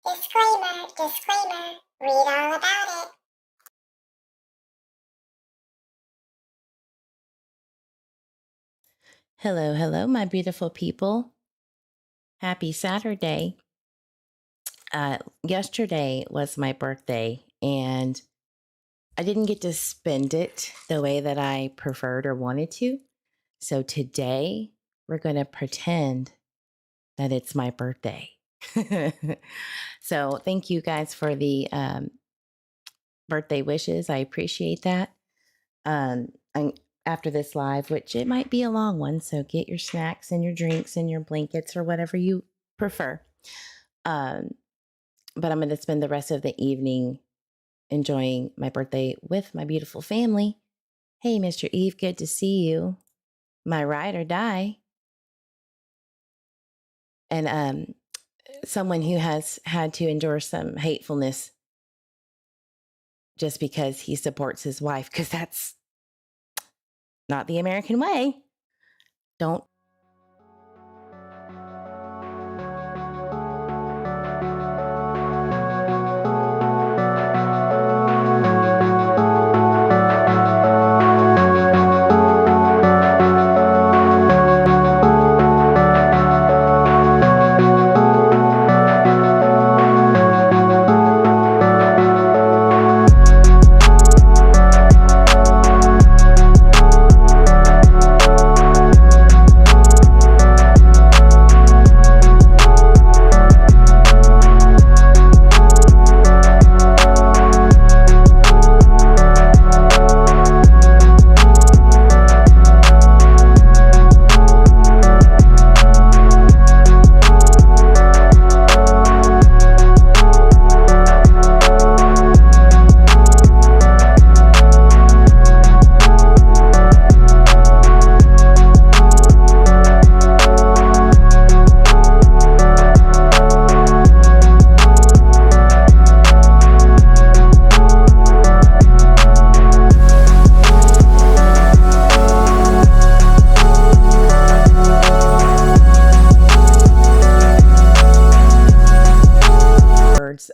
Disclaimer, disclaimer, read all about it. Hello, hello, my beautiful people. Happy Saturday. Yesterday was my birthday, and I didn't get to spend it the way that I preferred or wanted to. So today, we're going to pretend that it's my birthday. So thank you guys for the birthday wishes. I appreciate that. And after this live, which it might be a long one, so get your snacks and your drinks and your blankets or whatever you prefer. Um, but I'm going to spend the rest of the evening enjoying my birthday with my beautiful family. Hey, Mr. Eve, good to see you. My ride or die. And someone who has had to endure some hatefulness just because he supports his wife, because that's not the American way. Don't.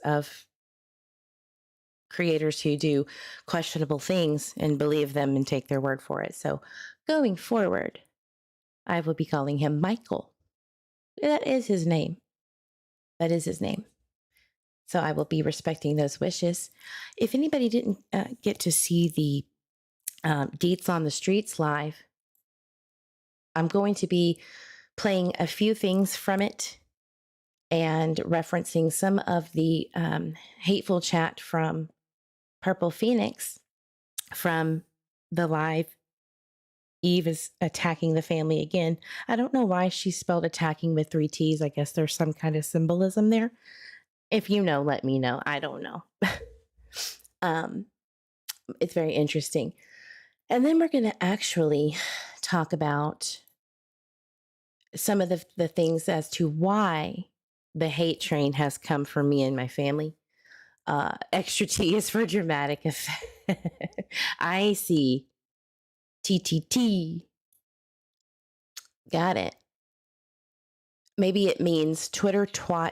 Of creators who do questionable things and believe them and take their word for it. So going forward, I will be calling him Michael. That is his name. That is his name. So I will be respecting those wishes. If anybody didn't get to see the Deets on the Streets live, I'm going to be playing a few things from it and referencing some of the hateful chat from Purple Phoenix from the live. Eve is attacking the family again. I don't know why she spelled attacking with 3 T's. I guess there's some kind of symbolism there. If you know, let me know. I don't know. It's very interesting. And then we're going to actually talk about some of the things as to why the hate train has come for me and my family. Extra T is for dramatic effect. I see. TTT. Got it. Maybe it means Twitter twat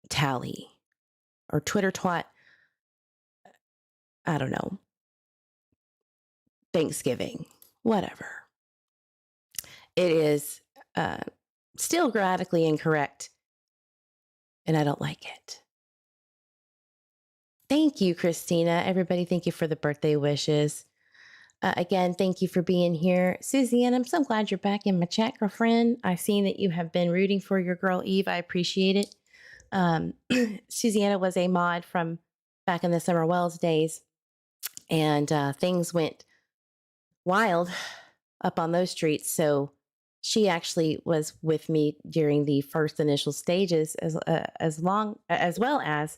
tally or Twitter twat, I don't know, Thanksgiving, whatever. It is still grammatically incorrect, and I don't like it. Thank you, Christina. Everybody, thank you for the birthday wishes. Again, thank you for being here. Susie Ann, I'm so glad you're back in my chat, girlfriend. I've seen that you have been rooting for your girl, Eve. I appreciate it. Susanna was a mod from back in the Summer Wells days, and things went wild up on those streets. So she actually was with me during the first initial stages, as well as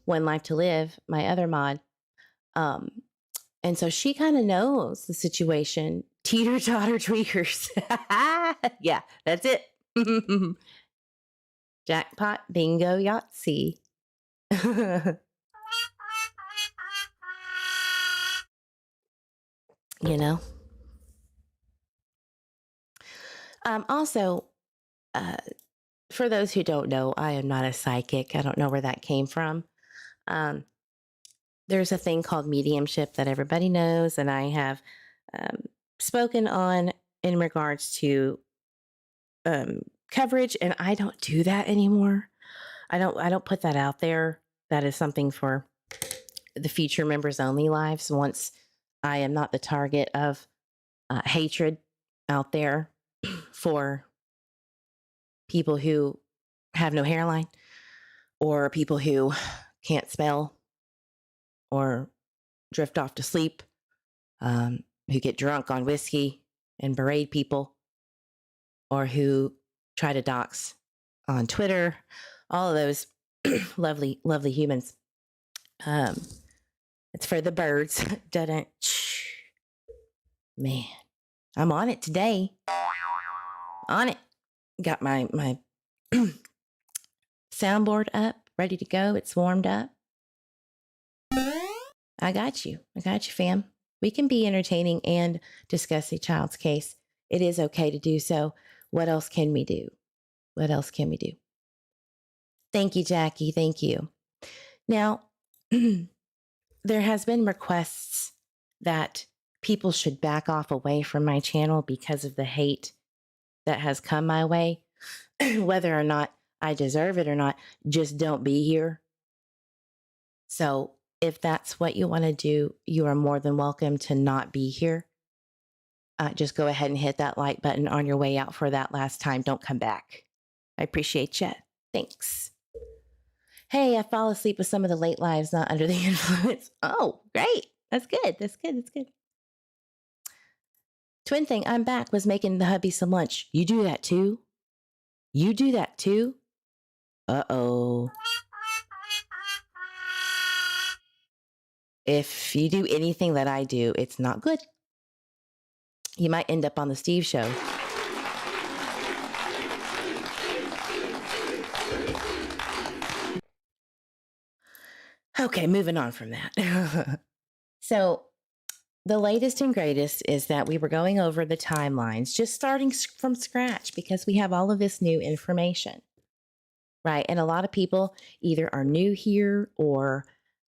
One Life to Live, my other mod. And so she kind of knows the situation. Teeter totter tweakers. Yeah, that's it. Jackpot, bingo, Yahtzee. You know? Also, for those who don't know, I am not a psychic. I don't know where that came from. Um, there's a thing called mediumship that everybody knows, and I have um, spoken on in regards to um, coverage, and I don't do that anymore. I don't put that out there. That is something for the future members only lives. Once I am not the target of hatred out there for people who have no hairline or people who can't spell or drift off to sleep, who get drunk on whiskey and berate people, or who try to dox on Twitter, all of those lovely, lovely humans. Um, it's for the birds. Doesn't, man, I'm on it today. On it. Got my soundboard up, ready to go. It's warmed up. I got you, fam. We can be entertaining and discuss a child's case. It is okay to do so. What else can we do? What else can we do? Thank you, Jackie. Thank you. Now, there has been requests that people should back off away from my channel because of the hate that has come my way. Whether or not I deserve it or not, just don't be here. So if that's what you want to do, you are more than welcome to not be here. Just go ahead and hit that like button on your way out for that last time. Don't come back. I appreciate you. Thanks. Hey, I fall asleep with some of the late lives not under the influence. Oh, great. That's good. That's good. That's good. Twin thing, I'm back, was making the hubby some lunch. You do that too? You do that too? Uh-oh. If you do anything that I do, it's not good. You might end up on the Steve show. Okay, moving on from that. So the latest and greatest is that we were going over the timelines, just starting from scratch because we have all of this new information, right? And a lot of people either are new here or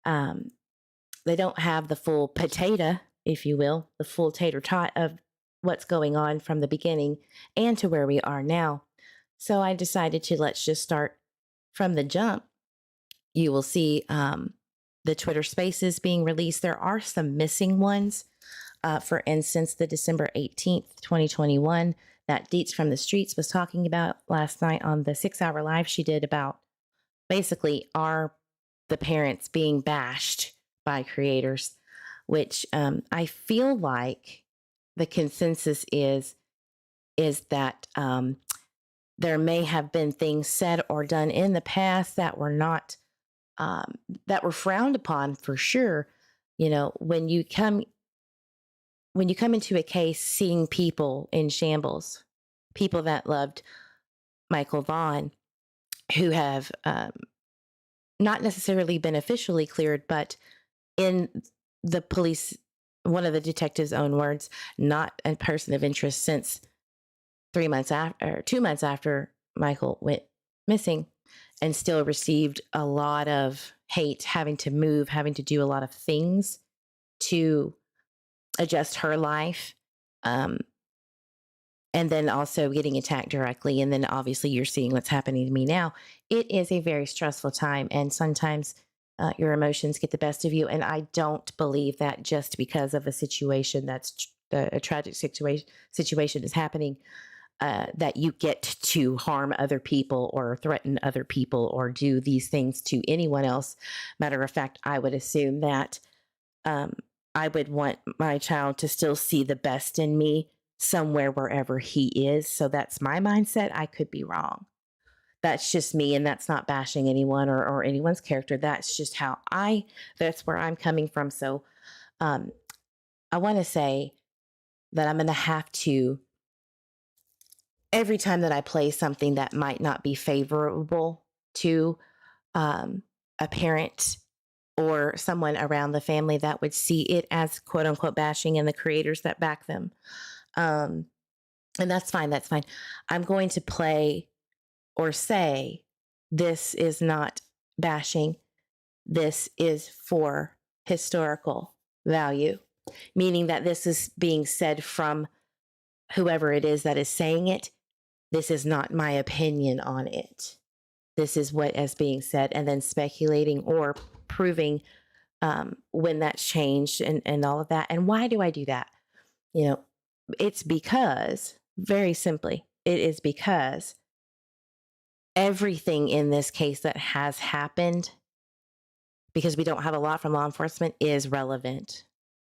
they don't have the full potato, if you will, the full tater tot of what's going on from the beginning and to where we are now. So I decided to let's just start from the jump. You will see the Twitter spaces being released. There are some missing ones. For instance, the December 18th, 2021, that Deets from the Streets was talking about last night on the 6-hour live she did about basically the parents being bashed by creators, which I feel like the consensus is that there may have been things said or done in the past that were not that were frowned upon for sure. You know, when you come into a case seeing people in shambles, people that loved Michael Vaughan, who have not necessarily been officially cleared, but in the police, one of the detectives' own words, not a person of interest since 2 months after Michael went missing, and still received a lot of hate, having to move, having to do a lot of things to adjust her life. And then also getting attacked directly. And then obviously you're seeing what's happening to me now. It is a very stressful time. And sometimes your emotions get the best of you. And I don't believe that just because of a situation that's a tragic situation is happening, that you get to harm other people or threaten other people or do these things to anyone else. Matter of fact, I would assume that I would want my child to still see the best in me somewhere, wherever he is. So that's my mindset. I could be wrong. That's just me. And that's not bashing anyone or anyone's character. That's just that's where I'm coming from. So I want to say that I'm going to have to, every time that I play something that might not be favorable to a parent or someone around the family that would see it as quote unquote bashing and the creators that back them. And that's fine. That's fine. I'm going to play or say, this is not bashing, this is for historical value, meaning that this is being said from whoever it is that is saying it. This is not my opinion on it. This is what is being said, and then speculating or proving when that's changed and all of that. And why do I do that? You know, it's because, very simply, it is because everything in this case that has happened, because we don't have a lot from law enforcement, is relevant.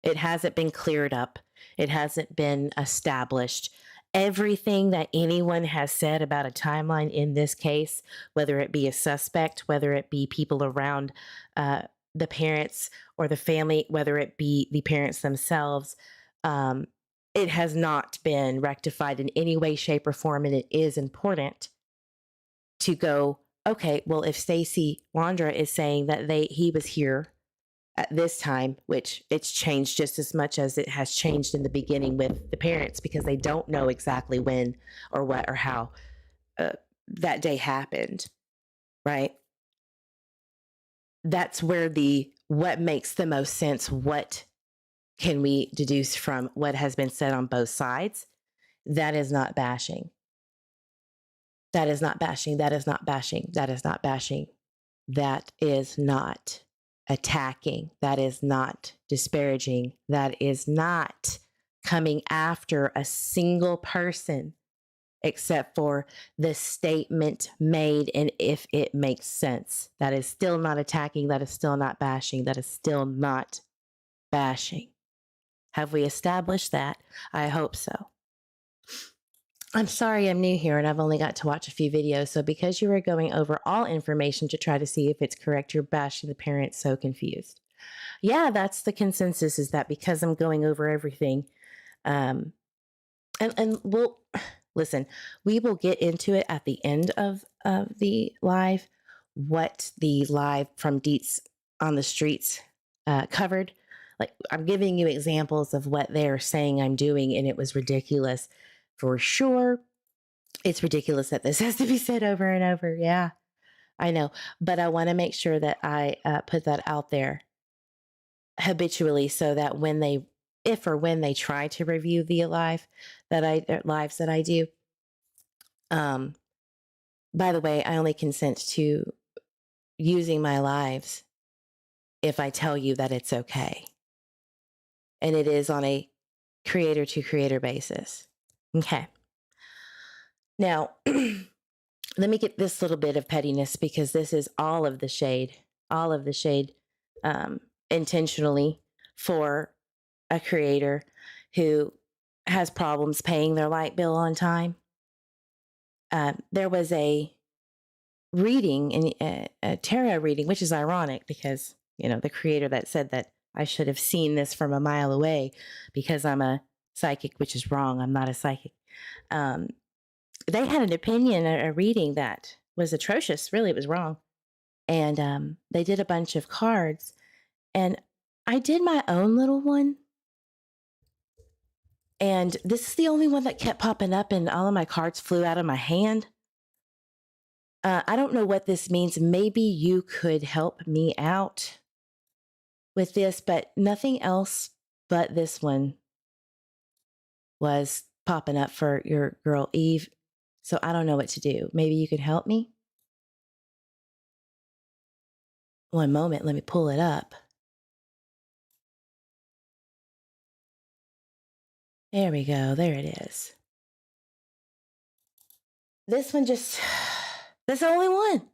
It hasn't been cleared up. It hasn't been established. Everything that anyone has said about a timeline in this case, whether it be a suspect, whether it be people around the parents or the family, whether it be the parents themselves, it has not been rectified in any way, shape, or form. And it is important to go, okay, well, if Stacy Wondra is saying that he was here at this time, which it's changed just as much as it has changed in the beginning with the parents, because they don't know exactly when or what or how that day happened, right? That's where what makes the most sense, what can we deduce from what has been said on both sides? That is not bashing. That is not bashing. That is not bashing. That is not bashing. That is not attacking. That is not disparaging. That is not coming after a single person, except for the statement made and if it makes sense. That is still not attacking. That is still not bashing. That is still not bashing. Have we established that? I hope so. I'm sorry I'm new here and I've only got to watch a few videos. So because you are going over all information to try to see if it's correct, you're bashing the parents so confused. Yeah, that's the consensus, is that because I'm going over everything. And we'll listen, we will get into it at the end of the live, what the live from Deets on the Streets covered. Like, I'm giving you examples of what they're saying I'm doing, and it was ridiculous. For sure, it's ridiculous that this has to be said over and over. Yeah, I know. But I want to make sure that I put that out there habitually, so that if or when they try to review the lives that I do. By the way, I only consent to using my lives if I tell you that it's okay. And it is on a creator to creator basis. Okay. Now, let me get this little bit of pettiness, because this is all of the shade intentionally for a creator who has problems paying their light bill on time. There was a reading, a tarot reading, which is ironic because, the creator that said that I should have seen this from a mile away because I'm a psychic, which is wrong. I'm not a psychic. They had an opinion, a reading that was atrocious. Really, it was wrong. And they did a bunch of cards, and I did my own little one. And this is the only one that kept popping up, and all of my cards flew out of my hand. I don't know what this means. Maybe you could help me out with this, but nothing else but this one was popping up for your girl Eve. So I don't know what to do. Maybe you could help me? One moment, let me pull it up. There we go. There it is. This one that's the only one.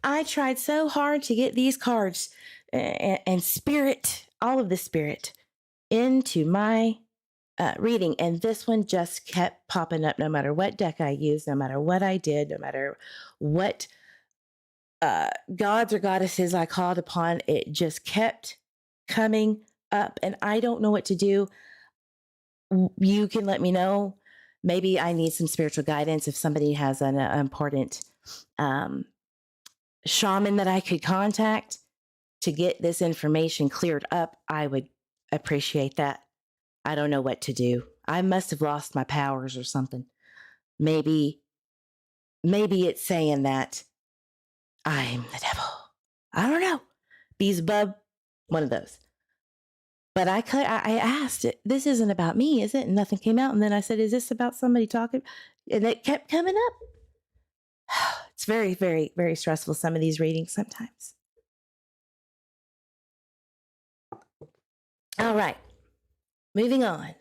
I tried so hard to get these cards and spirit, all of the spirit, into my reading. And this one just kept popping up no matter what deck I used, no matter what I did, no matter what gods or goddesses I called upon. It just kept coming up, and I don't know what to do. You can let me know. Maybe I need some spiritual guidance. If somebody has an important shaman that I could contact to get this information cleared up, I would appreciate that. I don't know what to do. I must have lost my powers or something. Maybe maybe it's saying that I'm the devil. I don't know. Beelzebub, one of those. But I asked it, this isn't about me, is it? And nothing came out. And then I said, is this about somebody talking? And it kept coming up. It's very, very, very stressful, some of these readings sometimes. All right, moving on.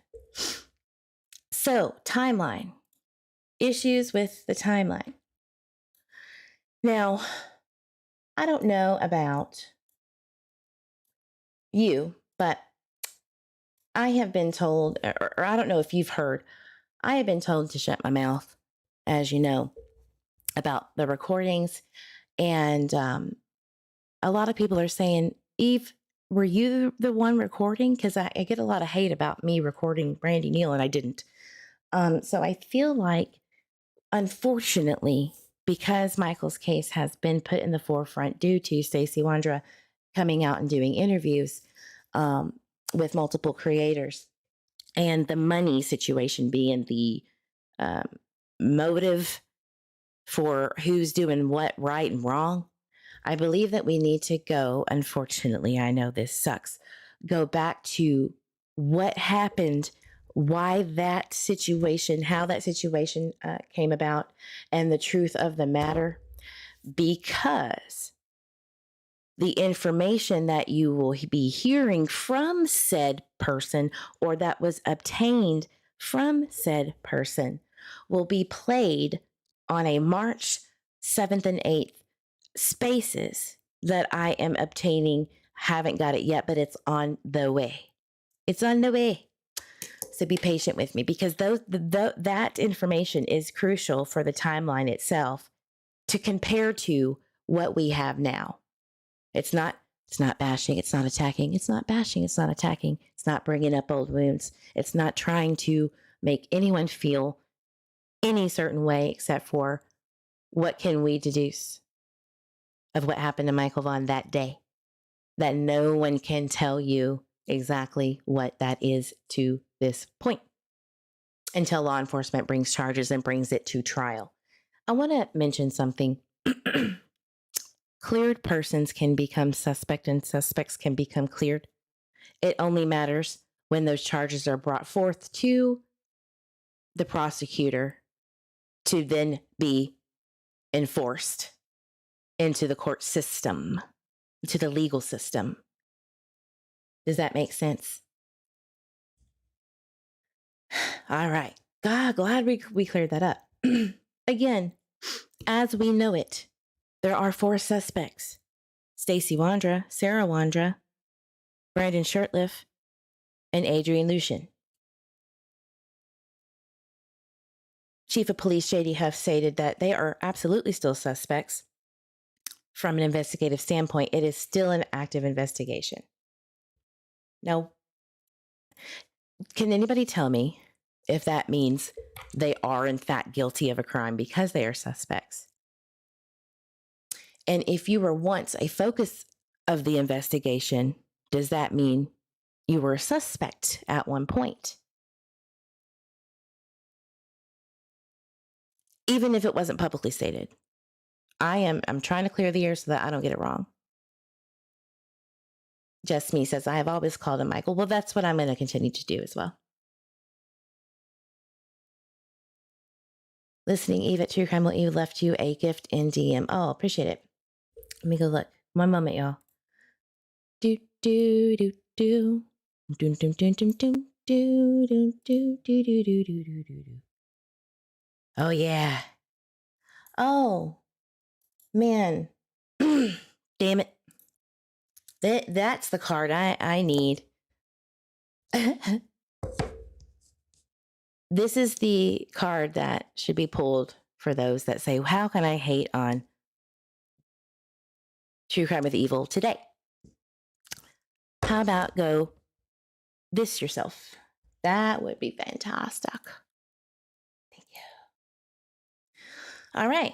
So, timeline. Issues with the timeline. Now, I don't know about you, but I have been told, or I don't know if you've heard, I have been told to shut my mouth, as you know, about the recordings. And a lot of people are saying, Eve, were you the one recording? Because I get a lot of hate about me recording Brandy Neal, and I didn't. So I feel like, unfortunately, because Michael's case has been put in the forefront due to Stacey Wondra coming out and doing interviews with multiple creators, and the money situation being the motive for who's doing what right and wrong, I believe that we need to go, unfortunately, I know this sucks, go back to what happened, why that situation, how that situation came about, and the truth of the matter, because the information that you will be hearing from said person or that was obtained from said person will be played on a March 7th and 8th spaces that I am obtaining. Haven't got it yet, but it's on the way. It's on the way. So be patient with me, because that information is crucial for the timeline itself to compare to what we have now. It's not bashing, it's not attacking, it's not bashing, it's not attacking, it's not bringing up old wounds. It's not trying to make anyone feel any certain way, except for what can we deduce of what happened to Michael Vaughan that day, that no one can tell you exactly what that is to this point until law enforcement brings charges and brings it to trial. I want to mention something. Cleared persons can become suspect and suspects can become cleared. It only matters when those charges are brought forth to the prosecutor to then be enforced into the court system, to the legal system. Does that make sense? All right. God, glad we cleared that up. Again, as we know it, there are 4 suspects: Stacey Wondra, Sarah Wondra, Brandon Shurtleff, and Adrian Lucian. Chief of Police J.D. Huff stated that they are absolutely still suspects. From an investigative standpoint, it is still an active investigation. Now, can anybody tell me if that means they are in fact guilty of a crime because they are suspects? And if you were once a focus of the investigation, does that mean you were a suspect at one point? Even if it wasn't publicly stated. I'm trying to clear the air so that I don't get it wrong. Just Me says, I have always called him Michael. Well, that's what I'm going to continue to do as well. Listening Eve at True Crime. Will Eve left you a gift in DM? Oh, appreciate it. Let me go look. One moment, y'all. Do do do do. Doom doom doom doom doom do do do do do do do do do. Oh yeah. Oh man. Damn it. That's the card I need. This is the card that should be pulled for those that say, how can I hate on True Crime with Evil today? How about go this yourself? That would be fantastic. Thank you. All right.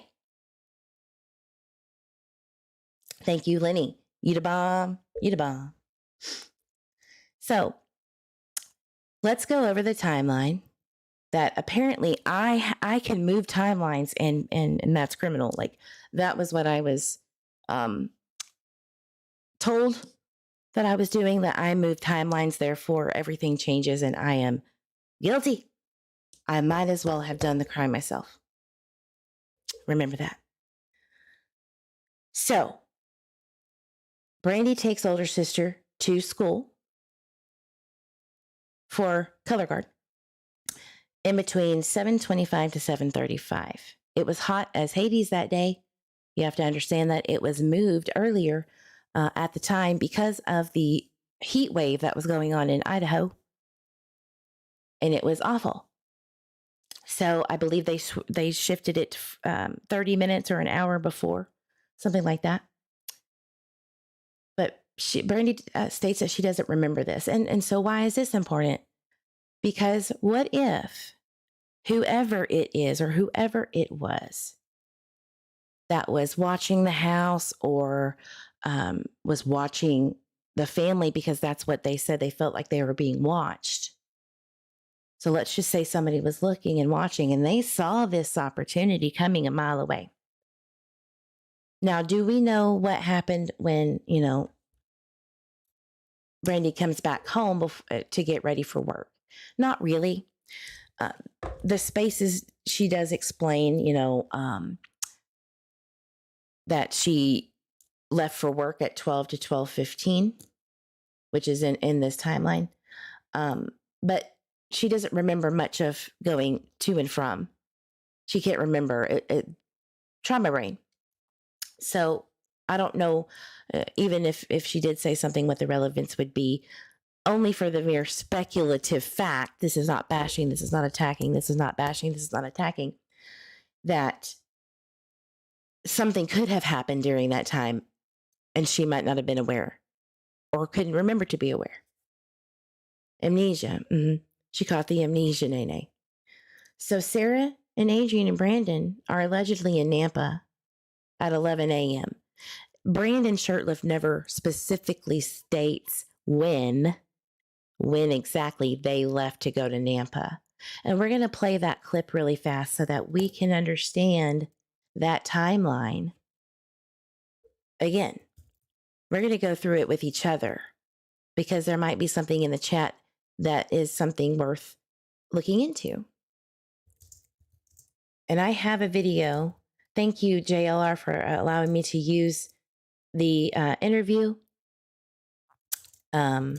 Thank you, Lenny. You the bomb. You the bomb. So let's go over the timeline that apparently I can move timelines and that's criminal. Like that was what I was told that I was doing, that I move timelines, therefore everything changes and I am guilty. I might as well have done the crime myself. Remember that. So, Brandy takes older sister to school for color guard in between 7:25 to 7:35. It was hot as Hades that day. You have to understand that it was moved earlier at the time because of the heat wave that was going on in Idaho, and it was awful. So I believe they shifted it 30 minutes or an hour before, something like that. But Brandy states that she doesn't remember this. And so why is this important? Because what if whoever it is or whoever it was that was watching the house or was watching the family, because that's what they said, they felt like they were being watched. So let's just say somebody was looking and watching and they saw this opportunity coming a mile away. Now, do we know what happened when, Brandy comes back home to get ready for work? Not really. The spaces, she does explain, that she left for work at 12 to 12:15, which is in this timeline. But she doesn't remember much of going to and from. She can't remember it. Trauma brain. So I don't know, even if she did say something, what the relevance would be, only for the mere speculative fact, this is not bashing, this is not attacking, this is not bashing, this is not attacking, that something could have happened during that time and she might not have been aware or couldn't remember to be aware. Amnesia. Mm-hmm. She caught the amnesia, Nene. So Sarah and Adrian and Brandon are allegedly in Nampa at 11 a.m. Brandon Shirtlift never specifically states when exactly they left to go to Nampa. And we're going to play that clip really fast so that we can understand that timeline. Again, we're going to go through it with each other because there might be something in the chat that is something worth looking into. And I have a video. Thank you, JLR, for allowing me to use the interview. I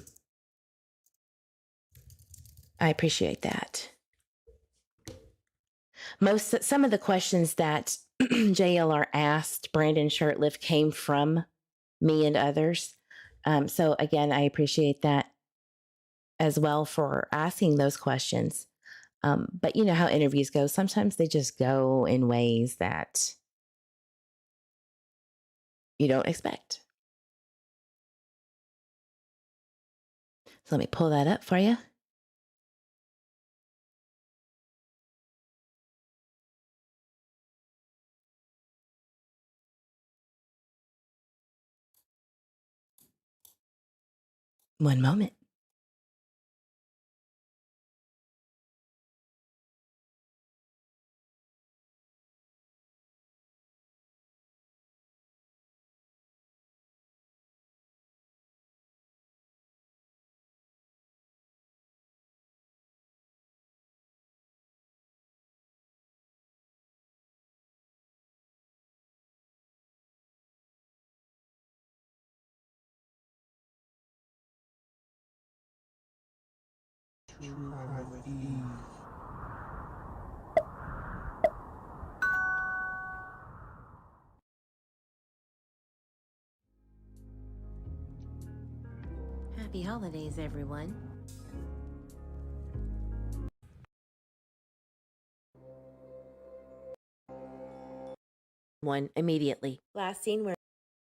appreciate that. Some of the questions that JLR asked Brandon Shirtlift came from me and others. So again, I appreciate that as well for asking those questions. But you know how interviews go. Sometimes they just go in ways that you don't expect. So let me pull that up for you. One moment. Happy holidays, everyone. One immediately. Last scene where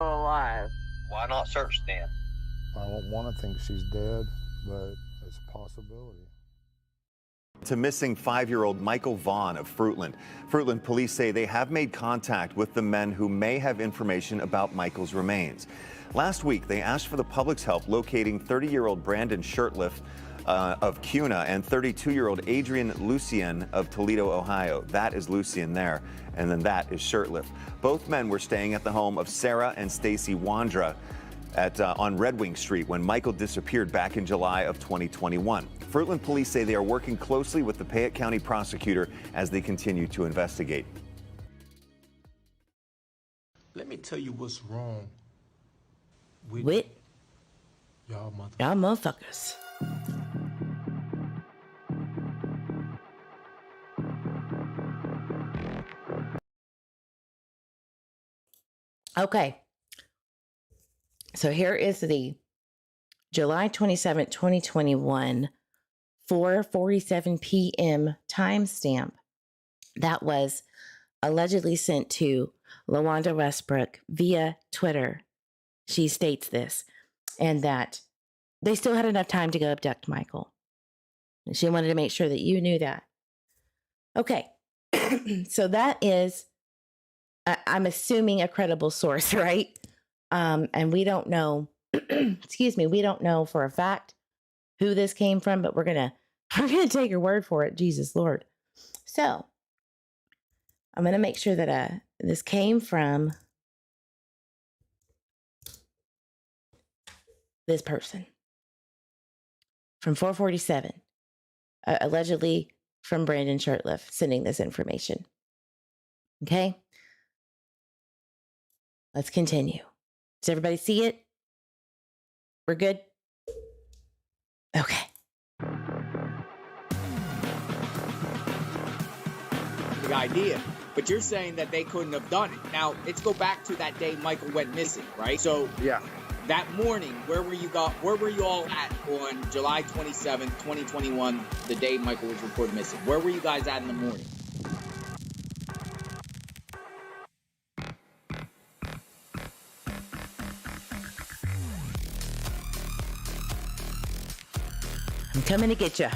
Alive. Why not search then? I don't want to think she's dead, but it's a possibility. To missing 5-year-old Michael Vaughan of Fruitland. Fruitland police say they have made contact with the men who may have information about Michael's remains. Last week, they asked for the public's help locating 30-year-old Brandon Shirtlift of Cuna and 32-year-old Adrian Lucien of Toledo, Ohio. That is Lucien there, and then that is Shirtliff. Both men were staying at the home of Sarah and Stacy Wondra on Red Wing Street when Michael disappeared back in July of 2021. Fruitland police say they are working closely with the Payette County prosecutor as they continue to investigate. Let me tell you what's wrong With y'all y'all motherfuckers. Okay. So here is the July 27th, 2021, 4:47 p.m. timestamp that was allegedly sent to LaWanda Westbrook via Twitter. She states this, and that they still had enough time to go abduct Michael. And she wanted to make sure that you knew that. Okay. So that is, I'm assuming, a credible source, right? And we don't know, excuse me, we don't know for a fact who this came from, but we're gonna take your word for it. Jesus Lord. So I'm gonna make sure that this came from this person from 447, allegedly from Brandon Shirtliff, sending this information. Okay, let's continue. Does everybody see it? We're good? Okay. The idea, but you're saying that they couldn't have done it. Now, let's go back to that day Michael went missing, right? So Yeah. that morning, where were you all at on July 27th, 2021, the day Michael was reported missing? Where were you guys at in the morning? I'm coming to get you.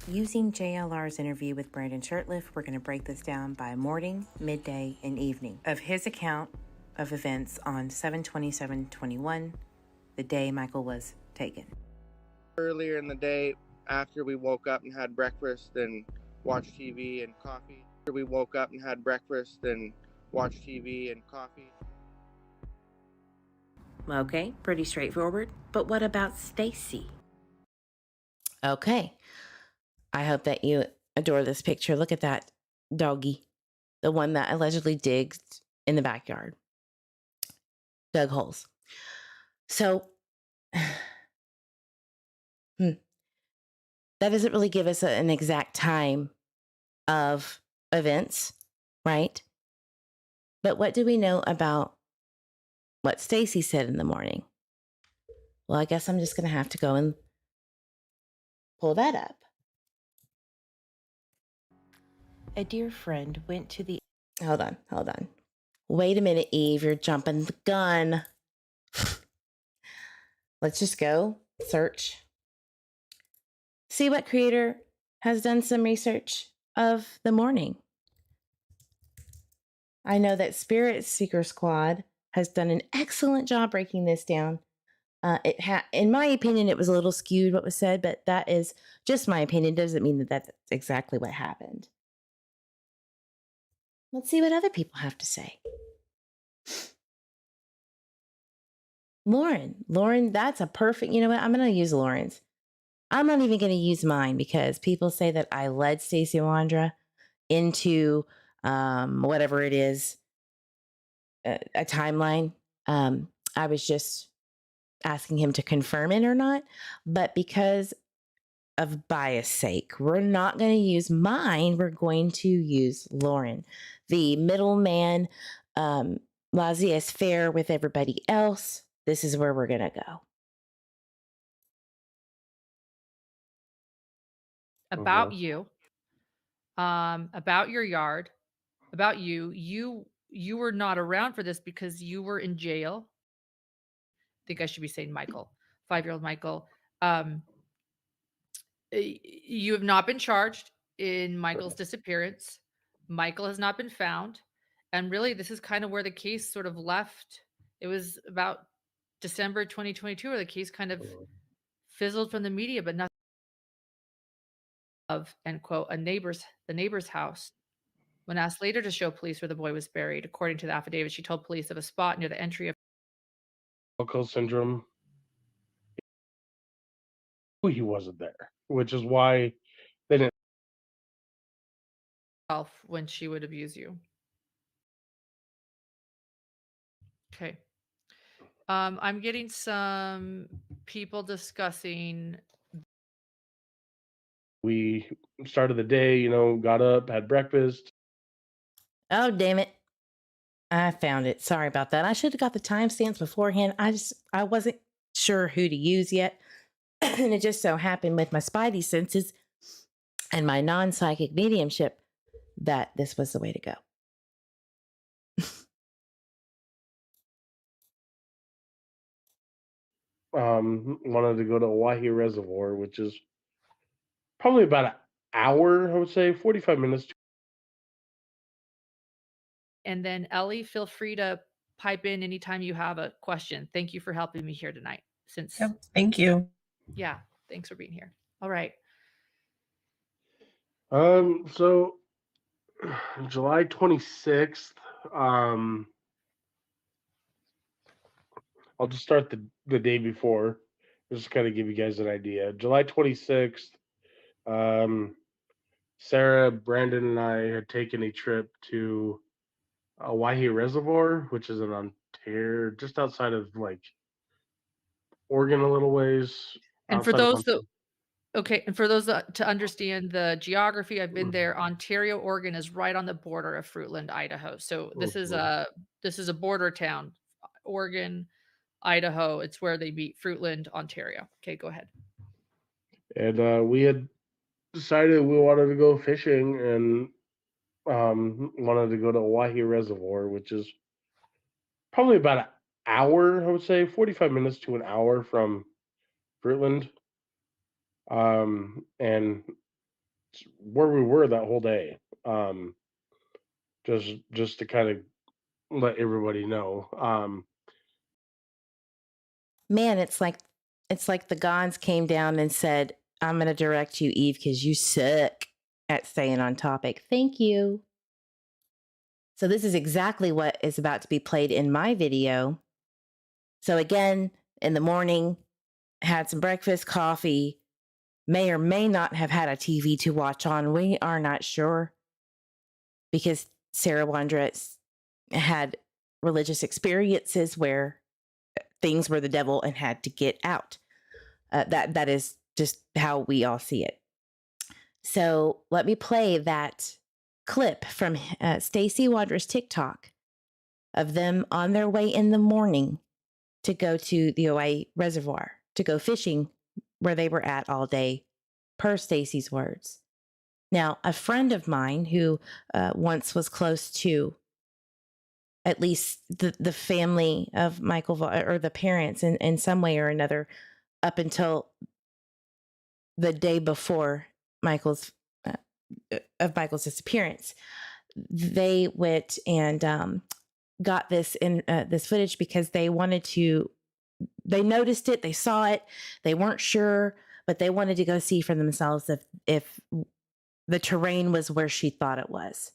Using JLR's interview with Brandon Shirtliff, we're going to break this down by morning, midday, and evening of his account of events on 7/27/21, the day Michael was taken. Earlier in the day, after we woke up and had breakfast and watched TV and coffee. After we woke up and had breakfast and watched TV and coffee. Okay, pretty straightforward. But what about Stacy? Okay. I hope that you adore this picture. Look at that doggy, the one that allegedly digs in the backyard, dug holes. So that doesn't really give us an exact time of events, right? But what do we know about what Stacy said in the morning? Well, I guess I'm just going to have to go and pull that up. A dear friend went to the... Hold on. Wait a minute, Eve. You're jumping the gun. Let's just go search. See what creator has done some research of the morning. I know that Spirit Seeker Squad has done an excellent job breaking this down. In my opinion, it was a little skewed what was said, but that is just my opinion. Doesn't mean that that's exactly what happened. Let's see what other people have to say. Lauren, that's a perfect, you know what? I'm going to use Lauren's. I'm not even going to use mine because people say that I led Stacy Wondra into whatever it is, a timeline. I was just asking him to confirm it or not, but because of bias sake, we're not going to use mine. We're going to use Lauren, the middleman, laissez-faire with everybody else. This is where we're going to go. About you, about your yard, about you were not around for this because you were in jail. I think I should be saying Michael, 5-year-old Michael. You have not been charged in Michael's disappearance. Michael has not been found. And really, this is kind of where the case sort of left. It was about December 2022, where the case kind of fizzled from the media, but nothing of, end quote, the neighbor's house. When asked later to show police where the boy was buried, according to the affidavit, she told police of a spot near the entry of Alcohol syndrome. He wasn't there, which is why they didn't. herself when she would abuse you. Okay. I'm getting some people discussing. We started the day, got up, had breakfast. Oh, damn it. I found it. Sorry about that. I should have got the timestamps beforehand. I wasn't sure who to use yet. And it just so happened with my spidey senses and my non-psychic mediumship that this was the way to go. Wanted to go to Oahe Reservoir, which is probably about an hour, I would say, 45 minutes. And then Ellie, feel free to pipe in anytime you have a question. Thank you for helping me here tonight. Thank you. Yeah, thanks for being here. All right. So July 26th, I'll just start the day before, just to kind of give you guys an idea. July 26th, Sarah, Brandon, and I had taken a trip to Oahe Reservoir, which is in Ontario, just outside of Oregon, a little ways. And for those to understand the geography, I've been there. Ontario, Oregon is right on the border of Fruitland, Idaho. So this is a border town. Oregon, Idaho, it's where they meet. Fruitland, Ontario. Okay, go ahead. And we had decided we wanted to go fishing and wanted to go to Oahe Reservoir, which is probably about an hour, I would say, 45 minutes to an hour from Fruitland. And where we were that whole day. Just to kind of let everybody know. Man, it's like the Gons came down and said, I'm going to direct you, Eve, because you suck at staying on topic. Thank you. So this is exactly what is about to be played in my video. So again, in the morning, had some breakfast, coffee, may or may not have had a TV to watch on. We are not sure, because Sarah Wondra had religious experiences where things were the devil and had to get out. That is just how we all see it. So let me play that clip from Stacey Wandra's TikTok of them on their way in the morning to go to the Oahe Reservoir, to go fishing where they were at all day, per Stacey's words. Now, a friend of mine who once was close to at least the family of Michael Vaughan, or the parents in some way or another, up until the day before Michael's disappearance, they went and got this footage because they wanted to. They noticed it, they saw it, they weren't sure, but they wanted to go see for themselves if the terrain was where she thought it was.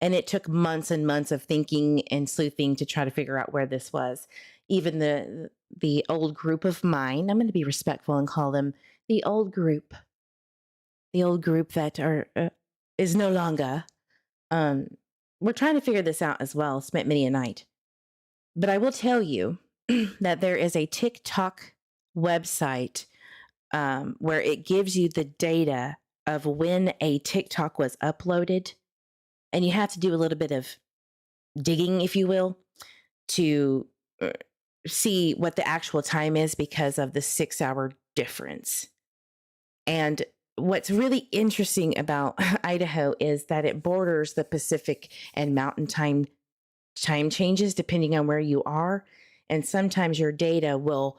And it took months and months of thinking and sleuthing to try to figure out where this was. Even the old group of mine, I'm going to be respectful and call them the old group. The old group that is no longer. We're trying to figure this out as well. Spent many a night. But I will tell you that there is a TikTok website where it gives you the data of when a TikTok was uploaded. And you have to do a little bit of digging, if you will, to see what the actual time is because of the 6-hour difference. And what's really interesting about Idaho is that it borders the Pacific and Mountain time changes depending on where you are. And sometimes your data will,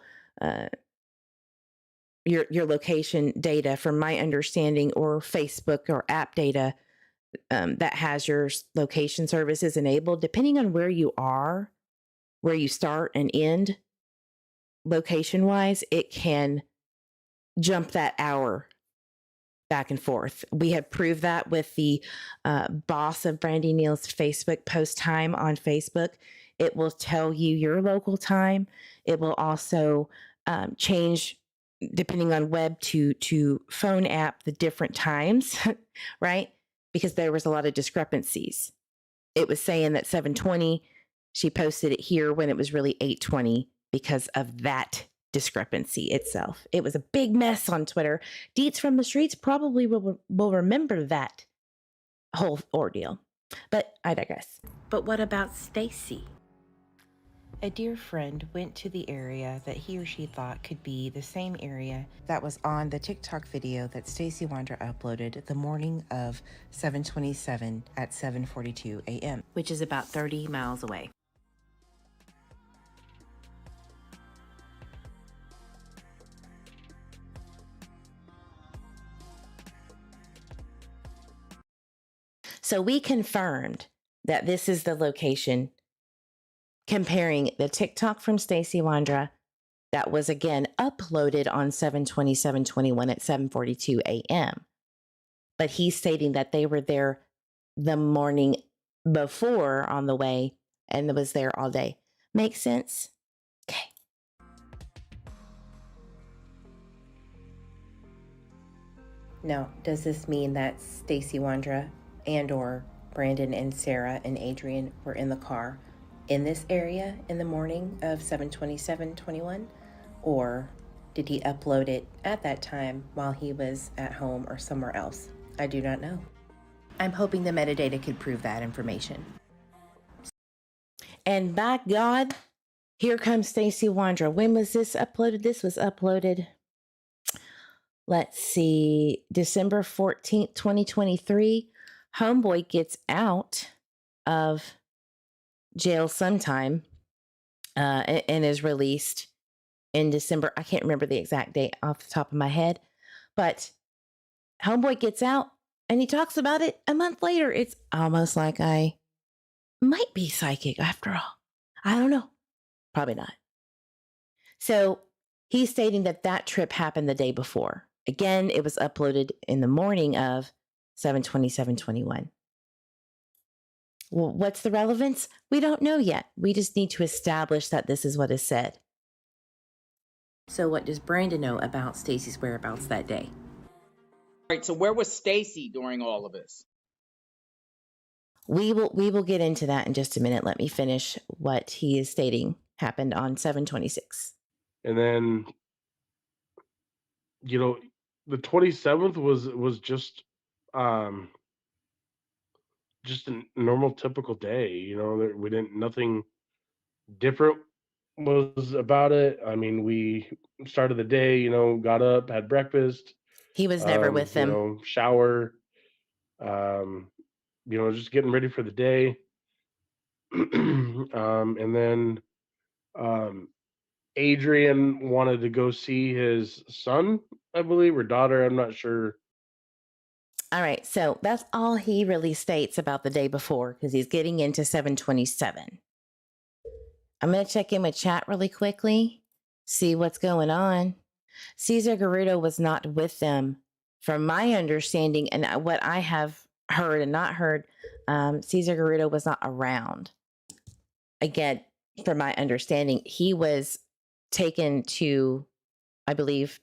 your location data, from my understanding, or Facebook or app data, that has your location services enabled, depending on where you are, where you start and end, location wise, it can jump that hour back and forth. We have proved that with the boss of Brandy Neal's Facebook post time on Facebook. It will tell you your local time. It will also change depending on web to phone app the different times, right? Because there was a lot of discrepancies. It was saying that 7:20, she posted it here when it was really 8:20 because of that discrepancy itself. It was a big mess on Twitter. Deets from the streets probably will remember that whole ordeal. But I digress. But what about Stacy? A dear friend went to the area that he or she thought could be the same area that was on the TikTok video that Stacy Wondra uploaded the morning of 7/27 at 7:42 a.m., which is about 30 miles away. So we confirmed that this is the location, comparing the TikTok from Stacy Wondra that was again uploaded on 7/27/21 at 7:42 a.m. But he's stating that they were there the morning before on the way and was there all day. Makes sense? Okay. Now, does this mean that Stacy Wondra and or Brandon and Sarah and Adrian were in the car in this area in the morning of 7/27/21? Or did he upload it at that time while he was at home or somewhere else? I do not know. I'm hoping the metadata could prove that information. And by God, here comes Stacy Wondra. When was this uploaded? This was uploaded, let's see, December 14th, 2023. Homeboy gets out of jail sometime and is released in December. I can't remember the exact date off the top of my head, but Homeboy gets out and he talks about it a month later. It's almost like I might be psychic after all. I don't know. Probably not. So he's stating that that trip happened the day before. Again, it was uploaded in the morning of 7/27/21. Well, what's the relevance? We don't know yet. We just need to establish that this is what is said. So what does Brandon know about Stacy's whereabouts that day? All right, so where was Stacy during all of this? We will get into that in just a minute. Let me finish what he is stating happened on 7/26. And then, the 27th was just a normal, typical day. We didn't, nothing different was about it. I mean, we started the day, got up, had breakfast. He was never with them. Shower, just getting ready for the day. And then Adrian wanted to go see his son, I believe, or daughter. I'm not sure. All right. So that's all he really states about the day before because he's getting into 7/27. I'm going to check in with chat really quickly, see what's going on. Cesar Garrido was not with them. From my understanding and what I have heard and not heard, Cesar Garrido was not around. Again, from my understanding, he was taken to, I believe,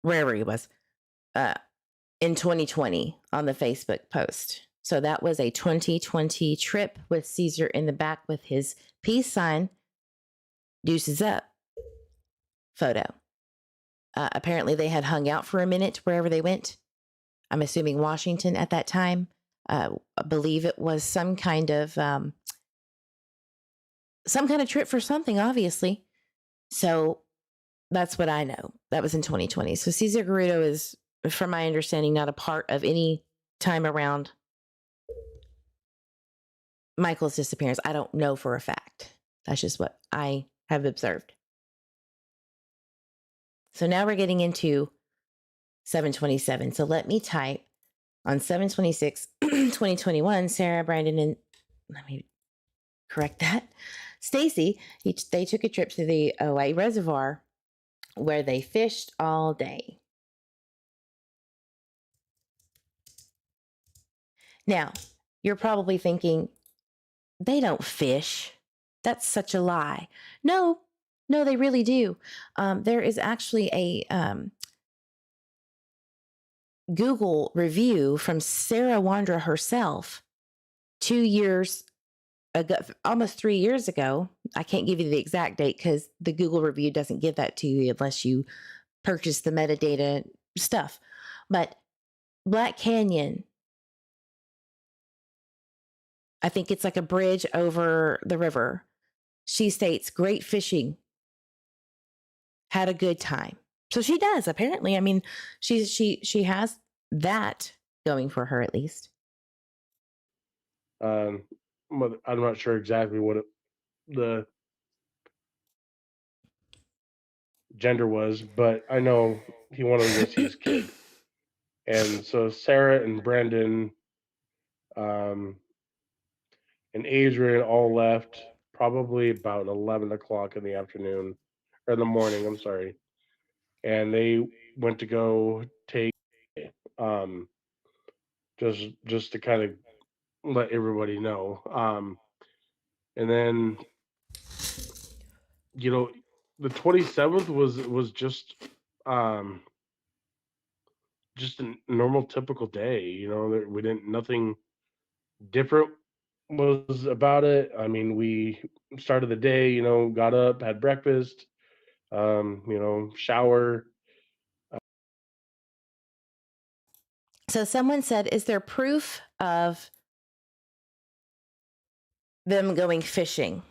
wherever he was, in 2020 on the Facebook post. So that was a 2020 trip with Cesar in the back with his peace sign, deuces up photo. Apparently they had hung out for a minute wherever they went. I'm assuming Washington at that time. I believe it was some kind of trip for something, obviously. So that's what I know. That was in 2020. So Cesar Garrido is, from my understanding, not a part of any time around Michael's disappearance. I don't know for a fact. That's just what I have observed. So now we're getting into 7/27. So let me type on 7/26, 2021, Sarah, Brandon, and let me correct that. Stacy, they took a trip to the Ojai Reservoir where they fished all day. Now, you're probably thinking, they don't fish. That's such a lie. No, they really do. There is actually a Google review from Sarah Wondra herself 2 years ago, almost 3 years ago. I can't give you the exact date because the Google review doesn't give that to you unless you purchase the metadata stuff. But Black Canyon, I think it's like a bridge over the river. She states, great fishing. Had a good time. So she does, apparently. I mean, she has that going for her at least. But I'm not sure exactly what the gender was, but I know he wanted to go see his kid. And so Sarah and Brendan and Adrian all left probably about 11 o'clock in the afternoon, or in the morning, I'm sorry. And they went to go take just to kind of let everybody know. And then, you know, the 27th was just a normal typical day. You know, we didn't, nothing different was about it. I mean, we started the day, you know, got up, had breakfast, you know, shower. So someone said, is there proof of them going fishing?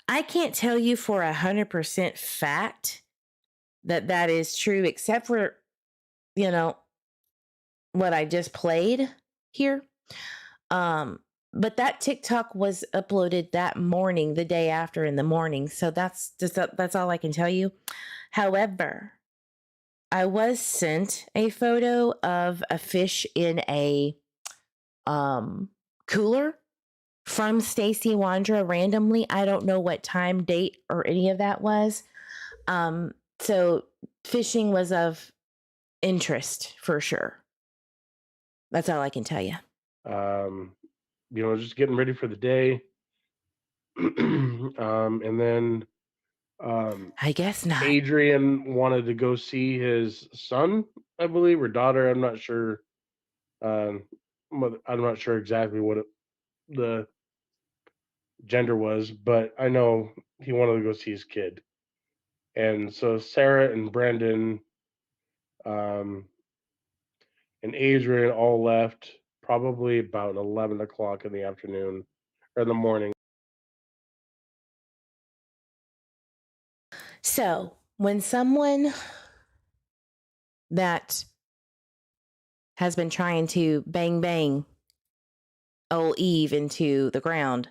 I can't tell you for 100% fact that is true, except for, you know, what I just played here. But that TikTok was uploaded that morning, the day after in the morning. So that's all I can tell you. However, I was sent a photo of a fish in a cooler from Stacy Wondra randomly. I don't know what time, date, or any of that was. So fishing was of interest for sure. That's all I can tell you. You know, just getting ready for the day. And then I guess not. Adrian wanted to go see his son, I believe, or daughter. I'm not sure. I'm not sure exactly what the gender was, but I know he wanted to go see his kid. And so Sarah and Brendan and Adrian all left probably about 11 o'clock in the afternoon or in the morning. So when someone that has been trying to bang old Eve into the ground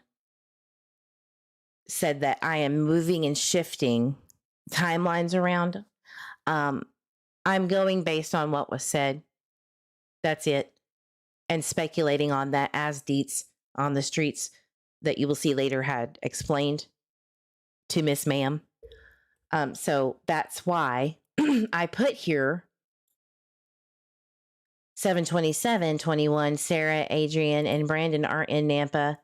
said that I am moving and shifting timelines around, I'm going based on what was said. That's it. And speculating on that, as deets on the streets that you will see later had explained to Miss Ma'am. So that's why I put here 7/27/21, Sarah, Adrian, and Brandon are in Nampa.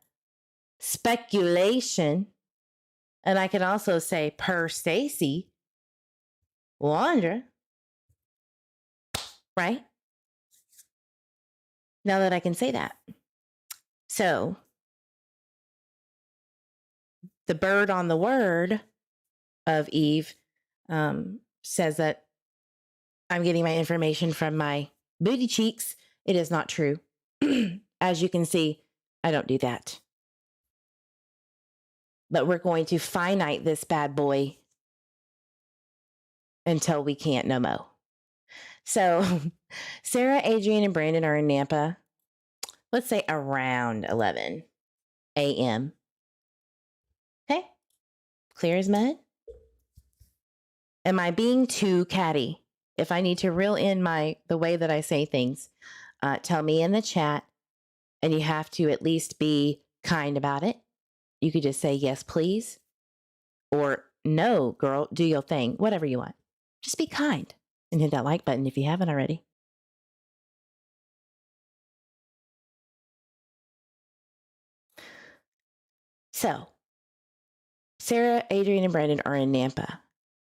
Speculation. And I can also say per Stacy Wondra. Right? Now that I can say that. So the bird on the word of Eve says that I'm getting my information from my booty cheeks. It is not true. As you can see, I don't do that. But we're going to finite this bad boy until we can't no more. So Sarah, Adrian, and Brandon are in Nampa. Let's say around 11 a.m. Okay? Clear as mud? Am I being too catty? If I need to reel in the way that I say things, tell me in the chat, and you have to at least be kind about it. You could just say, yes, please. Or no, girl, do your thing. Whatever you want. Just be kind and hit that like button if you haven't already. So, Sarah, Adrian, and Brandon are in Nampa.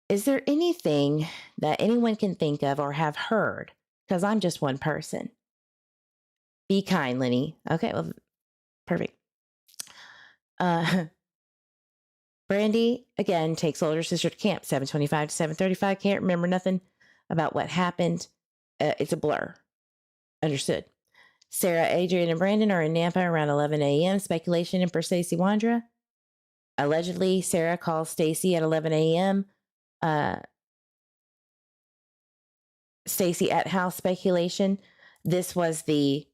Is there anything that anyone can think of or have heard? Because I'm just one person. Be kind, Lenny. Okay, well, perfect. Brandy, again, takes older sister to camp, 7:25 to 7:35. Can't remember nothing about what happened. It's a blur. Understood. Sarah, Adrian, and Brandon are in Nampa around 11 a.m. Speculation and for Stacey Wondra. Allegedly, Sarah calls Stacey at 11 a.m. Stacey at house speculation. This was the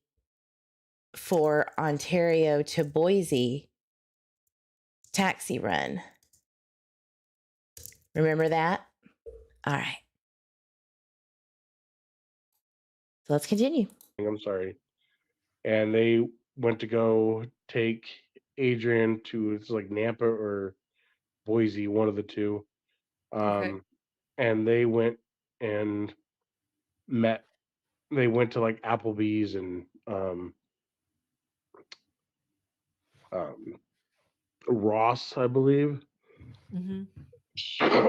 for Ontario to Boise taxi run. Remember that? All right. So let's continue. I'm sorry. And they went to go take Adrian to, it's like Nampa or Boise, one of the two. Okay. And they went and met, they went to like Applebee's and Ross, I believe. Mm-hmm.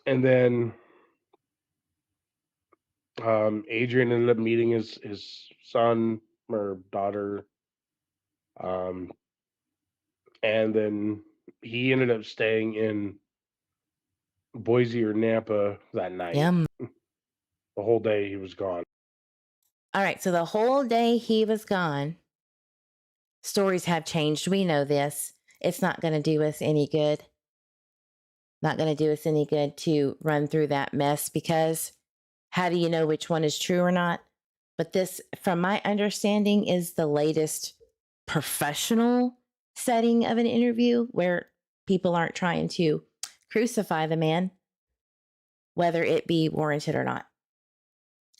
And then Adrian ended up meeting his son or daughter. And then he ended up staying in Boise or Nampa that night. Yum. The whole day he was gone. All right. So the whole day he was gone. Stories have changed. We know this. It's not going to do us any good. Not going to do us any good to run through that mess because how do you know which one is true or not? But this, from my understanding, is the latest professional setting of an interview where people aren't trying to crucify the man, whether it be warranted or not.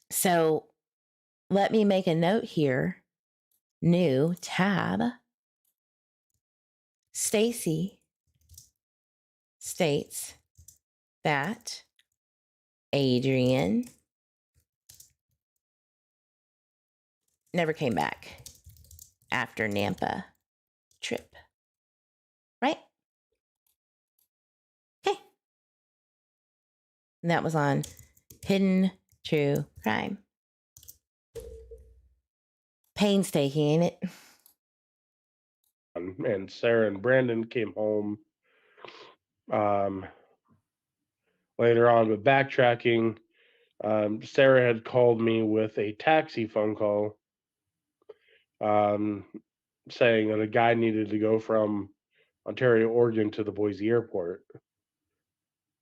So let me make a note here. New tab. Stacey states that Adrian never came back after Nampa trip. Right? Okay. And that was on Hidden True Crime. Painstaking, ain't it? And Sarah and Brandon came home later on, but backtracking, Sarah had called me with a taxi phone call saying that a guy needed to go from Ontario, Oregon to the Boise airport.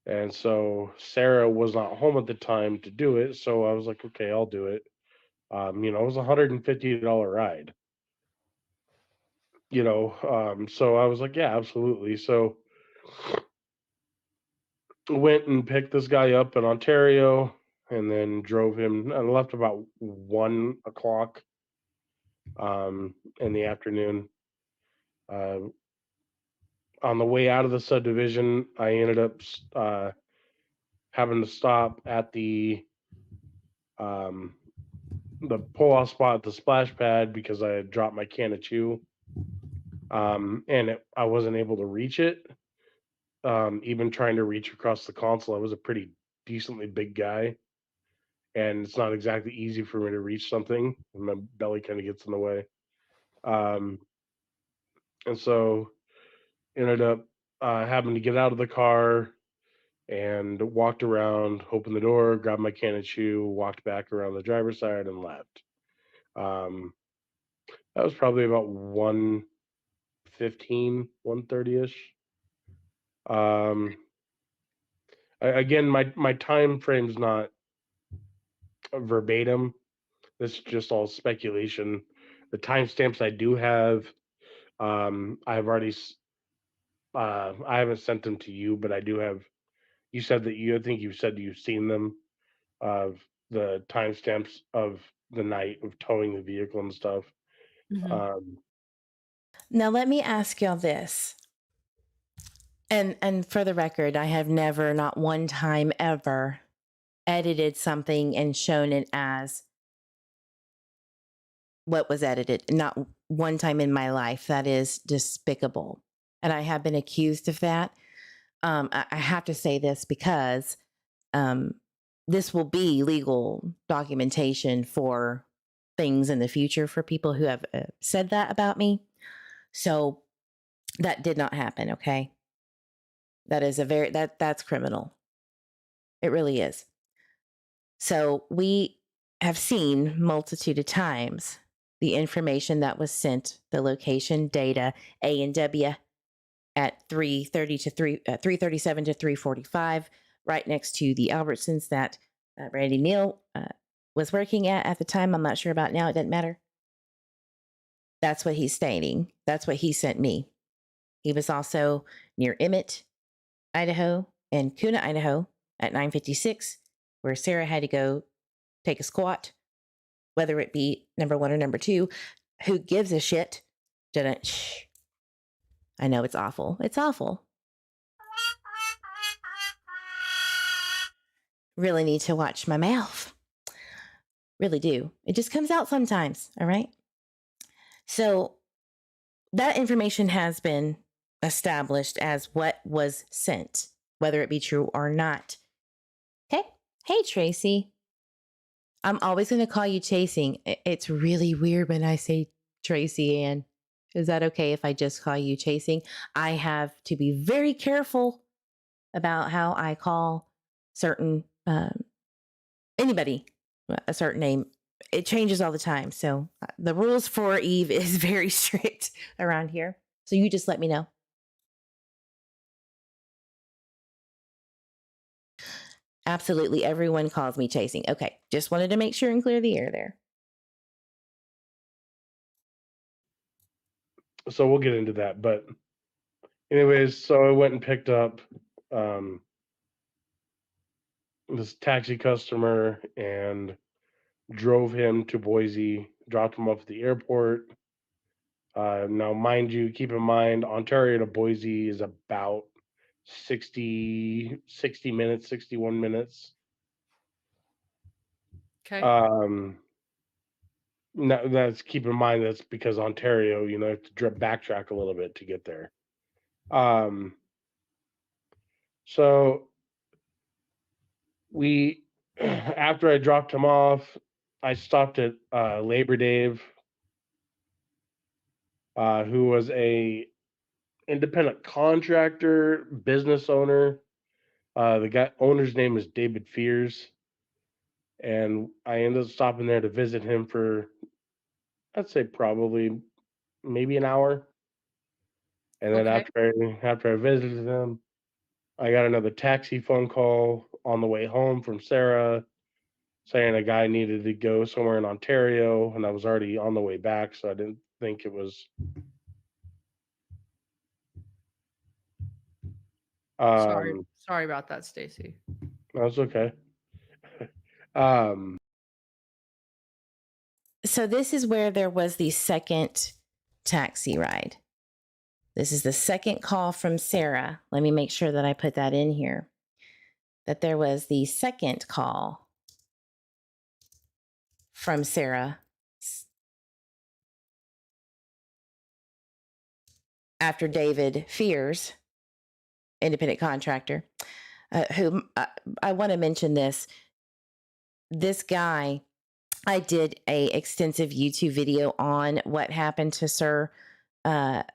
And so Sarah was not home at the time to do it. So I was like, okay, I'll do it. It was a $150 ride. So I was like, yeah, absolutely. So went and picked this guy up in Ontario and then drove him. I left about 1 o'clock in the afternoon. On the way out of the subdivision, I ended up having to stop at the pull-off spot at the splash pad because I had dropped my can of chew, and I wasn't able to reach it. Even trying to reach across the console, I was a pretty decently big guy, and it's not exactly easy for me to reach something. My belly kind of gets in the way, and so ended up having to get out of the car and walked around, opened the door, grabbed my can of chew, walked back around the driver's side, and left. That was probably about 1:15, 1:30ish. Again, my time frame's not verbatim. This is just all speculation. The timestamps I do have, I've already. I haven't sent them to you, but I do have. You said that I think you said you've seen them, of the timestamps of the night of towing the vehicle and stuff. Mm-hmm. Now, let me ask y'all this. And for the record, I have never, not one time ever, edited something and shown it as what was edited. Not one time in my life. That is despicable. And I have been accused of that. I have to say this because this will be legal documentation for things in the future for people who have said that about me. So that did not happen. Okay. That is that's criminal. It really is. So we have seen multitude of times the information that was sent, the location data, A&W at 337 to 345, right next to the Albertsons that Randy Neal was working at the time. I'm not sure about now. It doesn't matter. That's what he's stating. That's what he sent me. He was also near Emmett, Idaho, and Kuna, Idaho at 9:56, where Sarah had to go take a squat, whether it be number one or number two. Who gives a shit? Shh. I know it's awful. It's awful. Really need to watch my mouth. Really do. It just comes out sometimes. All right. So that information has been established as what was sent, whether it be true or not. Okay. Hey, Tracy. I'm always going to call you Chasing. It's really weird when I say Tracy Ann. Is that okay if I just call you Chasing? I have to be very careful about how I call certain anybody a certain name. It changes all the time. So the rules for Eve is very strict around here. So you just let me know. Absolutely. Everyone calls me Chasing. Okay. Just wanted to make sure and clear the air there. So we'll get into that. But anyways, so I went and picked up this taxi customer and drove him to Boise, dropped him off at the airport. Now, mind you, keep in mind, Ontario to Boise is about 60 minutes, 61 minutes. Okay. Now, that's keep in mind that's because Ontario, you have to backtrack a little bit to get there. So we, after I dropped him off, I stopped at Labor Dave, who was a independent contractor, business owner. The owner's name is David Fears, and I ended up stopping there to visit him for, I'd say probably maybe an hour. And then after I visited him, I got another taxi phone call on the way home from Sarah saying a guy needed to go somewhere in Ontario, and I was already on the way back, so I didn't think it was. Sorry about that, Stacy. That's okay. So this is where there was the second taxi ride. This is the second call from Sarah. Let me make sure that I put that in here. That there was the second call from Sarah after David Fears, independent contractor, who I want to mention this. This guy, I did a extensive YouTube video on what happened to Sir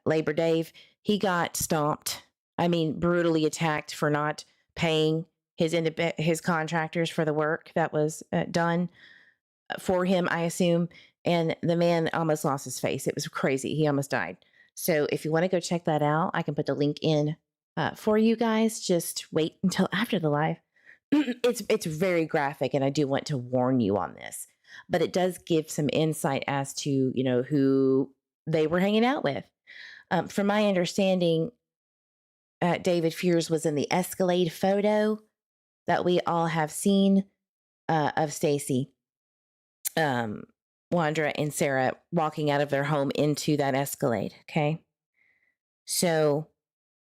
Labor Dave. He got stomped. I mean, brutally attacked for not paying his contractors for the work that was done for him, I assume. And the man almost lost his face. It was crazy. He almost died. So if you want to go check that out, I can put the link in for you guys. Just wait until after the live. It's very graphic, and I do want to warn you on this. But it does give some insight as to, who they were hanging out with. From my understanding, David Fears was in the Escalade photo that we all have seen of Stacy. Wondra and Sarah walking out of their home into that Escalade. Okay. So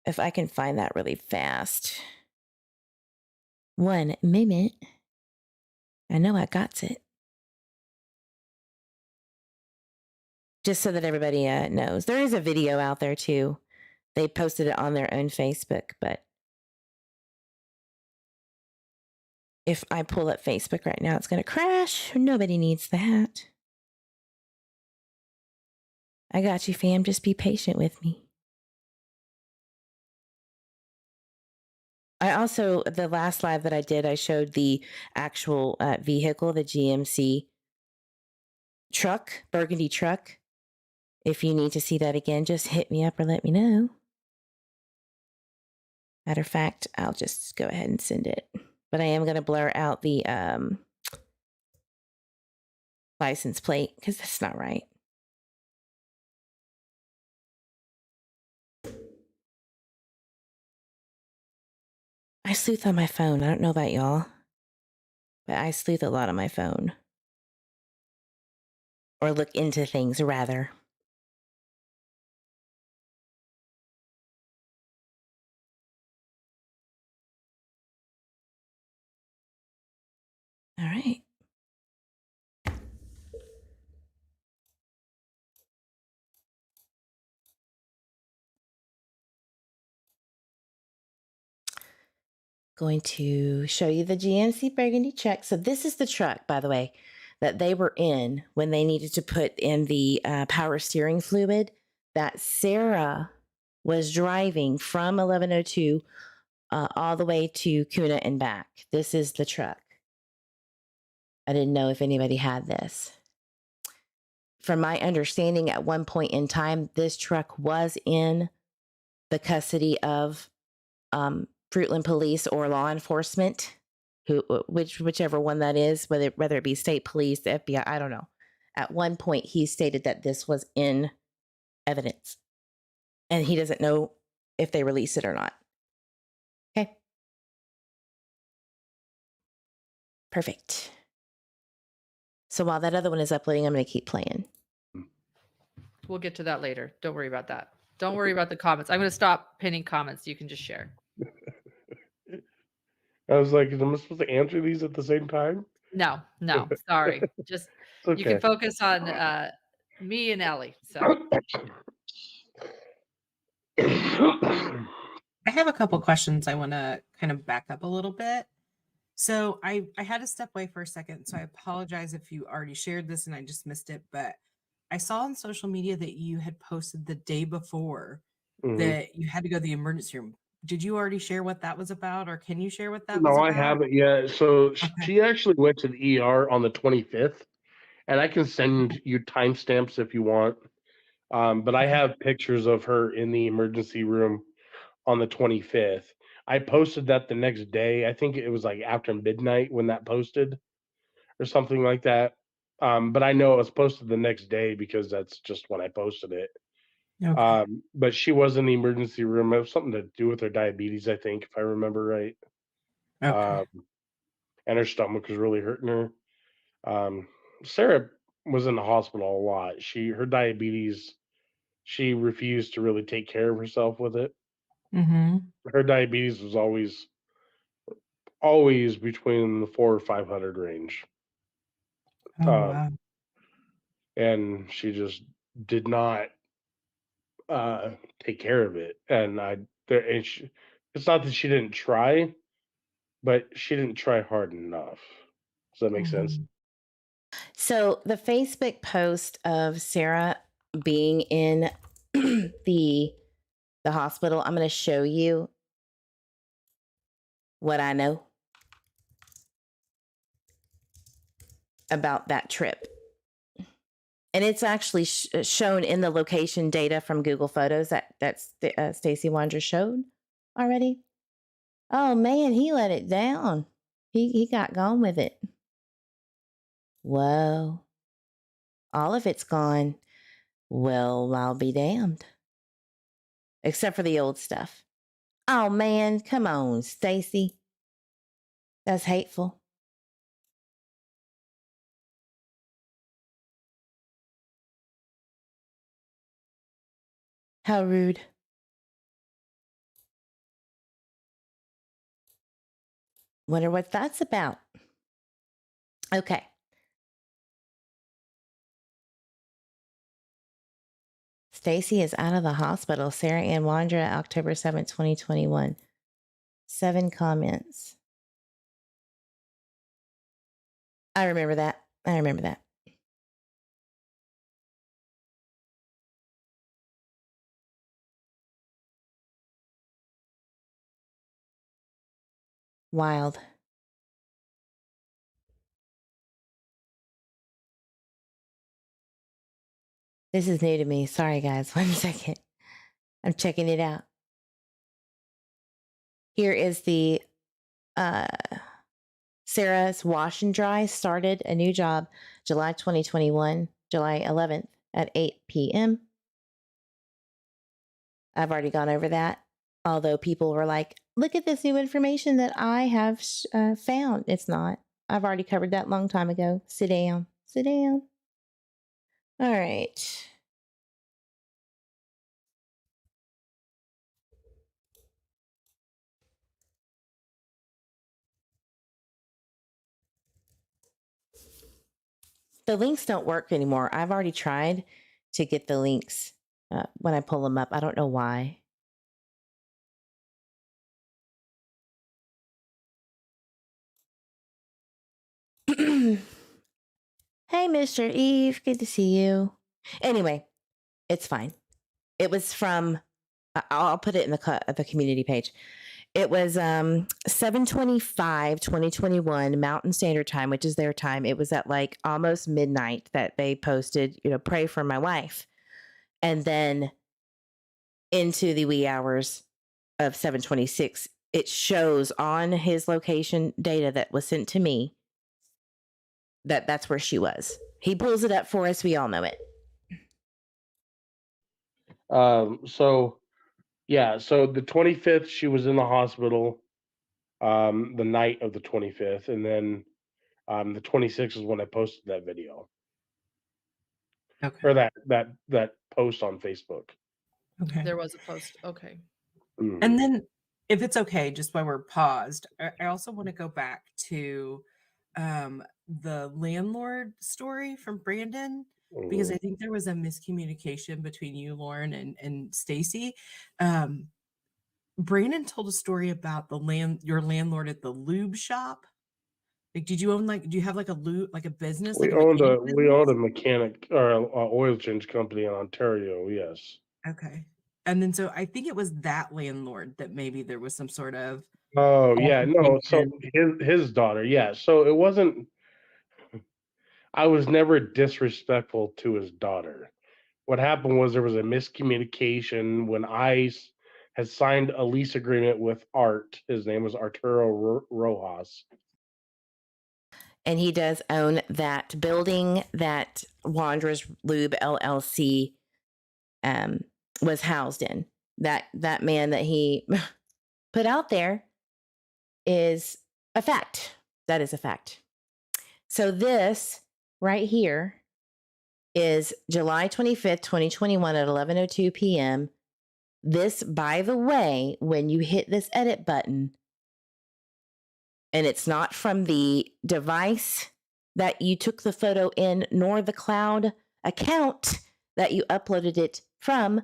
if I can find that really fast. 1 minute. I know I got it. Just so that everybody knows. There is a video out there too. They posted it on their own Facebook, but if I pull up Facebook right now, it's going to crash. Nobody needs that. I got you, fam. Just be patient with me. I also, the last live that I did, I showed the actual vehicle, the GMC truck, burgundy truck. If you need to see that again, just hit me up or let me know. Matter of fact, I'll just go ahead and send it. But I am going to blur out the license plate because that's not right. I sleuth on my phone. I don't know about y'all, but I sleuth a lot on my phone. Or look into things, rather. All right. Going to show you the GMC burgundy truck. So this is the truck, by the way, that they were in when they needed to put in the power steering fluid that Sarah was driving from 1102 all the way to Kuna and back. This is the truck. I didn't know if anybody had this. From my understanding, at one point in time, this truck was in the custody of Fruitland Police or law enforcement, whichever one that is, whether it be state police, the FBI, I don't know. At one point, he stated that this was in evidence, and he doesn't know if they release it or not. Okay. Perfect. So while that other one is uploading, I'm going to keep playing. We'll get to that later. Don't worry about that. Don't worry about the comments. I'm going to stop pinning comments. You can just share. I was like, am I supposed to answer these at the same time? No, sorry. Just okay. You can focus on me and Ellie. So I have a couple questions. I want to kind of back up a little bit. So I had to step away for a second, so I apologize if you already shared this and I just missed it, but I saw on social media that you had posted the day before that you had to go to the emergency room. Did you already share what that was about, or can you share what that was about? No, I haven't yet. So she actually went to the ER on the 25th, and I can send you timestamps if you want. But I have pictures of her in the emergency room on the 25th. I posted that the next day. I think it was like after midnight when that posted or something like that. But I know it was posted the next day because that's just when I posted it. Okay. But she was in the emergency room. It was something to do with her diabetes, I think, if I remember right. Okay. And her stomach was really hurting her. Sarah was in the hospital a lot. Her diabetes, she refused to really take care of herself with it. Mm-hmm. Her diabetes was always between the 400 or 500 range. Wow. And she just did not take care of it. And it's not that she didn't try, but she didn't try hard enough. Does that make sense? So the Facebook post of Sarah being in the hospital, I'm going to show you what I know about that trip. And it's actually shown in the location data from Google Photos that Stacey Wondra showed already. Oh man, he let it down. He got gone with it. Whoa. All of it's gone. Well, I'll be damned. Except for the old stuff. Oh man, come on, Stacey. That's hateful. How rude. Wonder what that's about. Okay. Stacy is out of the hospital. Sarah Ann Wondra, October 7th, 2021. 7 comments. I remember that. I remember that. Wild. This is new to me. Sorry, guys. 1 second. I'm checking it out. Here is the Sarah's Wash and Dry started a new job July 2021, July 11th at 8 p.m. I've already gone over that. Although people were like, look at this new information that I have found. It's not. I've already covered that long time ago. Sit down. Sit down. All right. The links don't work anymore. I've already tried to get the links when I pull them up. I don't know why. Hey, Mr. Eve. Good to see you. Anyway, it's fine. It was from, I'll put it in the community page. It was 7/25/2021 Mountain Standard Time, which is their time. It was at like almost midnight that they posted, pray for my wife. And then into the wee hours of 7/26, it shows on his location data that was sent to me that's where she was. He pulls it up for us. We all know it. So the 25th, she was in the hospital, the night of the 25th, and then the 26th is when I posted that video. Okay. Or that post on Facebook. Okay. There was a post. Okay. And then, if it's okay, just while we're paused, I also want to go back to the landlord story from Brandon, because I think there was a miscommunication between you, Lauren, and Stacy. Brandon told a story about your landlord at the lube shop. Like, do you have like a lube, like a business? We owned a mechanic or a oil change company in Ontario. Yes. Okay. And then, so I think it was that landlord that maybe there was some sort of. Oh yeah, no. So his daughter, yeah. So it wasn't. I was never disrespectful to his daughter. What happened was there was a miscommunication when I had signed a lease agreement with Art. His name was Arturo Rojas. And he does own that building that Wandra's Lube LLC was housed in. That man that he put out there is a fact. That is a fact. So this right here is July 25th, 2021 at 11:02 p.m. This, by the way, when you hit this edit button, and it's not from the device that you took the photo in, nor the cloud account that you uploaded it from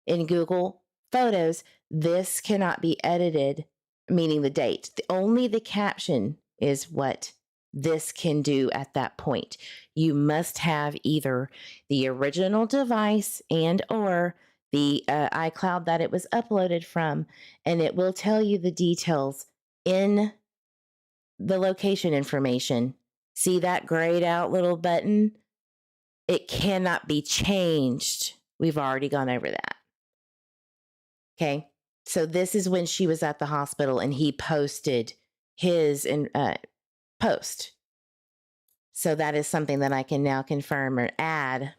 in Google Photos, this cannot be edited, meaning the date. Only the caption is what this can do at that point. You must have either the original device and or the iCloud that it was uploaded from, and it will tell you the details in the location information. See that grayed out little button? It cannot be changed. We've already gone over that. Okay. So this is when she was at the hospital and he posted his post. So that is something that I can now confirm or add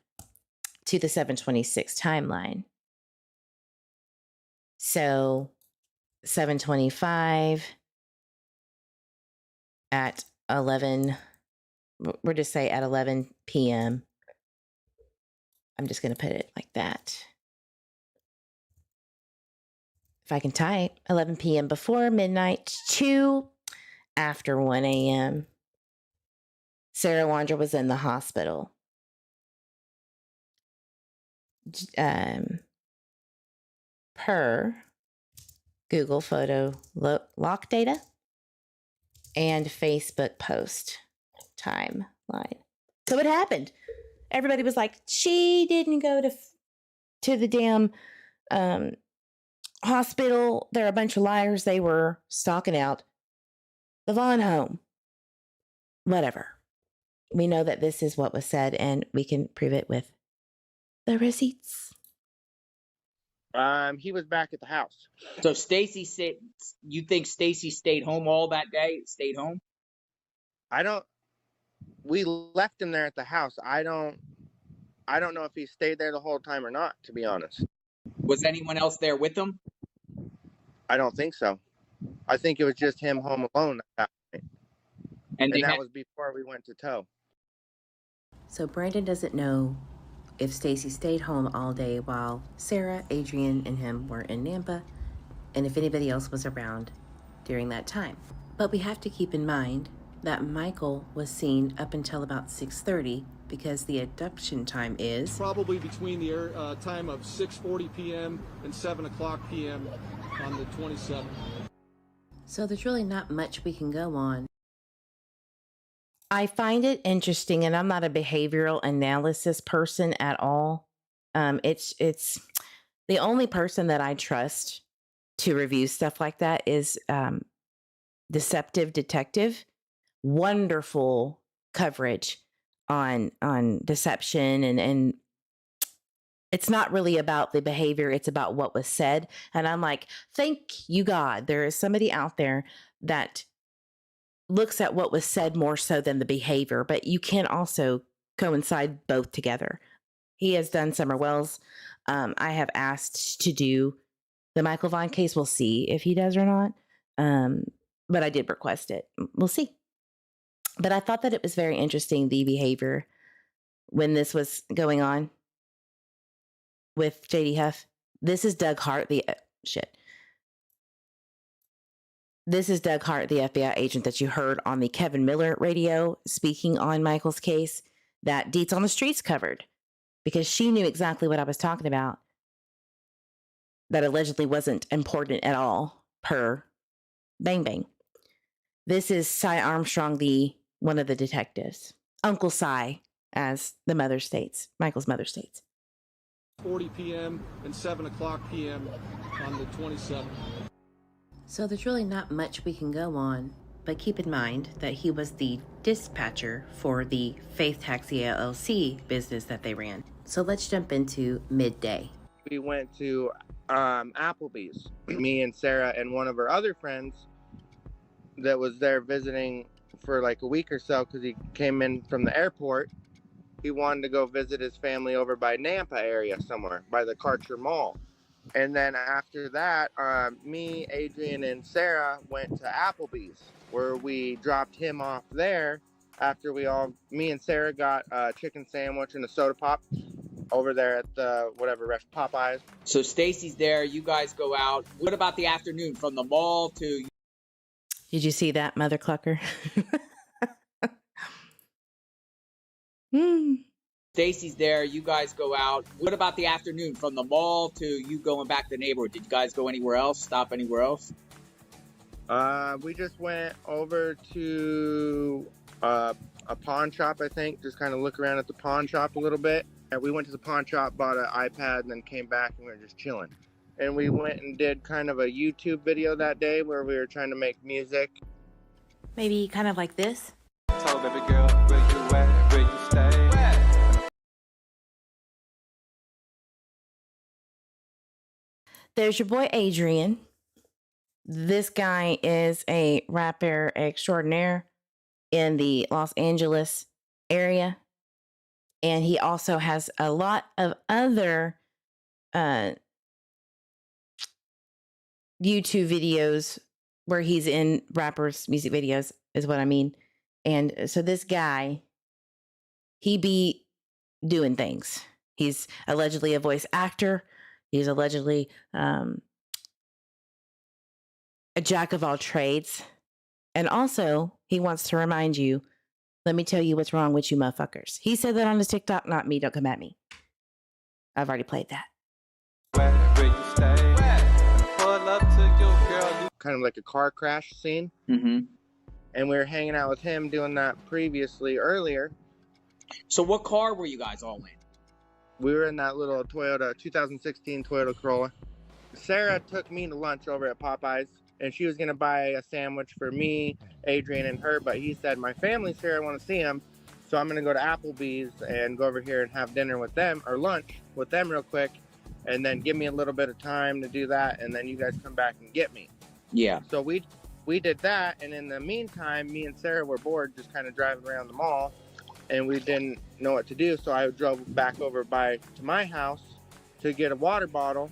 to the 7/26 timeline. So 7/25 at 11, we'll just say at 11 p.m. I'm just going to put it like that. if I can type, 11 p.m. before midnight to after 1 a.m. Sarah Wondra was in the hospital. Per Google photo lock data and Facebook post timeline. So it happened. Everybody was like, she didn't go to the damn hospital. They're a bunch of liars. They were stalking out the Vaughan home. Whatever. We know that this is what was said, and we can prove it with the receipts. He was back at the house. So Stacy said, you think Stacy stayed home all that day? Stayed home? We left him there at the house. I don't know if he stayed there the whole time or not, to be honest. Was anyone else there with him? I don't think so. I think it was just him home alone at that point. And that was before we went to tow. So Brandon doesn't know if Stacy stayed home all day while Sarah, Adrian, and him were in Nampa, and if anybody else was around during that time. But we have to keep in mind that Michael was seen up until about 6:30 because the abduction time is probably between the time of 6:40 p.m. and 7 o'clock p.m. on the 27th. So there's really not much we can go on. I find it interesting, and I'm not a behavioral analysis person at all. It's the only person that I trust to review stuff like that is Deceptive Detective. Wonderful coverage on deception, and it's not really about the behavior, it's about what was said. And I'm like, thank you God, there is somebody out there that looks at what was said more so than the behavior, but you can also coincide both together. He has done Summer Wells. I have asked to do the Michael Vaughan case. We'll see if he does or not. But I did request it. We'll see. But I thought that it was very interesting, the behavior when this was going on with JD Huff. This is Doug Hart, This is Doug Hart, the FBI agent that you heard on the Kevin Miller radio speaking on Michael's case that Deets on the Streets covered, because she knew exactly what I was talking about. That allegedly wasn't important at all per Bang Bang. This is Cy Armstrong, one of the detectives. Uncle Cy, as the mother states, Michael's mother states. 40 p.m. and 7 o'clock p.m. on the 27th. So there's really not much we can go on, but keep in mind that he was the dispatcher for the Faith Taxi LLC business that they ran. So let's jump into Midday. We went to Applebee's, me and Sarah and one of her other friends that was there visiting for like a week or so because he came in from the airport. He wanted to go visit his family over by Nampa area somewhere, by the Karcher Mall. And then after that, me, Adrian, and Sarah went to Applebee's, where we dropped him off there after me and Sarah got a chicken sandwich and a soda pop over there at the Popeyes. So Stacy's there, you guys go out. What about the afternoon from the mall to... Did you see that, Mother Clucker? Stacy's there, you guys go out. What about the afternoon from the mall to you going back to the neighborhood? Did you guys go anywhere else? Stop anywhere else? We just went over to a pawn shop, I think. Just kind of look around at the pawn shop a little bit. And we went to the pawn shop, bought an iPad, and then came back and we were just chilling. And we went and did kind of a YouTube video that day where we were trying to make music. Maybe kind of like this. Tell baby girl, where you at, where you stay. There's your boy Adrian. This guy is a rapper extraordinaire in the Los Angeles area. And he also has a lot of other YouTube videos where he's in rappers' music videos, is what I mean. And so this guy, he be doing things. He's allegedly a voice actor. He's allegedly a jack of all trades. And also, he wants to remind you, let me tell you what's wrong with you motherfuckers. He said that on his TikTok, not me. Don't come at me. I've already played that. Kind of like a car crash scene. Mm-hmm. And we were hanging out with him doing that earlier. So what car were you guys all in? We were in that little 2016 Toyota Corolla. Sarah took me to lunch over at Popeyes, and she was going to buy a sandwich for me, Adrian, and her, but he said, my family's here, I want to see them, so I'm going to go to Applebee's and go over here and have dinner with them, or lunch with them real quick, and then give me a little bit of time to do that, and then you guys come back and get me. Yeah. So we did that, and in the meantime, me and Sarah were bored just kind of driving around the mall, and we didn't know what to do, so I drove back over to my house to get a water bottle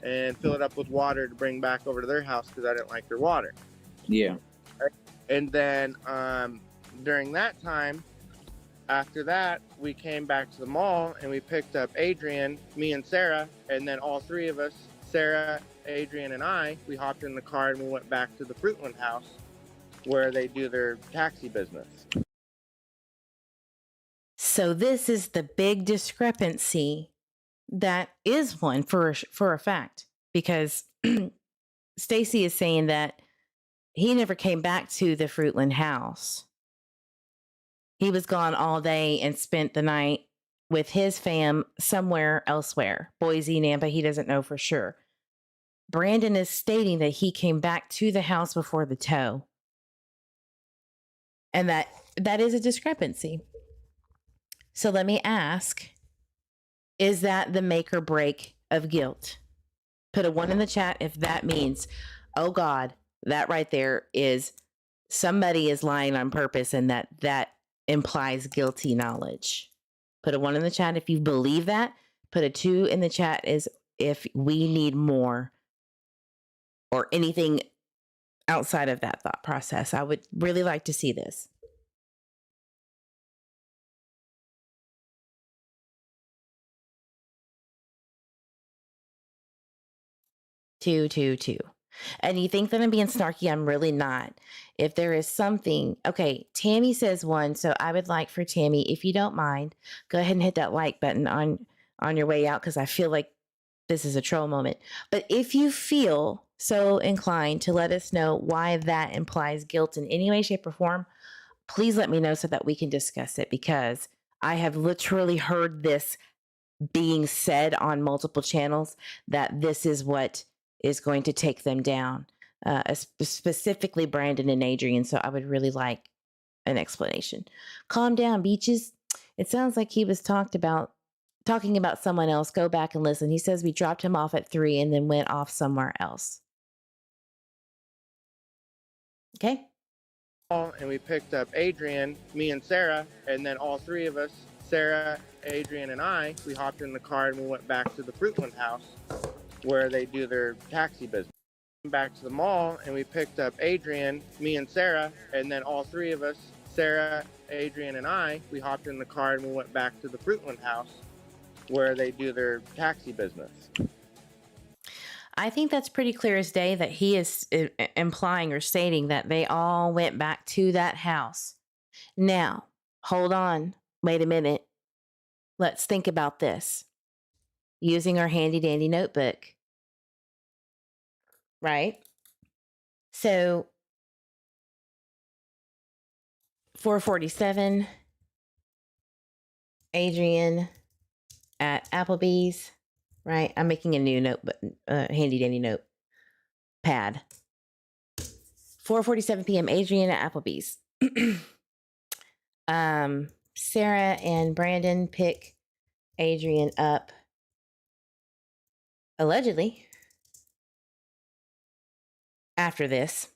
and fill it up with water to bring back over to their house because I didn't like their water. Yeah. And then during that time, after that, we came back to the mall and we picked up Adrian, me and Sarah, and then all three of us, Sarah, Adrian, and I, we hopped in the car and we went back to the Fruitland house where they do their taxi business. So this is the big discrepancy that is one for a fact, because Stacy is saying that he never came back to the Fruitland house. He was gone all day and spent the night with his fam somewhere elsewhere, Boise, Nampa, he doesn't know for sure. Brandon is stating that he came back to the house before the tow. And that is a discrepancy. So let me ask, is that the make or break of guilt? Put a 1 in the chat if that means, oh God, that right there is somebody is lying on purpose and that implies guilty knowledge. Put a 1 in the chat if you believe that. Put a 2 in the chat is if we need more or anything outside of that thought process. I would really like to see this. Two. And you think that I'm being snarky? I'm really not. If there is something, okay, Tammy says 1, so I would like for Tammy, if you don't mind, go ahead and hit that like button on your way out, because I feel like this is a troll moment. But if you feel so inclined to let us know why that implies guilt in any way, shape, or form, please let me know so that we can discuss it, because I have literally heard this being said on multiple channels that this is what is going to take them down, specifically Brandon and Adrian. So I would really like an explanation. Calm down, beaches. It sounds like he was talking about someone else. Go back and listen. He says we dropped him off at 3 and then went off somewhere else. Okay. And we picked up Adrian, me and Sarah, and then all three of us, Sarah, Adrian, and I, we hopped in the car and we went back to the Fruitland house where they do their taxi business. Back to the mall and we picked up Adrian, me and Sarah, and then all three of us, Sarah, Adrian, and I, we hopped in the car and we went back to the Fruitland house where they do their taxi business. I think that's pretty clear as day that he is implying or stating that they all went back to that house. Now, hold on. Wait a minute. Let's think about this. Using our handy dandy notebook. Right? So 4:47, Adrian at Applebee's, right? I'm making a new notebook, handy dandy note pad. 4:47 p.m. Adrian at Applebee's. Sarah and Brandon pick Adrian up, allegedly, after this,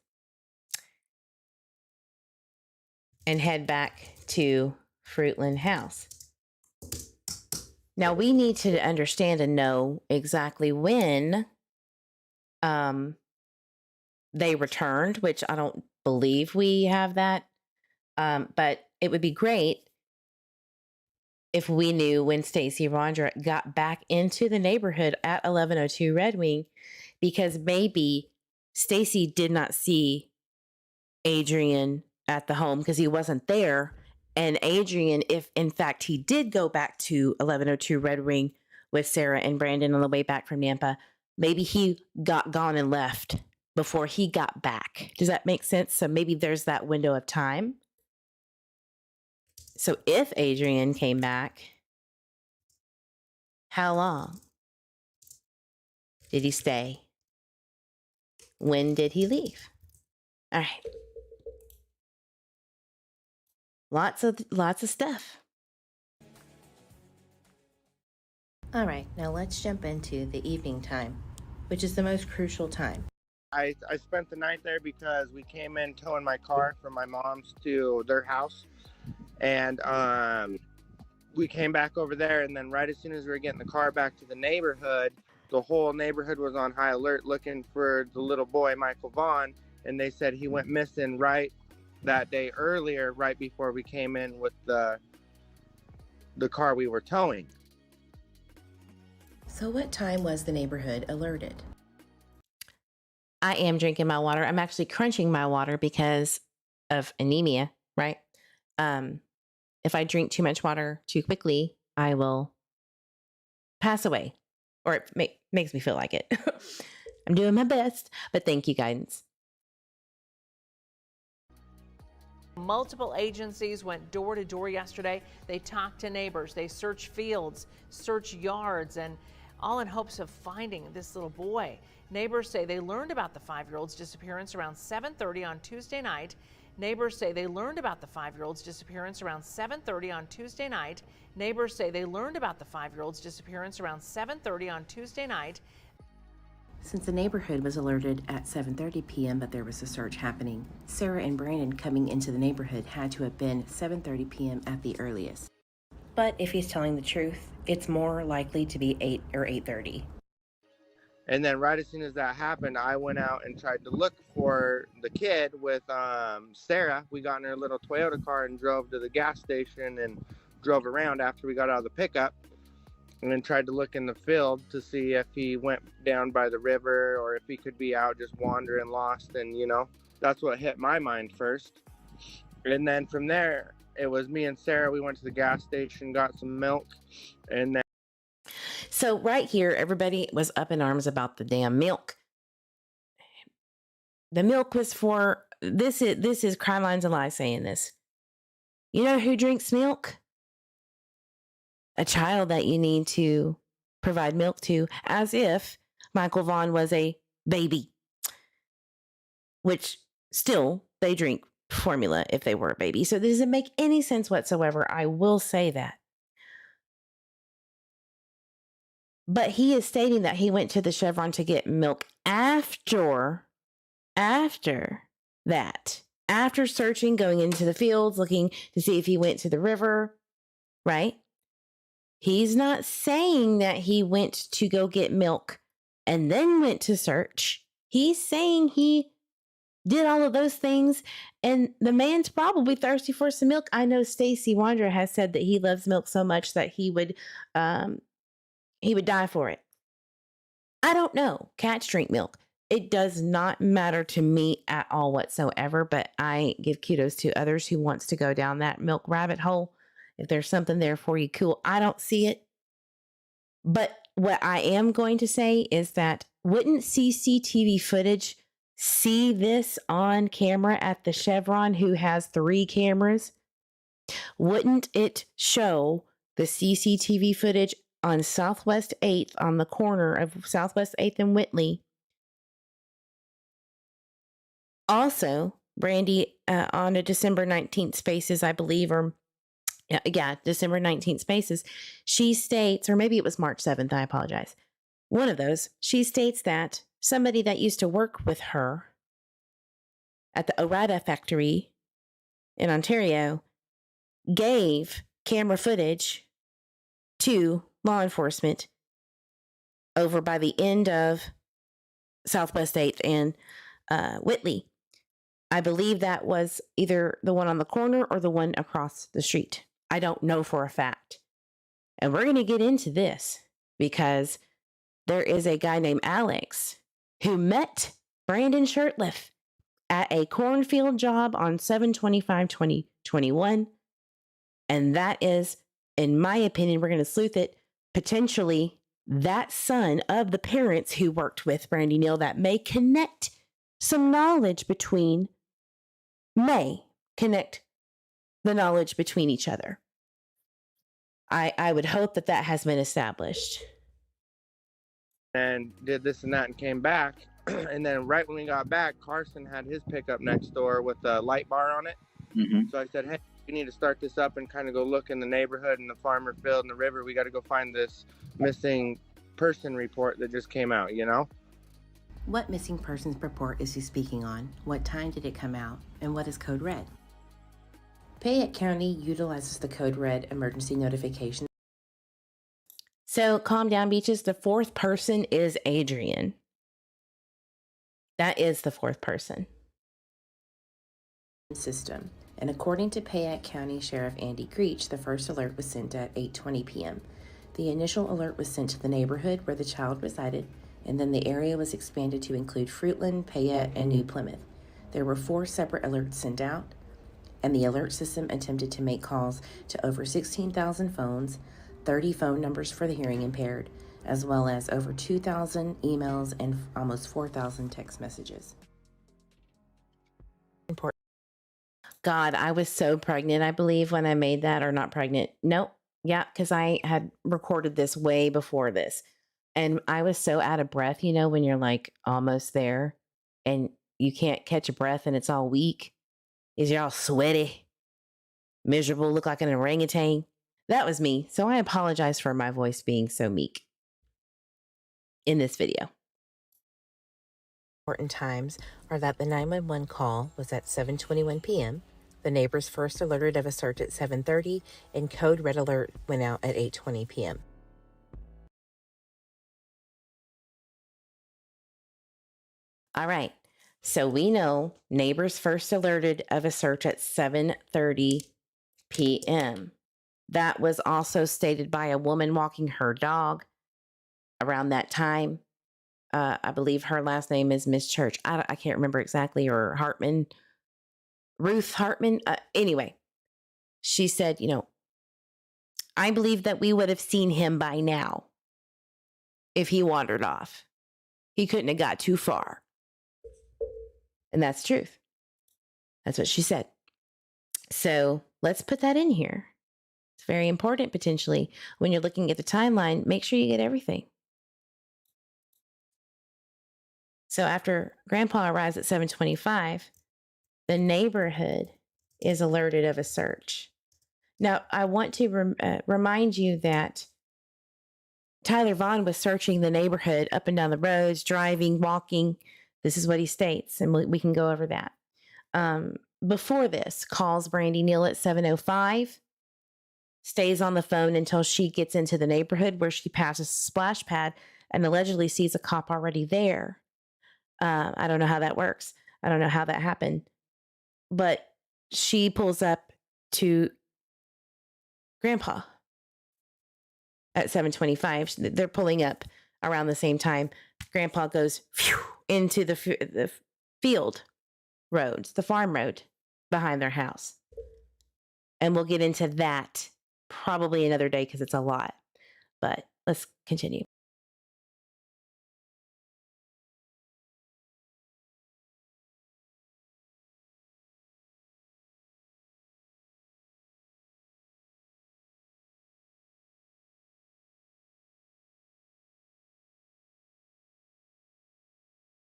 and head back to Fruitland House. Now, we need to understand and know exactly when they returned, which I don't believe we have that. But it would be great if we knew when Stacy Wondra got back into the neighborhood at 1102 Red Wing, because maybe Stacy did not see Adrian at the home because he wasn't there. And Adrian, if in fact he did go back to 1102 Red Wing with Sarah and Brandon on the way back from Nampa, maybe he got gone and left before he got back. Does that make sense? So maybe there's that window of time. So if Adrian came back, how long did he stay? When did he leave? All right. Lots of stuff. All right, now let's jump into the evening time, which is the most crucial time. I spent the night there because we came in towing my car from my mom's to their house. And we came back over there, and then right as soon as we were getting the car back to the neighborhood, the whole neighborhood was on high alert looking for the little boy, Michael Vaughan, and they said he went missing right that day earlier, right before we came in with the car we were towing. So what time was the neighborhood alerted? I am drinking my water. I'm actually crunching my water because of anemia, right? If I drink too much water too quickly, I will pass away, or it makes me feel like it. I'm doing my best, but thank you, guidance. Multiple agencies went door to door yesterday. They talked to neighbors, they searched fields, searched yards, and all in hopes of finding this little boy. Neighbors say they learned about the 5-year-old's disappearance around 7:30 on Tuesday night. Neighbors say they learned about the 5-year-old's disappearance around 7:30 on Tuesday night. Neighbors say they learned about the 5-year-old's disappearance around 7:30 on Tuesday night. Since the neighborhood was alerted at 7:30 p.m., but there was a search happening, Sarah and Brandon coming into the neighborhood had to have been 7:30 p.m. at the earliest. But if he's telling the truth, it's more likely to be 8 or 8:30. And then right as soon as that happened, I went out and tried to look for the kid with Sarah. We got in her little Toyota car and drove to the gas station and drove around after we got out of the pickup, and then tried to look in the field to see if he went down by the river or if he could be out just wandering lost. And, you know, that's what hit my mind first. And then from there, it was me and Sarah. We went to the gas station, got some milk, and then. So right here, everybody was up in arms about the damn milk. The milk was for, this is Crime Lines and Lies saying this. You know who drinks milk? A child that you need to provide milk to, as if Michael Vaughan was a baby. Which still, they drink formula if they were a baby. So this doesn't make any sense whatsoever. I will say that. But he is stating that he went to the Chevron to get milk after that. After searching, going into the fields, looking to see if he went to the river, right? He's not saying that he went to go get milk and then went to search. He's saying he did all of those things, and the man's probably thirsty for some milk. I know Stacy Wondra has said that he loves milk so much that he would die for it. I don't know. Cats drink milk. It does not matter to me at all whatsoever, but I give kudos to others who wants to go down that milk rabbit hole. If there's something there for you, cool. I don't see it. But what I am going to say is that wouldn't CCTV footage see this on camera at the Chevron, who has 3 cameras? Wouldn't it show the CCTV footage on Southwest 8th, on the corner of Southwest 8th and Whitley? Also, Brandy, on a December 19th Spaces, I believe, or December 19th Spaces, she states, or maybe it was March 7th, I apologize. One of those, she states that somebody that used to work with her at the Orada factory in Ontario gave camera footage to law enforcement over by the end of Southwest 8th and Whitley. I believe that was either the one on the corner or the one across the street. I don't know for a fact. And we're going to get into this because there is a guy named Alex who met Brandon Shirtliff at a cornfield job on 7/25/2021. And that is, in my opinion, we're going to sleuth it, potentially that son of the parents who worked with Brandy Neal that may connect some knowledge between, connect the knowledge between each other. I would hope that that has been established. And did this and that and came back. And then right when we got back, Carson had his pickup next door with a light bar on it. So I said, hey, we need to start this up and kind of go look in the neighborhood and the farmer field and the river. We got to go find this missing person report that just came out, you know? What missing persons report is he speaking on? What time did it come out? And what is code red? Fayette County utilizes the code red emergency notification. So calm down, Beaches. The fourth person is Adrian. That is the fourth person. System. And according to Fayette County Sheriff Andy Creech, the first alert was sent at 8:20 p.m. The initial alert was sent to the neighborhood where the child resided, and then the area was expanded to include Fruitland, Fayette, and New Plymouth. There were 4 separate alerts sent out, and the alert system attempted to make calls to over 16,000 phones, 30 phone numbers for the hearing impaired, as well as over 2,000 emails and almost 4,000 text messages. God, I was so pregnant, I believe, when I made that, or not pregnant. Nope. Yeah, because I had recorded this way before this. And I was so out of breath, you know, when you're like almost there and you can't catch a breath and it's all weak. You're all sweaty, miserable, look like an orangutan. That was me. So I apologize for my voice being so meek in this video. Important times are that the 911 call was at 7:21 p.m. The neighbors first alerted of a search at 7:30, and code red alert went out at 8:20 p.m. All right. So we know neighbors first alerted of a search at 7:30 p.m. That was also stated by a woman walking her dog around that time. I believe her last name is Miss Church. I can't remember exactly, or Hartman, Ruth Hartman. Anyway, she said, you know, I believe that we would have seen him by now if he wandered off. He couldn't have got too far. And that's truth. That's what she said. So let's put that in here. It's very important, potentially, when you're looking at the timeline, make sure you get everything. So after Grandpa arrives at 7:25, the neighborhood is alerted of a search. Now, I want to remind you that Tyler Vaughan was searching the neighborhood up and down the roads, driving, walking. This is what he states, and we can go over that. Before this, calls Brandy Neal at 7:05, stays on the phone until she gets into the neighborhood where she passes a splash pad and allegedly sees a cop already there. I don't know how that works. I don't know how that happened. But she pulls up to Grandpa at 7:25. They're pulling up around the same time. Grandpa goes into the field roads, the farm road behind their house. And we'll get into that probably another day because it's a lot. But let's continue.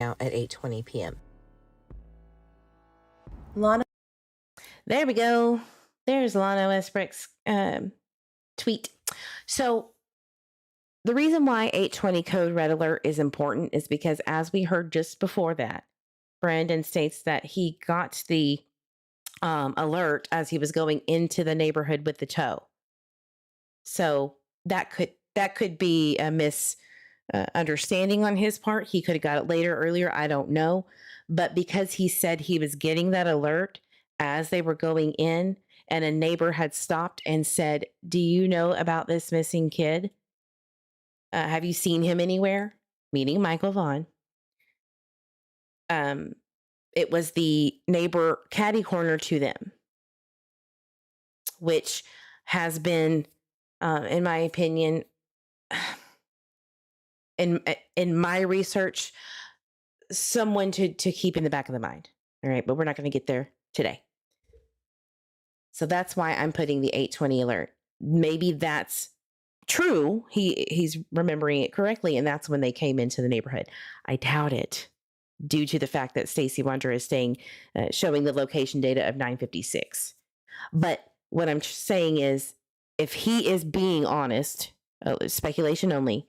Now at 8:20 p.m. Lana. There we go. There's Lana Westbrook's tweet. So the reason why 8:20 code red alert is important is because, as we heard just before that, Brandon states that he got the alert as he was going into the neighborhood with the tow. So that could be a misunderstanding on his part. He could have got it later, earlier. I don't know. But because he said he was getting that alert as they were going in, and a neighbor had stopped and said, do you know about this missing kid? Have you seen him anywhere? Meaning Michael Vaughan. it was the neighbor catty corner to them, which has been, in my opinion, in my research, someone to keep in the back of the mind. All right, but we're not going to get there today. So that's why I'm putting the 8:20 alert. Maybe that's true. He's remembering it correctly, and that's when they came into the neighborhood. I doubt it, due to the fact that Stacey Wondra is showing the location data of 9:56. But what I'm saying is, if he is being honest, speculation only,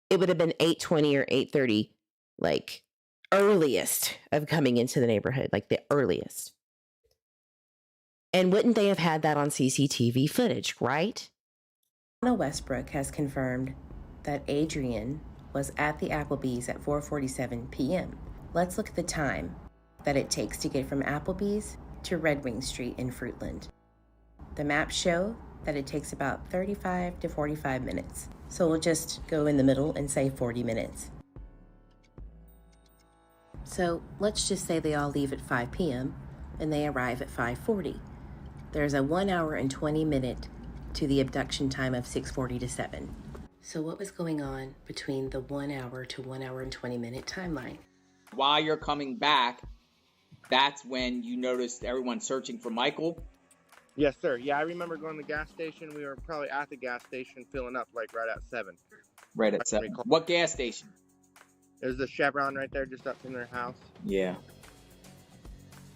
it would have been 8:20 or 8:30, like earliest of coming into the neighborhood, like the earliest. And wouldn't they have had that on CCTV footage, right? Anna Westbrook has confirmed that Adrian was at the Applebee's at 4:47 p.m. Let's look at the time that it takes to get from Applebee's to Red Wing Street in Fruitland. The maps show that it takes about 35 to 45 minutes. So we'll just go in the middle and say 40 minutes. So let's just say they all leave at 5 p.m. and they arrive at 5:40. There's a 1 hour and 20 minute to the abduction time of 6:40 to 7. So what was going on between the 1 hour to 1 hour and 20 minute timeline? While you're coming back, that's when you noticed everyone searching for Michael. Yes, sir. Yeah, I remember going to the gas station. We were probably at the gas station filling up like right at 7. Right at 7. What gas station? There's the Chevron right there just up from their house. Yeah.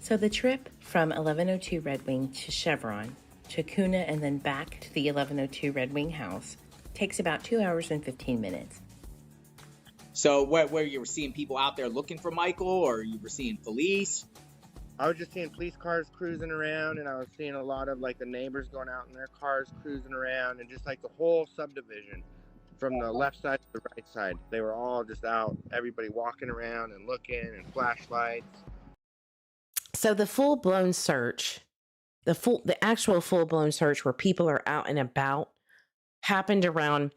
So the trip from 1102 Red Wing to Chevron to Kuna and then back to the 1102 Red Wing house takes about 2 hours and 15 minutes. So where you were seeing people out there looking for Michael, or you were seeing police? I was just seeing police cars cruising around, and I was seeing a lot of like the neighbors going out in their cars cruising around, and just like the whole subdivision from the left side to the right side. They were all just out, everybody walking around and looking, and flashlights. So the full-blown search, the actual full-blown search where people are out and about happened around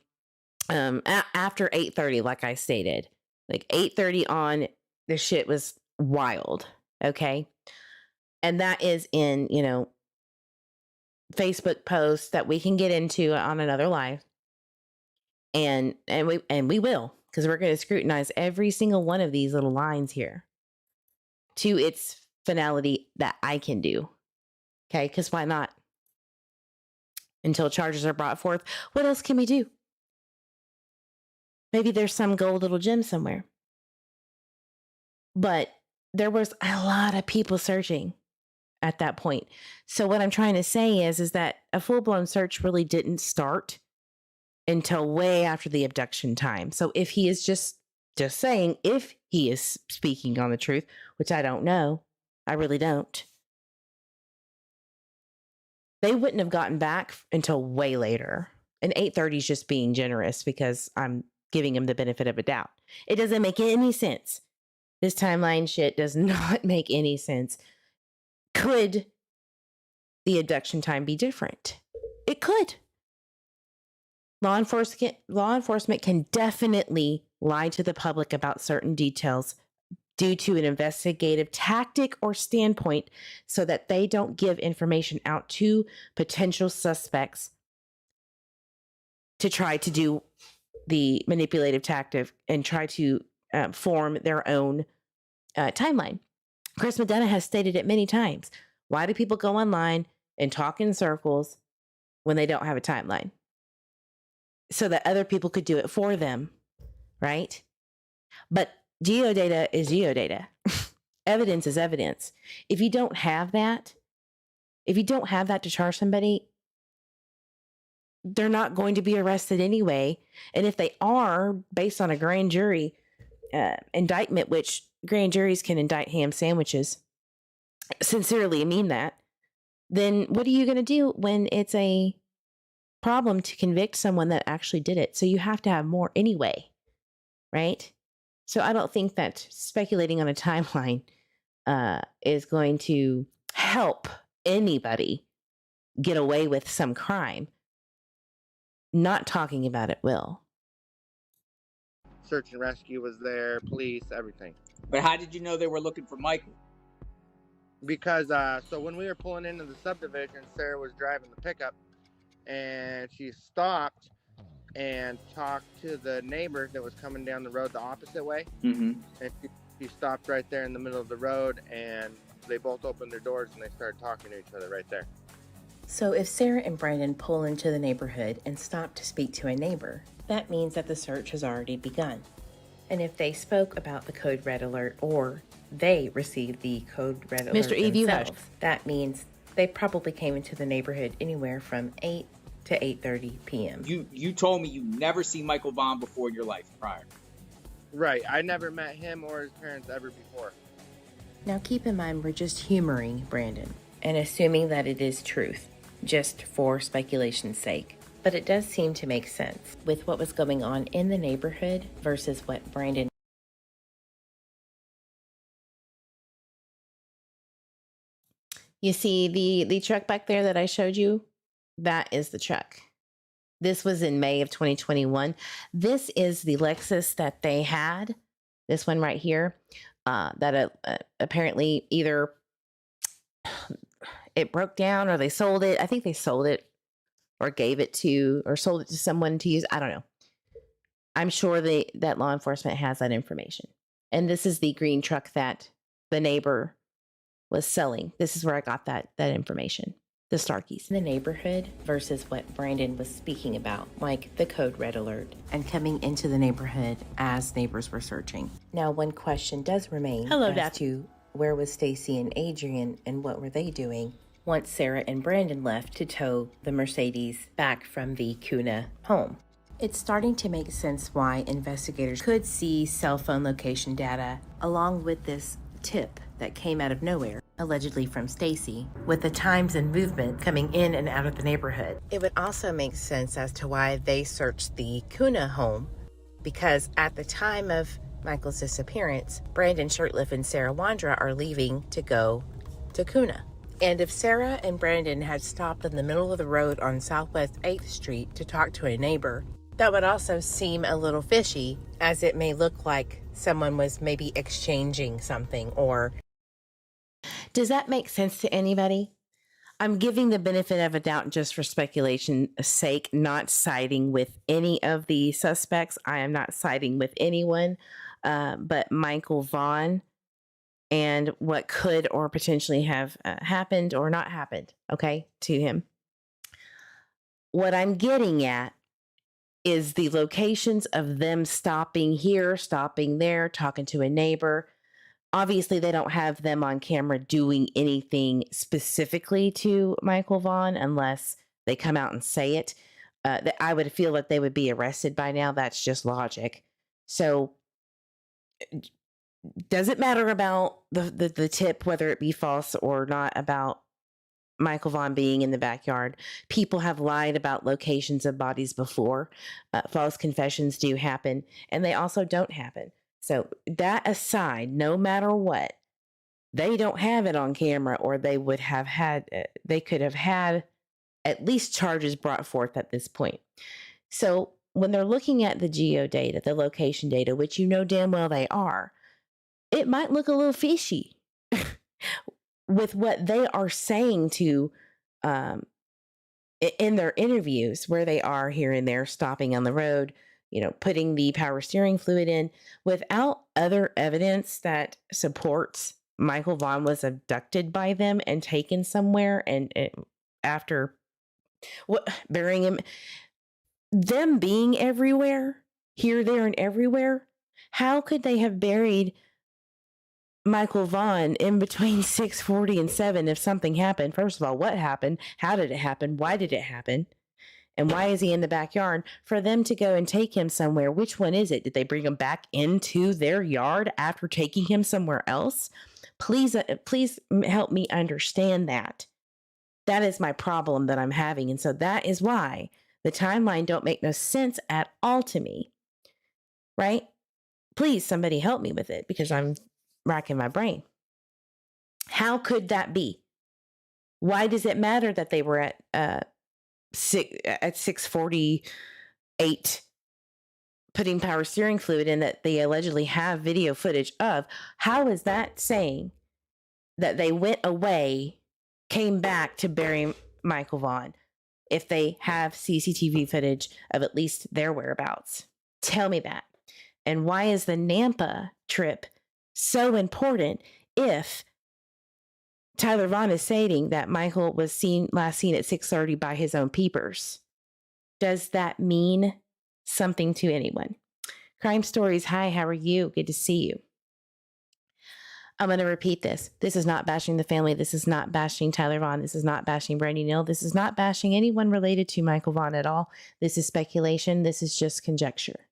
after 8:30, like I stated. Like 8:30 on, the shit was wild, okay? And that is in, Facebook posts that we can get into on another live. And we will, because we're going to scrutinize every single one of these little lines here to its finality that I can do. Okay, because why not? Until charges are brought forth, what else can we do? Maybe there's some gold little gem somewhere. But there was a lot of people searching at that point. So what I'm trying to say is that a full-blown search really didn't start until way after the abduction time. So if he is just saying, if he is speaking on the truth, which I don't know, I really don't, they wouldn't have gotten back until way later. And 8:30 is just being generous because I'm giving him the benefit of a doubt. It doesn't make any sense. This timeline shit does not make any sense. Could the abduction time be different? It could. Law enforcement can definitely lie to the public about certain details due to an investigative tactic or standpoint so that they don't give information out to potential suspects to try to do the manipulative tactic and try to form their own timeline. Chris McDonough has stated it many times. Why do people go online and talk in circles when they don't have a timeline? So that other people could do it for them, right? But geodata is geodata. Evidence is evidence. If you don't have that to charge somebody, they're not going to be arrested anyway. And if they are, based on a grand jury indictment, which grand juries can indict ham sandwiches, sincerely mean that, then what are you going to do when it's a problem to convict someone that actually did it? So you have to have more anyway, right? So I don't think that speculating on a timeline is going to help anybody get away with some crime. Not talking about it will. Search and rescue was there, police, everything. But how did you know they were looking for Michael? Because so when we were pulling into the subdivision, Sarah was driving the pickup, and she stopped and talked to the neighbor that was coming down the road the opposite way. Mm-hmm. And she stopped right there in the middle of the road, and they both opened their doors and they started talking to each other right there. So if Sarah and Brandon pull into the neighborhood and stop to speak to a neighbor, that means that the search has already begun. And if they spoke about the code red alert or they received the code red alert Mr. Eve, you themselves, hush. that means they probably came into the neighborhood anywhere from 8 to 8:30 p.m. You told me you never seen Michael Vaughan before in your life prior. Right. I never met him or his parents ever before. Now keep in mind we're just humoring Brandon and assuming that it is truth, just for speculation's sake. But it does seem to make sense with what was going on in the neighborhood versus what Brandon. You see the truck back there that I showed you? That is the truck. This was in May of 2021. This is the Lexus that they had. This one right here. That apparently either it broke down or they sold it. I think they sold it or gave it to or sold it to someone to use. I don't know. I'm sure that law enforcement has that information. And this is the green truck that the neighbor was selling. This is where I got that information. The Starkeys. The neighborhood versus what Brandon was speaking about, like the code red alert and coming into the neighborhood as neighbors were searching. Now, one question does remain as to where was Stacy and Adrian and what were they doing once Sarah and Brandon left to tow the Mercedes back from the Kuna home. It's starting to make sense why investigators could see cell phone location data along with this tip that came out of nowhere, allegedly from Stacy, with the times and movement coming in and out of the neighborhood. It would also make sense as to why they searched the Kuna home, because at the time of Michael's disappearance, Brandon Shirtliff and Sarah Wondra are leaving to go to Kuna. And if Sarah and Brandon had stopped in the middle of the road on Southwest 8th Street to talk to a neighbor, that would also seem a little fishy, as it may look like someone was maybe exchanging something or... Does that make sense to anybody? I'm giving the benefit of a doubt just for speculation's sake, not siding with any of the suspects. I am not siding with anyone but Michael Vaughan and what could or potentially have happened or not happened, okay, to him. What I'm getting at is the locations of them stopping here, stopping there, talking to a neighbor. Obviously, they don't have them on camera doing anything specifically to Michael Vaughan unless they come out and say it. I would feel that they would be arrested by now. That's just logic. So does it matter about the tip, whether it be false or not, about Michael Vaughan being in the backyard? People have lied about locations of bodies before. False confessions do happen, and they also don't happen. So that aside, no matter what, they don't have it on camera, or they would have had, they could have had at least charges brought forth at this point. So when they're looking at the geo data, the location data, which you know damn well they are, it might look a little fishy with what they are saying to in their interviews, where they are here and there stopping on the road, putting the power steering fluid in without other evidence that supports Michael Vaughan was abducted by them and taken somewhere, and after burying him, them being everywhere, here, there, and everywhere. How could they have buried Michael Vaughan in between 6:40 and 7 if something happened? First of all, what happened? How did it happen? Why did it happen? And why is he in the backyard? For them to go and take him somewhere, which one is it? Did they bring him back into their yard after taking him somewhere else? Please help me understand that. That is my problem that I'm having. And so that is why the timeline don't make no sense at all to me. Right? Please, somebody help me with it, because I'm racking my brain. How could that be? Why does it matter that they were at 6:48 putting power steering fluid in that they allegedly have video footage of. How is that saying that they went away, came back to bury Michael Vaughan if they have CCTV footage of at least their whereabouts? Tell me that. And why is the Nampa trip so important if Tyler Vaughan is stating that Michael was last seen at 6:30 by his own peepers? Does that mean something to anyone? Crime Stories, hi, how are you? Good to see you. I'm going to repeat this. This is not bashing the family. This is not bashing Tyler Vaughan. This is not bashing Brandy Neal. This is not bashing anyone related to Michael Vaughan at all. This is speculation. This is just conjecture.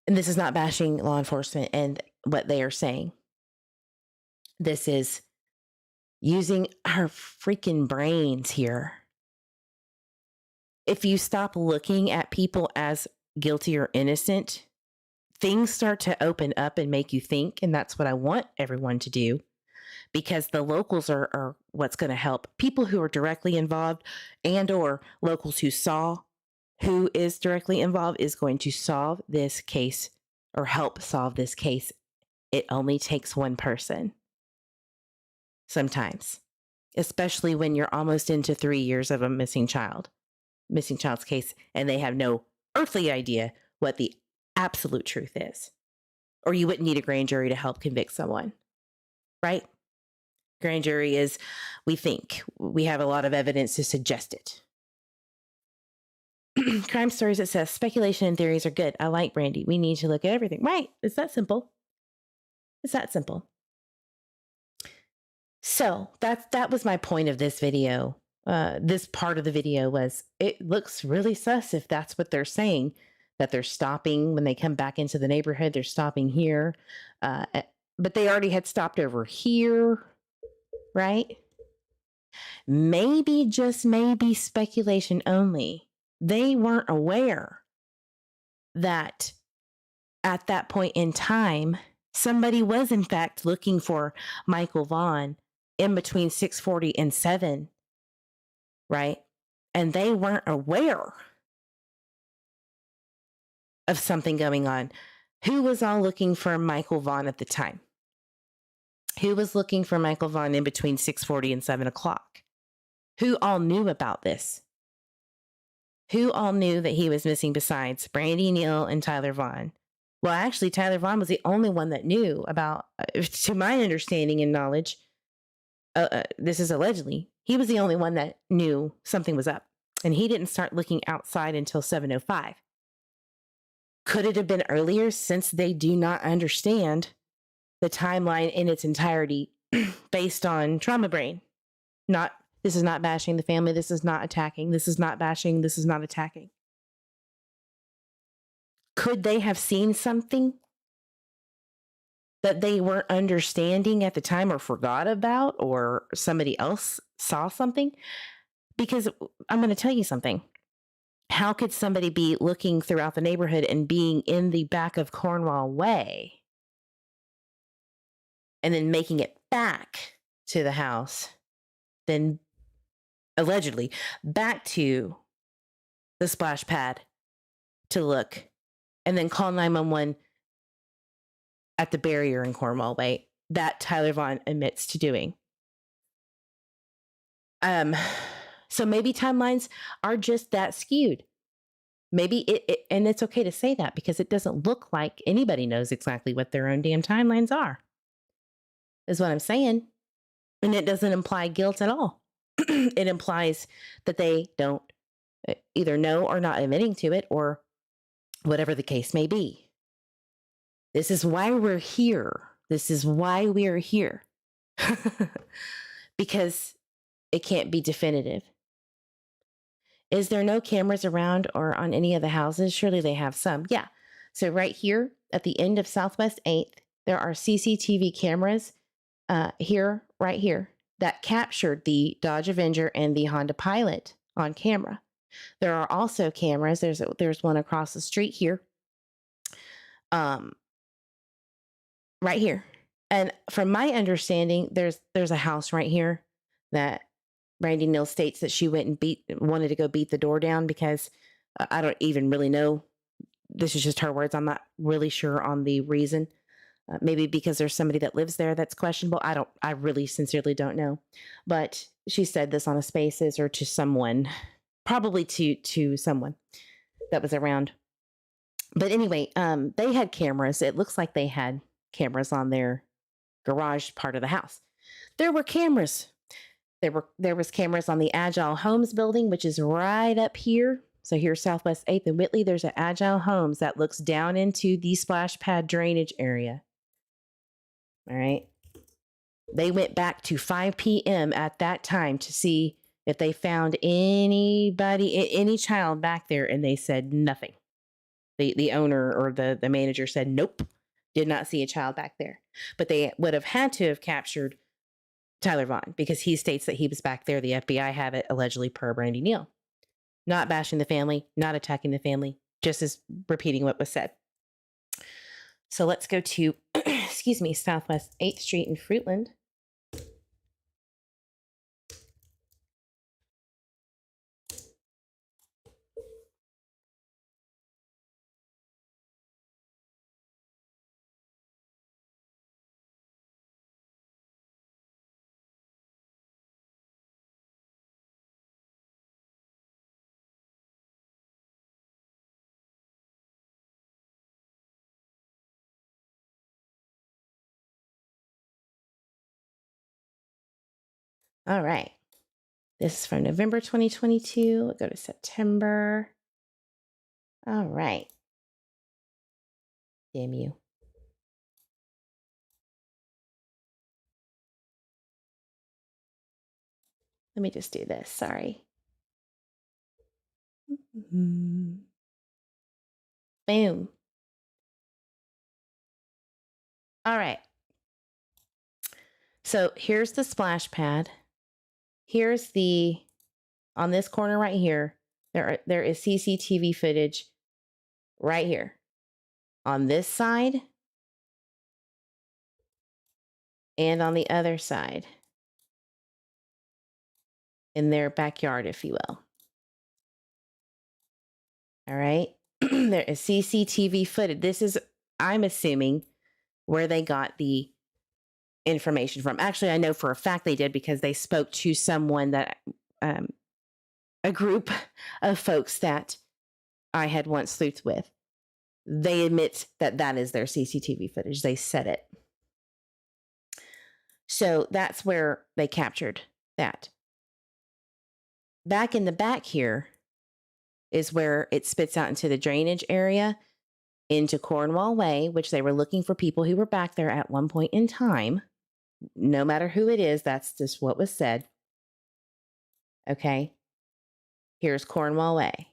And this is not bashing law enforcement and what they are saying. This is using our freaking brains here. If you stop looking at people as guilty or innocent, things start to open up and make you think. And that's what I want everyone to do, because the locals are what's going to help. People who are directly involved and or locals who saw who is directly involved is going to solve this case or help solve this case. It only takes one person. Sometimes, especially when you're almost into 3 years of a missing child's case, and they have no earthly idea what the absolute truth is. Or you wouldn't need a grand jury to help convict someone, right? Grand jury is, we think, we have a lot of evidence to suggest it. Crime Stories, it says, speculation and theories are good. I like Brandy. We need to look at everything. Right. It's that simple. It's that simple. So that was my point of this video. This part of the video was, it looks really sus if that's what they're saying, that they're stopping when they come back into the neighborhood. They're stopping here. But they already had stopped over here, right? Maybe, just maybe, speculation only. They weren't aware that at that point in time, somebody was in fact looking for Michael Vaughan in between 6:40 and 7, right? And they weren't aware of something going on. Who was all looking for Michael Vaughan at the time? Who was looking for Michael Vaughan in between 6:40 and 7 o'clock? Who all knew about this? Who all knew that he was missing besides Brandy Neal and Tyler Vaughan? Well, actually, Tyler Vaughan was the only one that knew about, to my understanding and knowledge, this is allegedly, he was the only one that knew something was up. And he didn't start looking outside until 7:05. Could it have been earlier, since they do not understand the timeline in its entirety based on trauma brain? This is not bashing the family. This is not attacking. This is not bashing. This is not attacking. Could they have seen something that they weren't understanding at the time or forgot about, or somebody else saw something? Because I'm going to tell you something. How could somebody be looking throughout the neighborhood and being in the back of Cornwall Way and then making it back to the house, then allegedly back to the splash pad to look, and then call 911 at the barrier in Cornwall Way that Tyler Vaughan admits to doing? So maybe timelines are just that skewed. Maybe and it's okay to say that, because it doesn't look like anybody knows exactly what their own damn timelines are, is what I'm saying. And it doesn't imply guilt at all. It implies that they don't either know or not admitting to it, or whatever the case may be. This is why we're here. This is why we are here. Because it can't be definitive. Is there no cameras around or on any of the houses? Surely they have some. Yeah. So right here at the end of Southwest 8th, there are CCTV cameras right here, that captured the Dodge Avenger and the Honda Pilot on camera. There are also cameras. There's one across the street here. Right here. And from my understanding, there's a house right here that Brandy Neal states that she went and wanted to go beat the door down because I don't even really know. This is just her words. I'm not really sure on the reason. Maybe because there's somebody that lives there that's questionable. I really sincerely don't know. But she said this on a Spaces or to someone, probably to someone that was around. But anyway, they had cameras. It looks like they had cameras on their garage part of the house. There were cameras. There was cameras on the Agile Homes building, which is right up here. So here's Southwest 8th and Whitley. There's an Agile Homes that looks down into the splash pad drainage area. All right. They went back to 5 p.m. at that time to see if they found anybody, any child back there, and they said nothing. The owner or the manager said, nope, did not see a child back there. But they would have had to have captured Tyler Vaughan because he states that he was back there. The FBI have it allegedly per Brandy Neal. Not bashing the family, not attacking the family, just as repeating what was said. So let's go to, excuse me, Southwest 8th Street in Fruitland. All right. This is from November 2022. We'll go to September. All right. Damn you. Let me just do this. Sorry. Boom. All right. So here's the splash pad. Here's on this corner right here, there is CCTV footage right here. On this side and on the other side. In their backyard, if you will. All right. There is CCTV footage. This is, I'm assuming, where they got the information from. Actually, I know for a fact they did because they spoke to someone that, a group of folks that I had once sleuthed with. They admit that that is their CCTV footage. They said it. So that's where they captured that. Back in the back here is where it spits out into the drainage area, into Cornwall Way, which they were looking for people who were back there at one point in time. No matter who it is, that's just what was said. Okay. Here's Cornwall Way.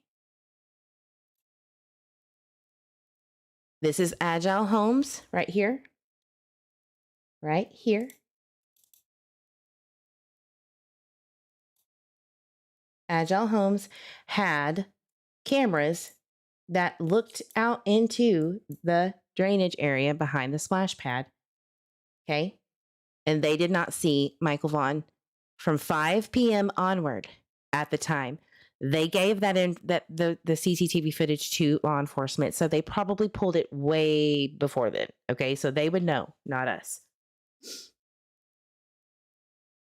This is Agile Homes right here. Right here. Agile Homes had cameras that looked out into the drainage area behind the splash pad. Okay. And they did not see Michael Vaughan from 5 p.m. onward at the time. They gave that in the CCTV footage to law enforcement. So they probably pulled it way before then. Okay. So they would know, not us.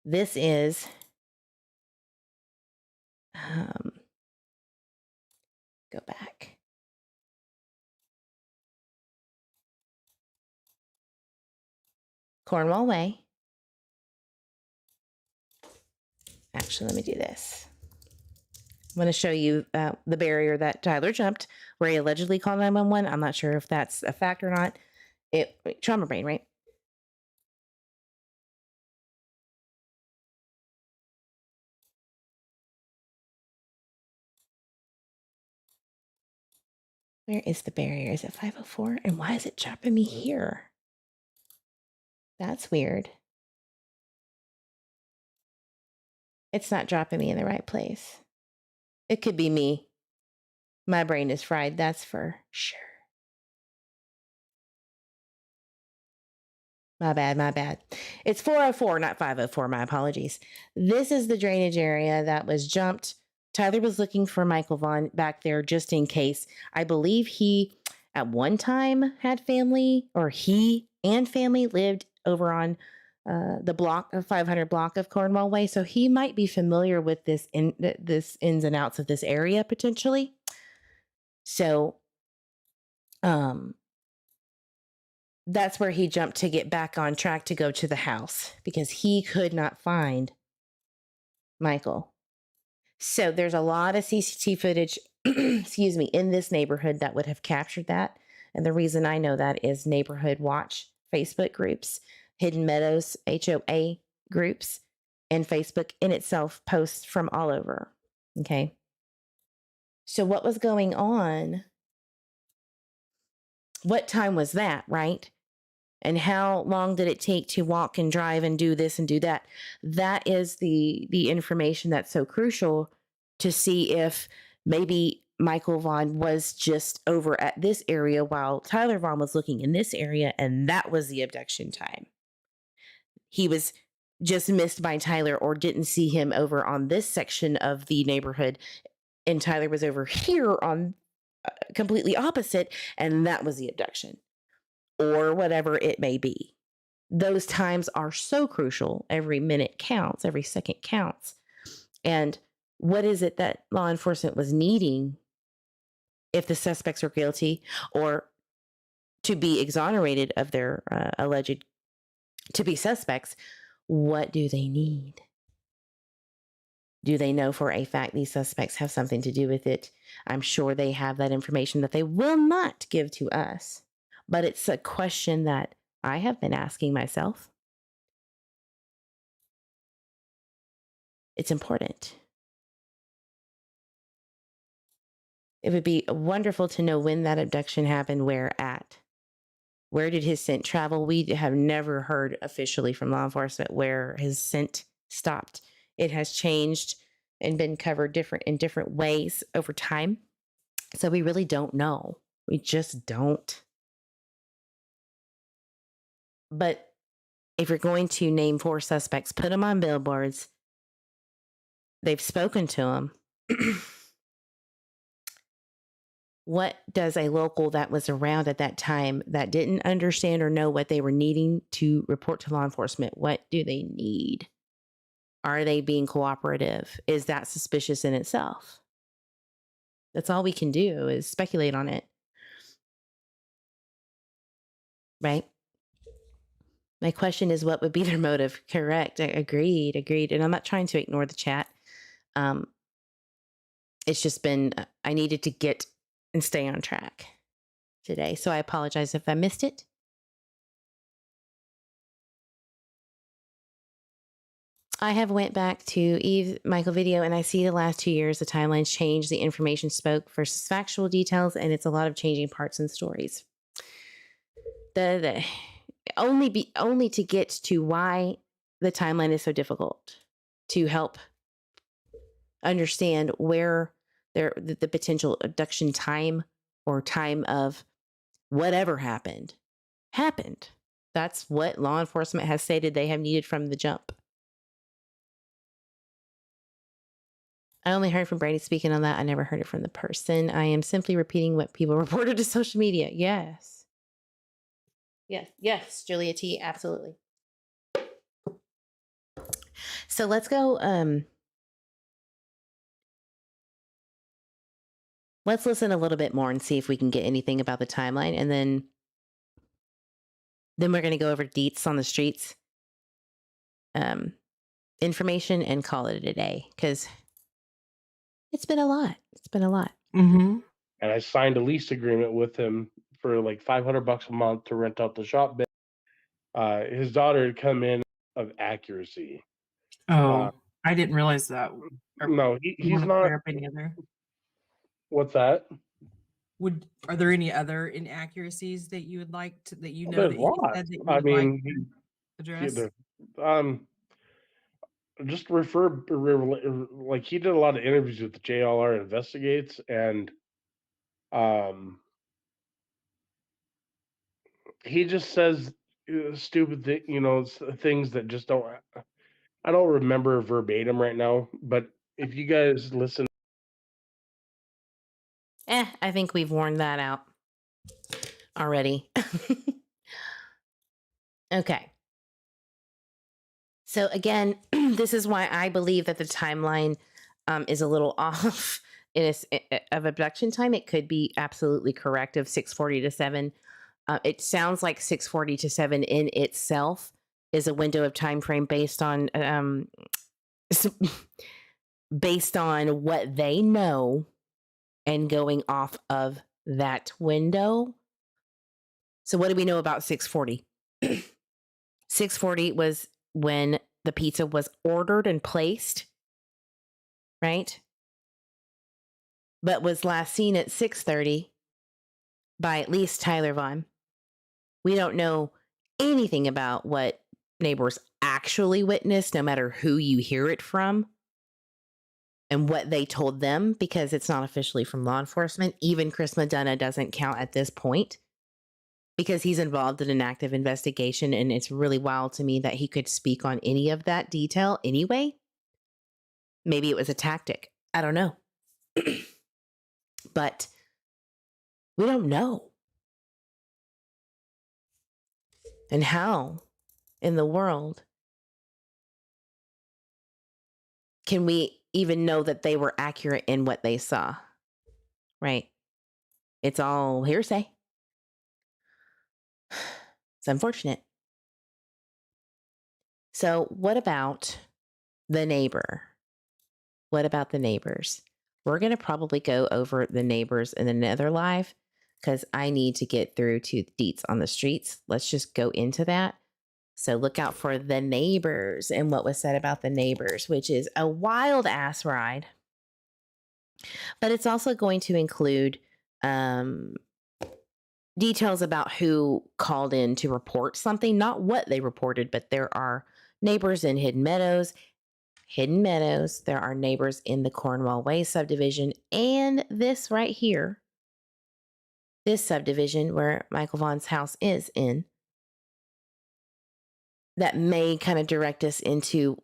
This is go back. Cornwall Way. Actually, let me do this. I'm going to show you the barrier that Tyler jumped, where he allegedly called 911. I'm not sure if that's a fact or not. Trauma brain, right? Where is the barrier? Is it 504? And why is it dropping me here? That's weird. It's not dropping me in the right place. It could be me. My brain is fried, that's for sure. My bad. It's 404, not 504. My apologies. This is the drainage area that was jumped. Tyler was looking for Michael Vaughan back there just in case. I believe he at one time had family, or he and family lived over on the block of 500 block of Cornwall Way. So he might be familiar with this ins and outs of this area potentially. So that's where he jumped to get back on track to go to the house because he could not find Michael. So there's a lot of CCTV footage, excuse me, in this neighborhood that would have captured that. And the reason I know that is Neighborhood Watch Facebook groups, Hidden Meadows HOA groups, and Facebook in itself posts from all over. Okay. So what was going on? What time was that, right? And how long did it take to walk and drive and do this and do that? That is the information that's so crucial to see if maybe Michael Vaughan was just over at this area while Tyler Vaughan was looking in this area, and that was the abduction time. He was just missed by Tyler or didn't see him over on this section of the neighborhood, and Tyler was over here on completely opposite, and that was the abduction. Or whatever it may be. Those times are so crucial. Every minute counts, every second counts. And what is it that law enforcement was needing if the suspects are guilty or to be exonerated of their alleged to be suspects? What do they need? Do they know for a fact these suspects have something to do with it? I'm sure they have that information that they will not give to us. But it's a question that I have been asking myself. It's important. It would be wonderful to know when that abduction happened, where at. Where did his scent travel? We have never heard officially from law enforcement where his scent stopped. It has changed and been covered in different ways over time. So we really don't know. We just don't. But if you're going to name 4 suspects, put them on billboards. They've spoken to them. What does a local that was around at that time that didn't understand or know what they were needing to report to law enforcement? What do they need? Are they being cooperative? Is that suspicious in itself? That's all we can do is speculate on it. Right? My question is, what would be their motive? Correct. Agreed. And I'm not trying to ignore the chat. It's just been, I needed to get and stay on track today. So I apologize if I missed it. I have went back to Eve Michael video and I see the last 2 years, the timelines changed, the information spoke versus factual details, and it's a lot of changing parts and stories. Only to get to why the timeline is so difficult to help understand where the potential abduction time or time of whatever happened. That's what law enforcement has stated they have needed from the jump. I only heard from Brady speaking on that. I never heard it from the person. I am simply repeating what people reported to social media. Yes, Julia T, absolutely. So let's go. Let's listen a little bit more and see if we can get anything about the timeline, and then we're going to go over deets on the streets, information, and call it a day because it's been a lot. Mm-hmm. And I signed a lease agreement with him for like $500 a month to rent out the shop bay. His daughter had come in of accuracy. Oh, I didn't realize that. No, he's not. Any other? What's that? Are there any other inaccuracies that you would like to that you know There's that he lots. said that you I would mean, like to address? Just like he did a lot of interviews with the JLR Investigates, and he just says stupid things that just don't. I don't remember verbatim right now, but if you guys listen, I think we've worn that out already. Okay. So again, this is why I believe that the timeline is a little off of abduction time. It could be absolutely correct of 6:40 to 7. It sounds like 6:40 to 7 in itself is a window of time frame based on what they know and going off of that window. So what do we know about 6:40? 6:40 was when the pizza was ordered and placed, right? But was last seen at 6:30 by at least Tyler Vaughan. We don't know anything about what neighbors actually witnessed, no matter who you hear it from and what they told them, because it's not officially from law enforcement. Even Chris Madonna doesn't count at this point because he's involved in an active investigation, and it's really wild to me that he could speak on any of that detail anyway. Maybe it was a tactic. I don't know. But we don't know. And how in the world can we even know that they were accurate in what they saw? Right? It's all hearsay. It's unfortunate. So what about the neighbor? What about the neighbors? We're going to probably go over the neighbors in another live because I need to get through to deets on the streets. Let's just go into that. So look out for the neighbors and what was said about the neighbors, which is a wild ass ride. But it's also going to include details about who called in to report something, not what they reported, but there are neighbors in Hidden Meadows. There are neighbors in the Cornwall Way subdivision and this right here, this subdivision where Michael Vaughan's house is in, that may kind of direct us into,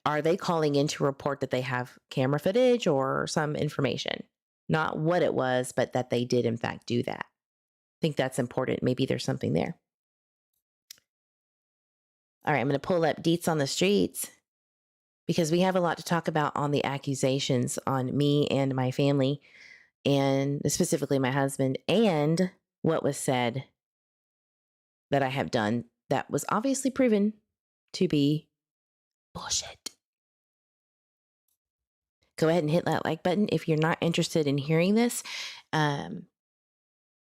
are they calling in to report that they have camera footage or some information? Not what it was, but that they did in fact do that. I think that's important. Maybe there's something there. All right, I'm going to pull up deets on the streets because we have a lot to talk about on the accusations on me and my family, and specifically my husband, and what was said that I have done that was obviously proven to be bullshit. Go ahead and hit that like button if you're not interested in hearing this on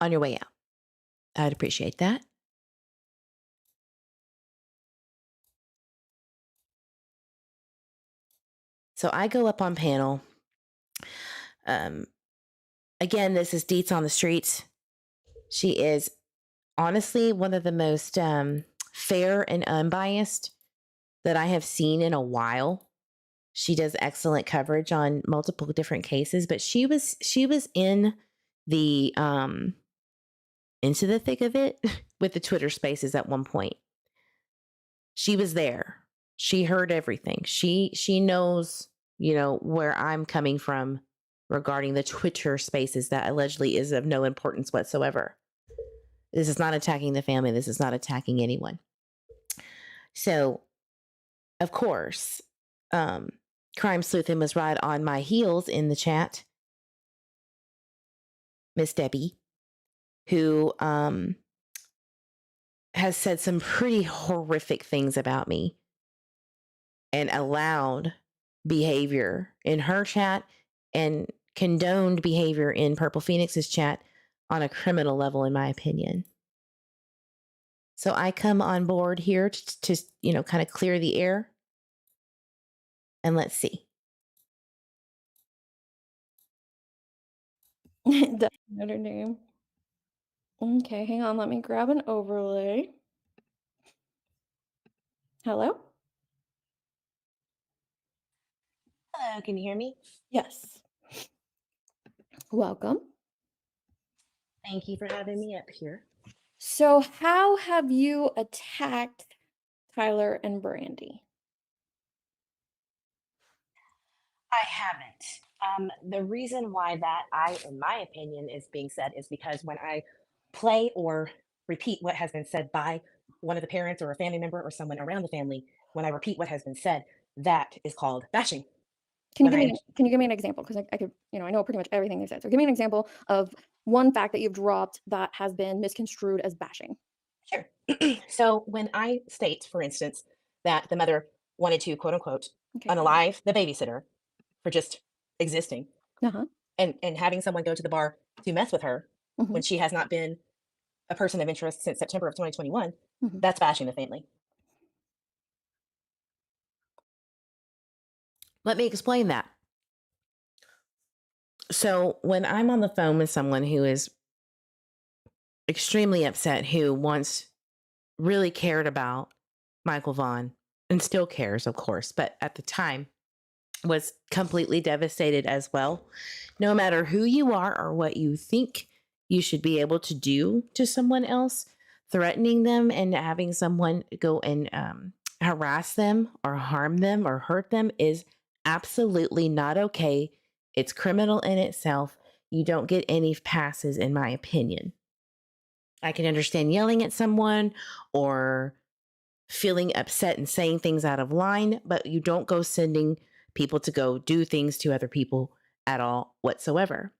your way out. I'd appreciate that. So I go up on panel. Again, this is Deets on the Streets. She is honestly one of the most fair and unbiased that I have seen in a while. She does excellent coverage on multiple different cases, but she was in the into the thick of it with the Twitter Spaces at one point. She was there. She heard everything. She knows, where I'm coming from regarding the Twitter Spaces that allegedly is of no importance whatsoever. This is not attacking the family. This is not attacking anyone. So, of course, Crime Sleuthin was right on my heels in the chat. Miss Debbie, who has said some pretty horrific things about me and allowed behavior in her chat and condoned behavior in Purple Phoenix's chat on a criminal level, in my opinion. So I come on board here to kind of clear the air. And let's see. That's Notre Dame. Okay, hang on. Let me grab an overlay. Hello? Hello, can you hear me? Yes. Welcome. Thank you for having me up here. So how have you attacked Tyler and Brandy? I haven't. The reason why that in my opinion, is being said is because when I play or repeat what has been said by one of the parents or a family member or someone around the family, when I repeat what has been said, that is called bashing. Can you When give I me can you give me an example? Because I could, I know pretty much everything they said. So give me an example of one fact that you've dropped that has been misconstrued as bashing. Sure. So when I state, for instance, that the mother wanted to quote unquote Okay. unalive the babysitter for just existing Uh-huh. and having someone go to the bar to mess with her when Mhm. she has not been a person of interest since September of 2021, Mhm. that's bashing the family. Let me explain that. So when I'm on the phone with someone who is extremely upset, who once really cared about Michael Vaughan and still cares, of course, but at the time was completely devastated as well. No matter who you are or what you think you should be able to do to someone else, threatening them and having someone go and harass them or harm them or hurt them is absolutely not okay. It's criminal in itself. You don't get any passes, in my opinion. I can understand yelling at someone or feeling upset and saying things out of line, but you don't go sending people to go do things to other people at all whatsoever.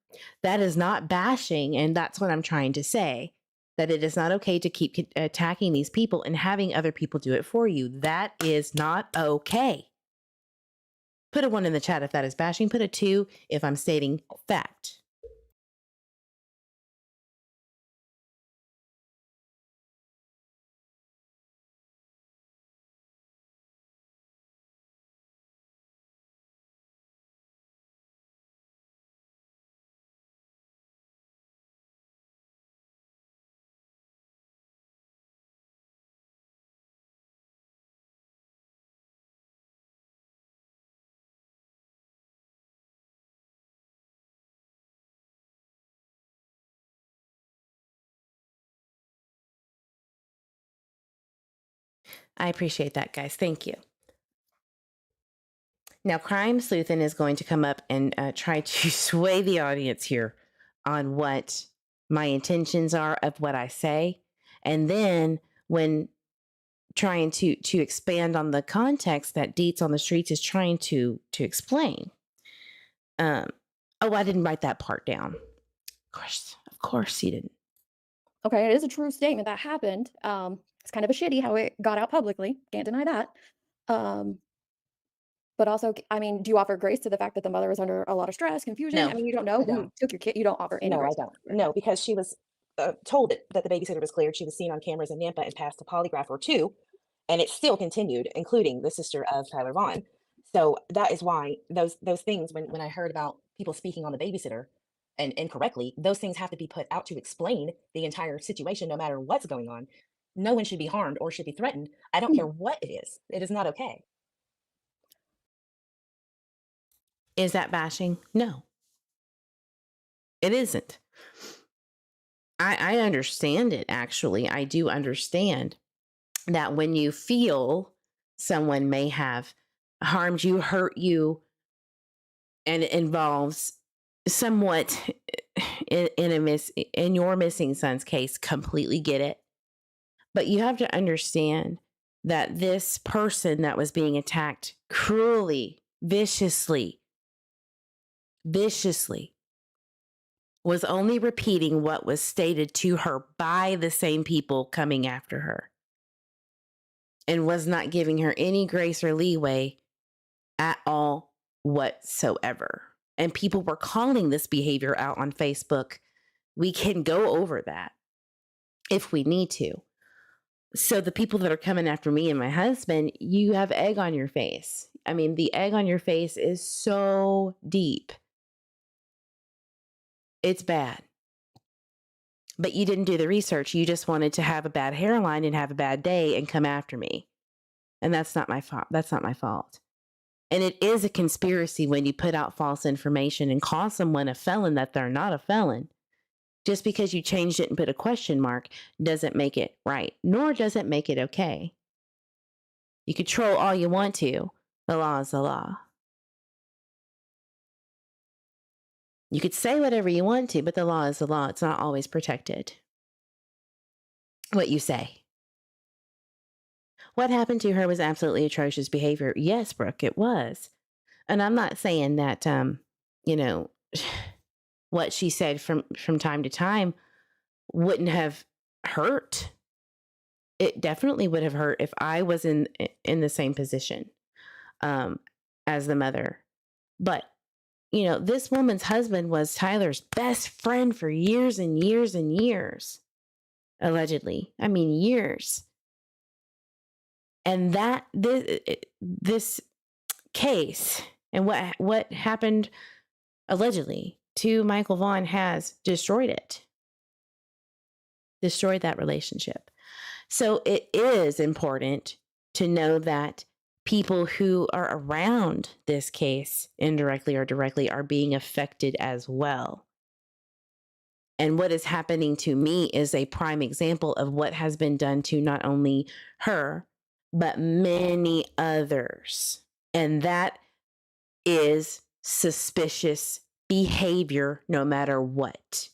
That is not bashing. And that's what I'm trying to say, that it is not okay to keep attacking these people and having other people do it for you. That is not okay. Put a 1 in the chat if that is bashing. Put a 2 if I'm stating fact. I appreciate that, guys. Thank you. Now, Crime Sleuthin is going to come up and try to sway the audience here on what my intentions are of what I say. And then when trying to expand on the context that Deets on the Streets is trying to explain. Oh, I didn't write that part down. Of course you didn't. Okay, it is a true statement that happened. It's kind of a shitty how it got out publicly. Can't deny that. But also, I mean, do you offer grace to the fact that the mother was under a lot of stress, confusion? No, I mean, you don't know I who don't. took your kid. You don't offer any No, I grace. don't. No, because she was told that the babysitter was cleared. She was seen on cameras in Nampa and passed a polygraph or two, and it still continued, including the sister of Tyler Vaughan. So that is why those things, when I heard about people speaking on the babysitter and incorrectly, those things have to be put out to explain the entire situation, no matter what's going on. No one should be harmed or should be threatened. I don't care what it is. It is not okay. Is that bashing? No, it isn't. I understand it, actually. I do understand that when you feel someone may have harmed you, hurt you, and it involves somewhat in your missing son's case, completely get it. But you have to understand that this person that was being attacked cruelly, viciously, was only repeating what was stated to her by the same people coming after her, and was not giving her any grace or leeway at all whatsoever. And people were calling this behavior out on Facebook. We can go over that if we need to. So the people that are coming after me and my husband, you have egg on your face. I mean, the egg on your face is so deep. It's bad. But you didn't do the research. You just wanted to have a bad hairline and have a bad day and come after me. And that's not my fault. That's not my fault. And it is a conspiracy when you put out false information and call someone a felon that they're not a felon. Just because you changed it and put a question mark doesn't make it right, nor does it make it okay. You can troll all you want to. The law is the law. You could say whatever you want to, but the law is the law. It's not always protected. What you say. What happened to her was absolutely atrocious behavior. Yes, Brooke, it was. And I'm not saying that, you know, what she said from time to time wouldn't have hurt. It definitely would have hurt if I was in the same position as the mother. But, you know, this woman's husband was Tyler's best friend for years and years and years, allegedly. I mean, years. And that this case and what happened allegedly to Michael Vaughan has destroyed it. Destroyed that relationship. So it is important to know that people who are around this case, indirectly or directly, are being affected as well. And what is happening to me is a prime example of what has been done to not only her, but many others. And that is suspicious behavior no matter what.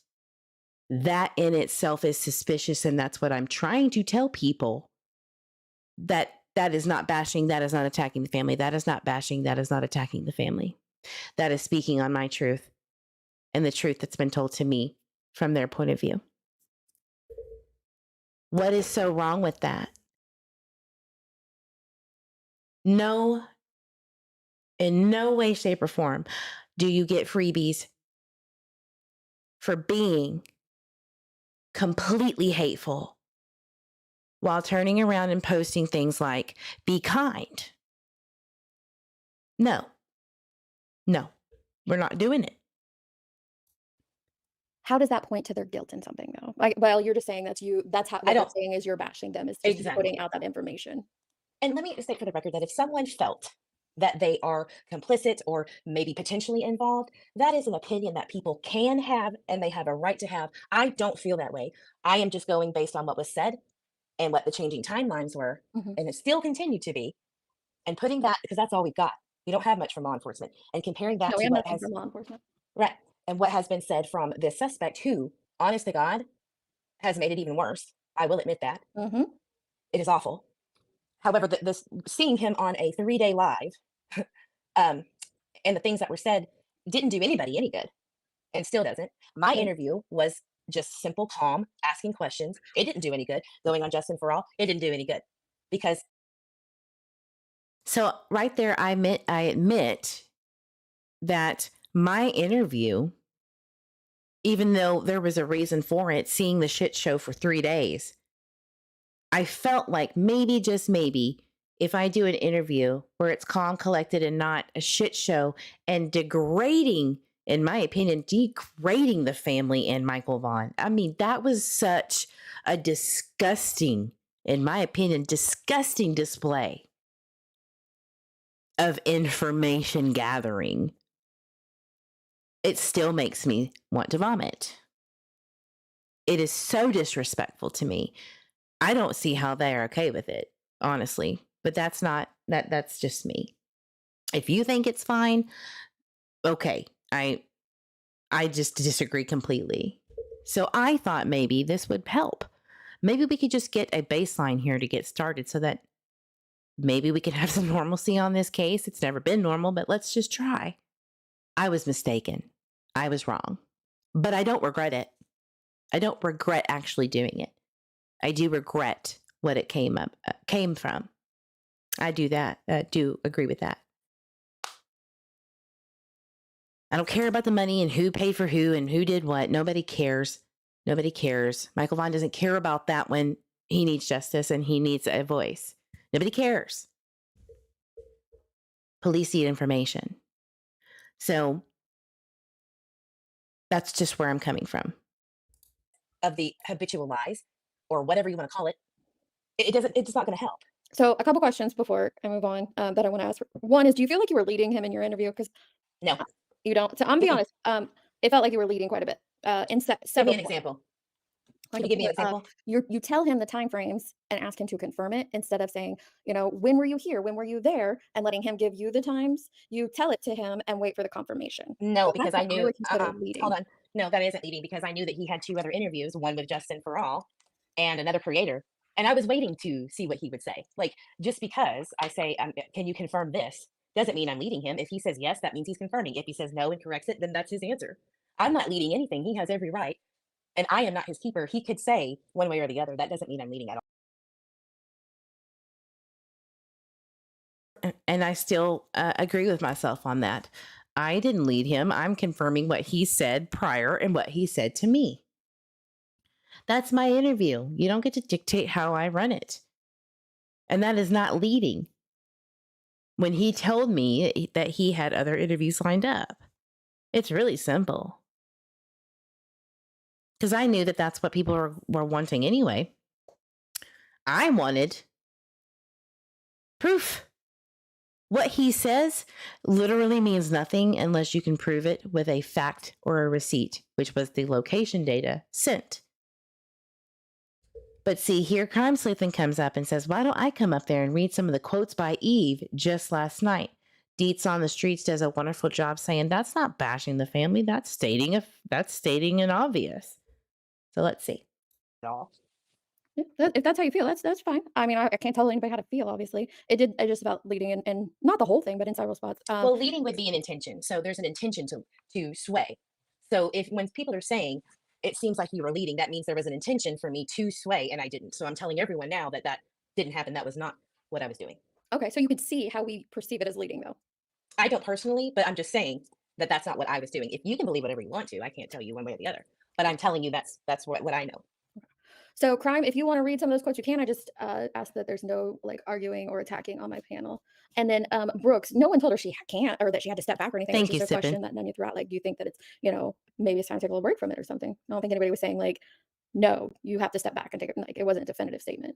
That in itself is suspicious, and that's what I'm trying to tell people. That is not bashing, that is not attacking the family, that is not bashing, that is not attacking the family. That is speaking on my truth and the truth that's been told to me from their point of view. What is so wrong with that? No, in no way, shape, or form do you get freebies for being completely hateful while turning around and posting things like, be kind. No, we're not doing it. How does that point to their guilt in something, though? Like, well, you're just saying that's how what you're saying is you're bashing them, is just Exactly. putting out that information. And let me state for the record that if someone felt that they are complicit or maybe potentially involved, that is an opinion that people can have and they have a right to have. I don't feel that way. I am just going based on what was said and what the changing timelines were, and it still continue to be, and putting that, because that's all we've got. We don't have much from law enforcement, and comparing that No, we to have what nothing has from law enforcement. right and what has been said from this suspect, who, honest to God, has made it even worse. I will admit that. It is awful. However, this seeing him on a 3-day live, and the things that were said didn't do anybody any good, and still doesn't. My interview was just simple, calm, asking questions. It didn't do any good. Going on Justin for All, it didn't do any good, because. So right there, I admit that my interview, even though there was a reason for it, seeing the shit show for 3 days, I felt like maybe, just maybe, if I do an interview where it's calm, collected, and not a shit show and degrading, in my opinion, degrading the family and Michael Vaughan. I mean, that was such a disgusting, in my opinion, disgusting display of information gathering. It still makes me want to vomit. It is so disrespectful to me. I don't see how they're okay with it, honestly. But that's just me. If you think it's fine, okay. I just disagree completely. So I thought maybe this would help. Maybe we could just get a baseline here to get started so that maybe we could have some normalcy on this case. It's never been normal, but let's just try. I was mistaken. I was wrong. But I don't regret it. I don't regret actually doing it. I do regret what it came from. I do that. Do agree with that. I don't care about the money and who paid for who and who did what. Nobody cares. Nobody cares. Michael Vaughan doesn't care about that when he needs justice and he needs a voice. Nobody cares. Police need information. So that's just where I'm coming from. Of the habitual lies, or whatever you want to call it, it's not going to help. So a couple questions before I move on that I want to ask. One is, do you feel like you were leading him in your interview? Because no, you don't. So I'm be honest. it felt like you were leading quite a bit in Give me several an points. example. Like Can you give me an a point, example? you tell him the time frames and ask him to confirm it instead of saying, you know, when were you here? When were you there? And letting him give you the times. You tell it to him and wait for the confirmation. No, So because that's I what I knew. would consider leading. Hold on. No, that isn't leading because I knew that he had 2 other interviews, one with Justin for All and another creator. And I was waiting to see what he would say. Like, just because I say, can you confirm this? Doesn't mean I'm leading him. If he says yes, that means he's confirming. If he says no and corrects it, then that's his answer. I'm not leading anything. He has every right. And I am not his keeper. He could say one way or the other. That doesn't mean I'm leading at all. And I still agree with myself on that. I didn't lead him. I'm confirming what he said prior and what he said to me. That's my interview. You don't get to dictate how I run it. And that is not leading. When he told me that he had other interviews lined up, it's really simple. Because I knew that that's what people were wanting anyway. I wanted proof. What he says literally means nothing unless you can prove it with a fact or a receipt, which was the location data sent. But see, here Crime Sleuthing comes up and says, why don't I come up there and read some of the quotes by Eve just last night? Deets on the Streets does a wonderful job saying that's not bashing the family. That's stating an obvious. So let's see. At all. Yeah, if that's how you feel, that's fine. I mean, I can't tell anybody how to feel, obviously. It just about leading and not the whole thing, but in several spots. Well, leading would be an intention. So there's an intention to sway. So when people are saying it seems like you were leading, that means there was an intention for me to sway and I didn't. So I'm telling everyone now that didn't happen. That was not what I was doing. Okay, so you could see how we perceive it as leading, though. I don't personally, but I'm just saying that that's not what I was doing. If you can believe whatever you want to, I can't tell you one way or the other. But I'm telling you that's what I know. So, Crime, if you want to read some of those quotes, you can. I just ask that there's no like arguing or attacking on my panel. And then Brooks, no one told her she can't or that she had to step back or anything. Thank It's just you, a question that none you threw out. Like, do you think that it's, maybe it's time to take a little break from it or something? I don't think anybody was saying like, no, you have to step back and take it. Like, it wasn't a definitive statement.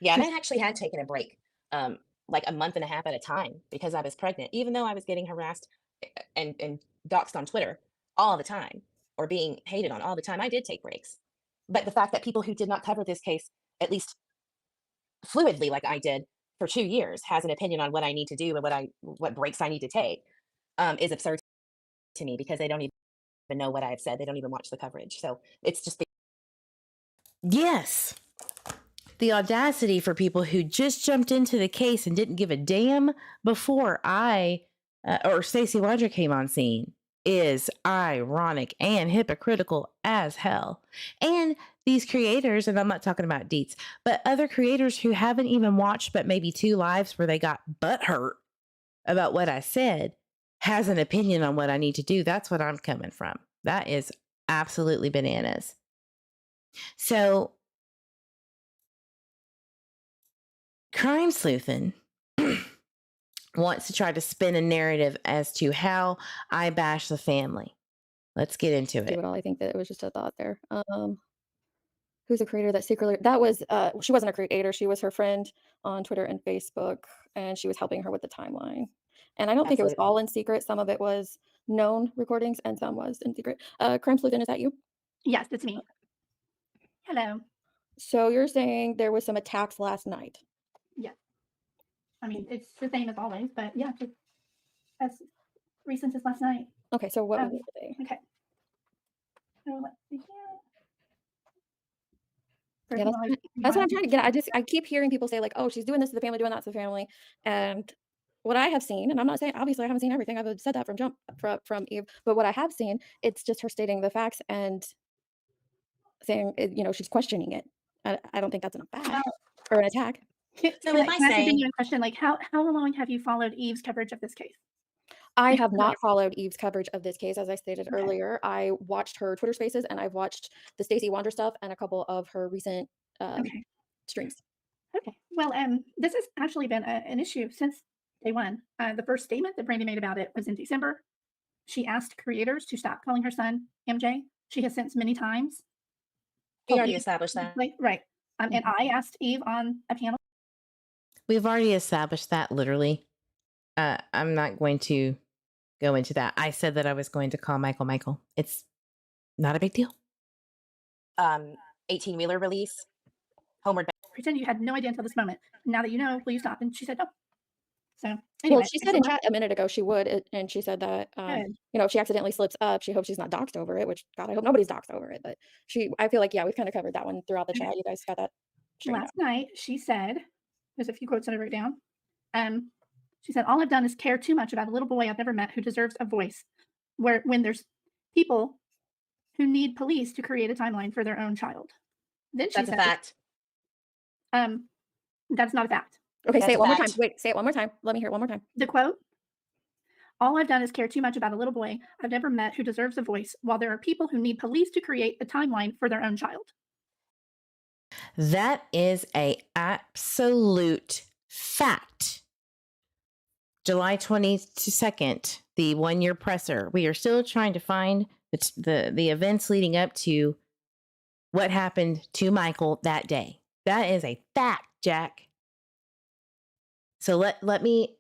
Yeah, and I actually had taken a break, like a month and a half at a time because I was pregnant, even though I was getting harassed and doxxed on Twitter all the time or being hated on all the time. I did take breaks. But the fact that people who did not cover this case, at least fluidly like I did for 2 years, has an opinion on what I need to do and what breaks I need to take is absurd to me because they don't even know what I've said. They don't even watch the coverage. So it's just Yes. The audacity for people who just jumped into the case and didn't give a damn before I or Stacey Wondra came on scene is ironic and hypocritical as hell. And these creators, and I'm not talking about Deets, but other creators who haven't even watched but maybe 2 lives where they got butthurt about what I said, has an opinion on what I need to do. That's what I'm coming from. That is absolutely bananas. So Crime Sleuthing wants to try to spin a narrative as to how I bash the family. Let's get into it. I think that it was just a thought there. Who's the creator that secretly, that was, she wasn't a creator. She was her friend on Twitter and Facebook, and she was helping her with the timeline. And I don't think it was all in secret. Some of it was known recordings and some was in secret. Crime Sleuthing, is that you? Yes, that's me. Hello. So you're saying there was some attacks last night? Yeah. I mean, it's the same as always, but yeah, just as recent as last night. Okay, so what was it? Okay. So let's see here. Yeah, that's what I'm trying to get. I keep hearing people say like, oh, she's doing this to the family, doing that to the family. And what I have seen, and I'm not saying, obviously I haven't seen everything. I've said that from jump from Eve, but what I have seen, it's just her stating the facts and saying, she's questioning it. I don't think that's an fact or an attack. So if I say you a question, like how long have you followed Eve's coverage of this case? I have not followed Eve's coverage of this case. As I stated earlier, I watched her Twitter spaces and I've watched the Stacey Wondra stuff and a couple of her recent streams. Okay. Well, this has actually been an issue since day one. The first statement that Brandy made about it was in December. She asked creators to stop calling her son MJ. She has since many times. We already established that. Right. And I asked Eve on a panel. We've already established that literally. I'm not going to go into that. I said that I was going to call Michael. It's not a big deal. 18-wheeler release, homeward bound. Pretend you had no idea until this moment. Now that you know, will you stop? And she said no. So Well, anyway, she said in chat a minute ago she would, and she said that Good. if she accidentally slips up, she hopes she's not doxxed over it. Which God, I hope nobody's doxxed over it. But I feel like we've kind of covered that one throughout the chat. You guys got that straightened Last night she said, there's a few quotes that I wrote down. She said, "All I've done is care too much about a little boy I've never met who deserves a voice. When there's people who need police to create a timeline for their own child." Then she That's said, a fact. That's not a fact. Okay, That's say a it one more fact. time. Wait, say it one more time. Let me hear it one more time. The quote, "All I've done is care too much about a little boy I've never met who deserves a voice, while there are people who need police to create a timeline for their own child." That is a absolute fact. July 22nd, the 1-year presser. We are still trying to find the events leading up to what happened to Michael that day. That is a fact, Jack. So let me,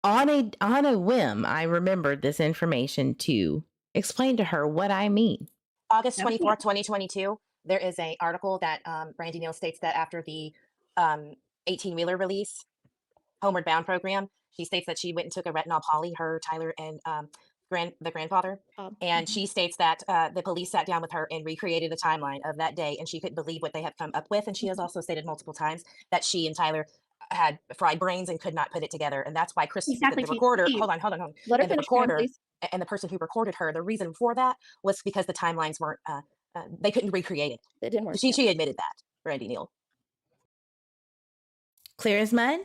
on a whim, I remembered this information to explain to her what I mean. August 24th, 2022, there is an article that Brandy Neal states that after the 18-wheeler release, homeward bound program, she states that she went and took a retinol poly, her, Tyler, and the grandfather. And she states that the police sat down with her and recreated a timeline of that day, and she couldn't believe what they had come up with. And she has also stated multiple times that she and Tyler had fried brains and could not put it together. And that's why Chris, Exactly, the recorder, Steve. hold on. Let her And the finish, ma'am, recorder please. and the person who recorded her, the reason for that was because the timelines weren't, they couldn't recreate it. It didn't work. She admitted that, Brandy Neal. Clear as mud?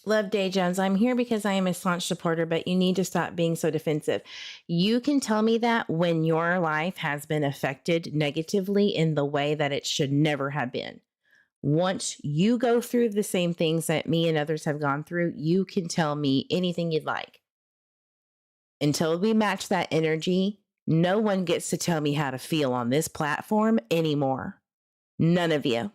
Love Day Jones, I'm here because I am a staunch supporter, but you need to stop being so defensive. You can tell me that when your life has been affected negatively in the way that it should never have been. Once you go through the same things that me and others have gone through, you can tell me anything you'd like. Until we match that energy, no one gets to tell me how to feel on this platform anymore. None of you.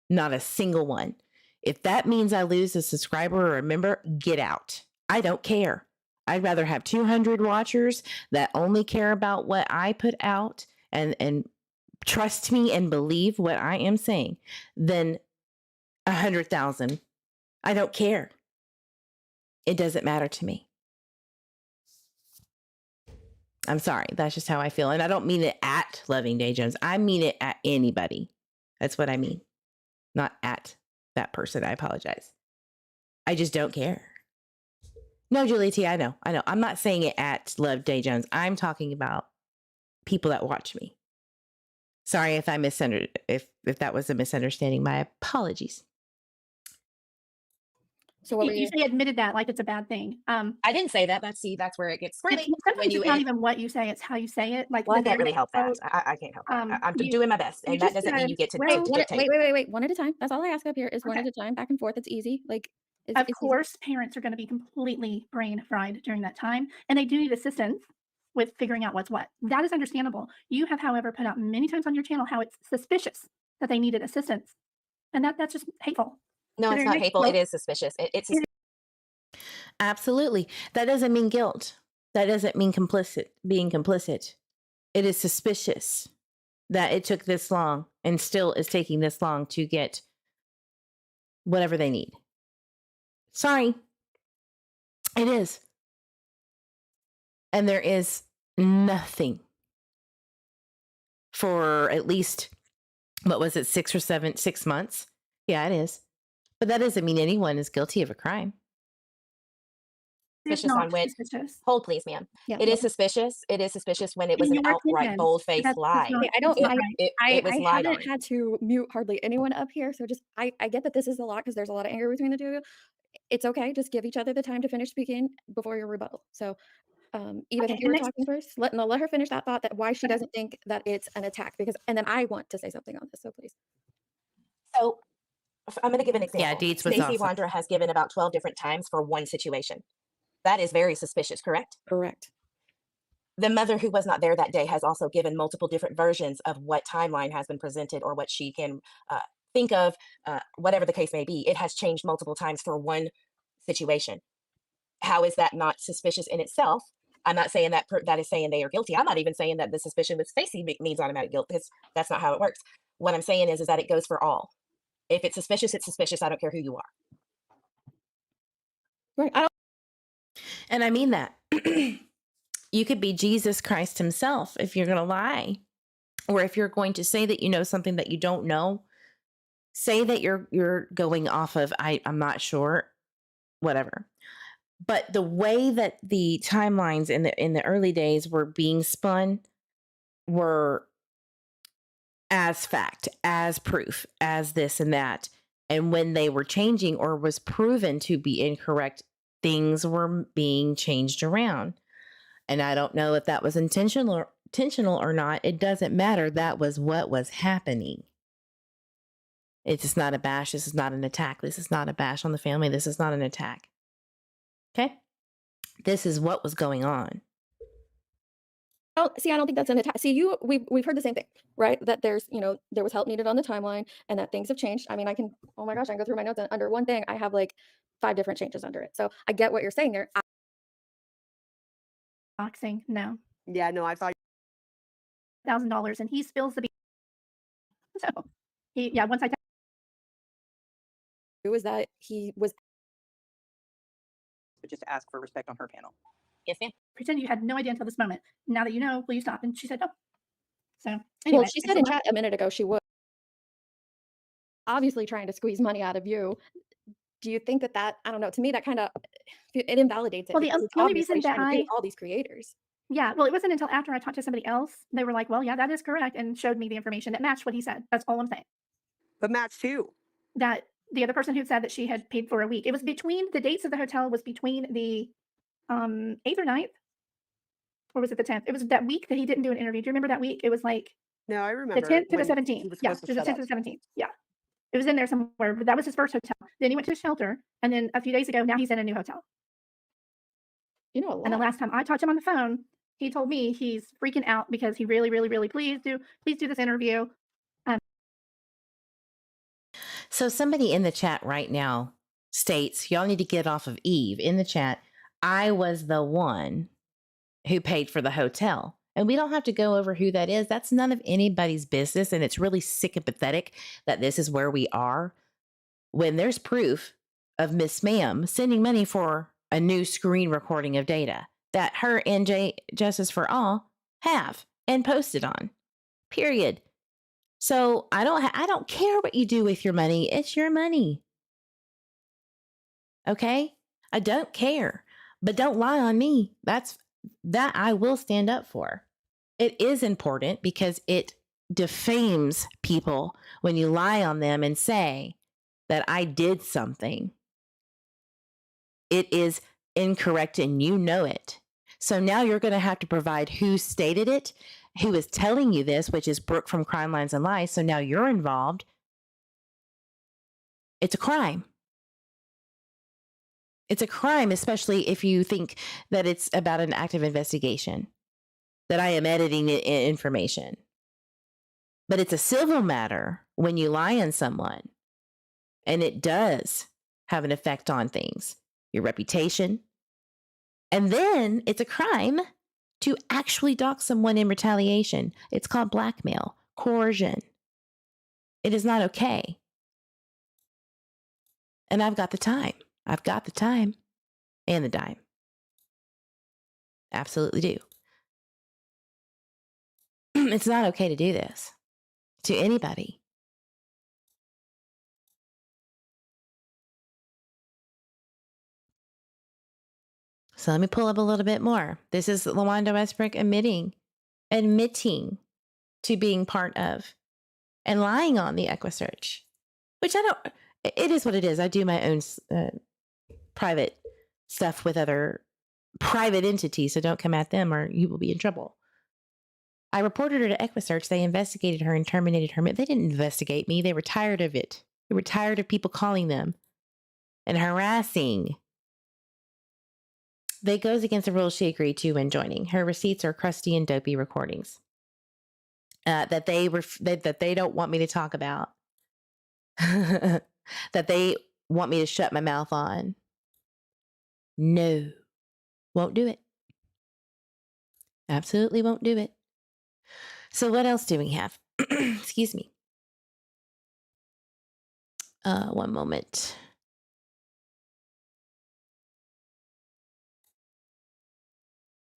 Not a single one. If that means I lose a subscriber or a member, get out. I don't care. I'd rather have 200 watchers that only care about what I put out and trust me and believe what I am saying than 100,000. I don't care. It doesn't matter to me. I'm sorry. That's just how I feel. And I don't mean it at Loving Day Jones. I mean it at anybody. That's what I mean. Not at that person. I apologize. I just don't care. No, Julie T, I know. I'm not saying it at Love Day Jones. I'm talking about people that watch me. Sorry if I misunderstood, if that was a misunderstanding. My apologies. So what you say admitted that like it's a bad thing. I didn't say that. That's where it gets squirrely. Sometimes it's not even what you say, it's how you say it. Like, well, I can't really help that. I can't help that. I'm doing my best, and that doesn't mean you get to dictate. Wait. One at a time. That's all I ask up here is one at a time, back and forth. It's easy. Like, of course, parents are going to be completely brain fried during that time, and they do need assistance with figuring out what's what. That is understandable. You have, however, put out many times on your channel how it's suspicious that they needed assistance, and that's just hateful. No, it's not hateful. It is suspicious. It's absolutely. That doesn't mean guilt. That doesn't mean being complicit. It is suspicious that it took this long and still is taking this long to get whatever they need. Sorry. It is. And there is nothing for at least, what was it, 6 months? Yeah, it is. But that doesn't mean anyone is guilty of a crime. Suspicious on which, hold please, ma'am. Yeah, it is suspicious. It is suspicious when it was an outright, bold-faced lie. I haven't had to mute hardly anyone up here, so just I get that this is a lot because there's a lot of anger between the two of you. It's okay. Just give each other the time to finish speaking before your rebuttal. So even if you were talking first, let her finish that thought that why she doesn't think that it's an attack, because and then I want to say something on this. So please. So I'm going to give an example. Yeah, Deets was Stacey awesome. Wondra has given about 12 different times for one situation. That is very suspicious, correct? Correct. The mother who was not there that day has also given multiple different versions of what timeline has been presented or what she can think of whatever the case may be, it has changed multiple times for one situation. How is that not suspicious in itself? I'm not saying that that is saying they are guilty. I'm not even saying that the suspicion with Stacey means automatic guilt, because that's not how it works. What I'm saying is that it goes for all. If it's suspicious, it's suspicious. I don't care who you are. Right. I don't. And I mean that. You could be Jesus Christ himself if you're going to lie, or if you're going to say that you know something that you don't know. Say that you're going off of I'm not sure, whatever. But the way that the timelines in the early days were being spun were as fact, as proof, as this and that. And when they were changing or was proven to be incorrect, things were being changed around. And I don't know if that was intentional or not. It doesn't matter. That was what was happening. It's just not a bash. This is not an attack. This is not a bash on the family. This is not an attack. Okay? This is what was going on. Oh, see, I don't think that's an attack. See, we've heard the same thing, right? That there's, there was help needed on the timeline and that things have changed. I mean, oh my gosh, I can go through my notes and under one thing, I have like 5 different changes under it. So I get what you're saying there. Boxing, no. Yeah, no, I thought $1,000 and he spills the beans. So once I it was that he was but just to ask for respect on her panel. Yes, ma'am. pretend you had no idea until this moment. Now that you know, will you stop? And she said no. So well, anyway, she said in chat a minute ago she would. Obviously trying to squeeze money out of you. Do you think that I don't know, to me that kind of it invalidates it. Well, the because it's only obviously reason that trying to get all these creators. Yeah, well, it wasn't until after I talked to somebody else, they were like, well, yeah, that is correct, and showed me the information that matched what he said. That's all I'm saying. But matched who? That the other person who said that she had paid for a week. It was between the dates of the hotel was between the 8th or 9th, or was it the 10th? It was that week that he didn't do an interview. Do you remember that week? It was like no, I remember the 10th to the when he 17th. was Yeah, supposed to it was the shut 10th up. to the 17th. Yeah, it was in there somewhere. But that was his first hotel. Then he went to a shelter, and then a few days ago, now he's in a new hotel. You know a lot. And the last time I talked to him on the phone, he told me he's freaking out because he really, really, really please do this interview. So somebody in the chat right now states, y'all need to get off of Eve. In the chat, I was the one who paid for the hotel. And we don't have to go over who that is. That's none of anybody's business. And it's really sick and pathetic that this is where we are when there's proof of Miss Ma'am sending money for a new screen recording of data that her and Justice for All have and posted on. Period. So I don't care what you do with your money. It's your money. Okay? I don't care. But don't lie on me. That I will stand up for. It is important because it defames people when you lie on them and say that I did something. It is incorrect and you know it. So now you're going to have to provide who stated it, who is telling you this, which is Brooke from Crime Lines and Lies. So now you're involved. It's a crime. It's a crime, especially if you think that it's about an active investigation, that I am editing information. But it's a civil matter when you lie on someone. And it does have an effect on things, your reputation. And then it's a crime to actually dox someone in retaliation. It's called blackmail, coercion. It is not okay. And I've got the time. I've got the time and the dime. Absolutely do. It's not okay to do this to anybody. So let me pull up a little bit more. This is LaWanda Westbrook admitting to being part of and lying on the EquiSearch, which it is what it is. I do my own private stuff with other private entities, so don't come at them or you will be in trouble. I reported her to EquiSearch. They investigated her and terminated her. They didn't investigate me. They were tired of it. They were tired of people calling them and harassing. That goes against the rules she agreed to when joining. Her receipts are crusty and dopey recordings that they don't want me to talk about. that they want me to shut my mouth on. No, won't do it. Absolutely won't do it. So what else do we have? Excuse me. One moment.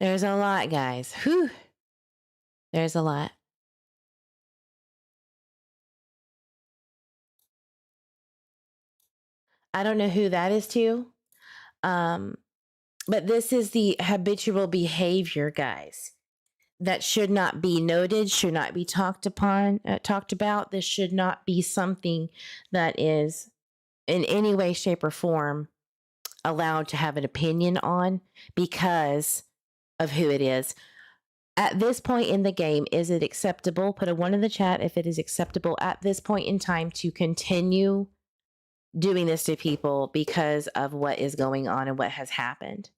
There's a lot, guys. Whew. There's a lot. I don't know who that is to. But this is the habitual behavior, guys, that should not be noted, should not be talked about. This should not be something that is in any way, shape, or form allowed to have an opinion on because of who it is. At this point in the game, is it acceptable? Put a 1 in the chat if it is acceptable at this point in time to continue doing this to people because of what is going on and what has happened.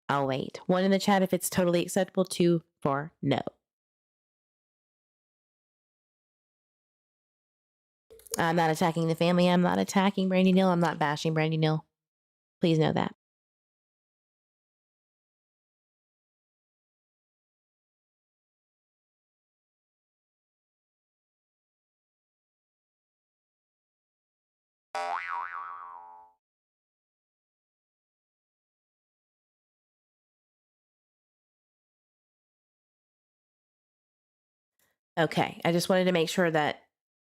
I'll wait. 1 in the chat if it's totally acceptable. 2 for no. I'm not attacking the family. I'm not attacking Brandy Neal. I'm not bashing Brandy Neal. Please know that. Okay, I just wanted to make sure that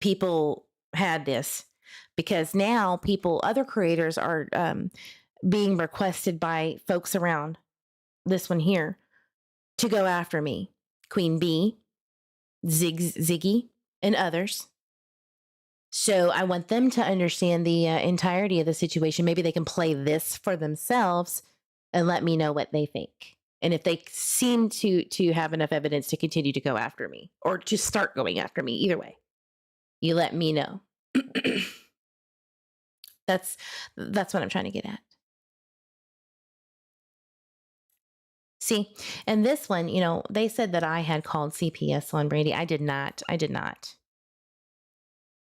people had this because now other creators are being requested by folks around this one here to go after me. Queen Bee, Ziggy, and others. So I want them to understand the entirety of the situation. Maybe they can play this for themselves and let me know what they think. And if they seem to have enough evidence to continue to go after me or to start going after me, either way, you let me know. That's what I'm trying to get at. See, and this one, they said that I had called CPS on Brandy. I did not.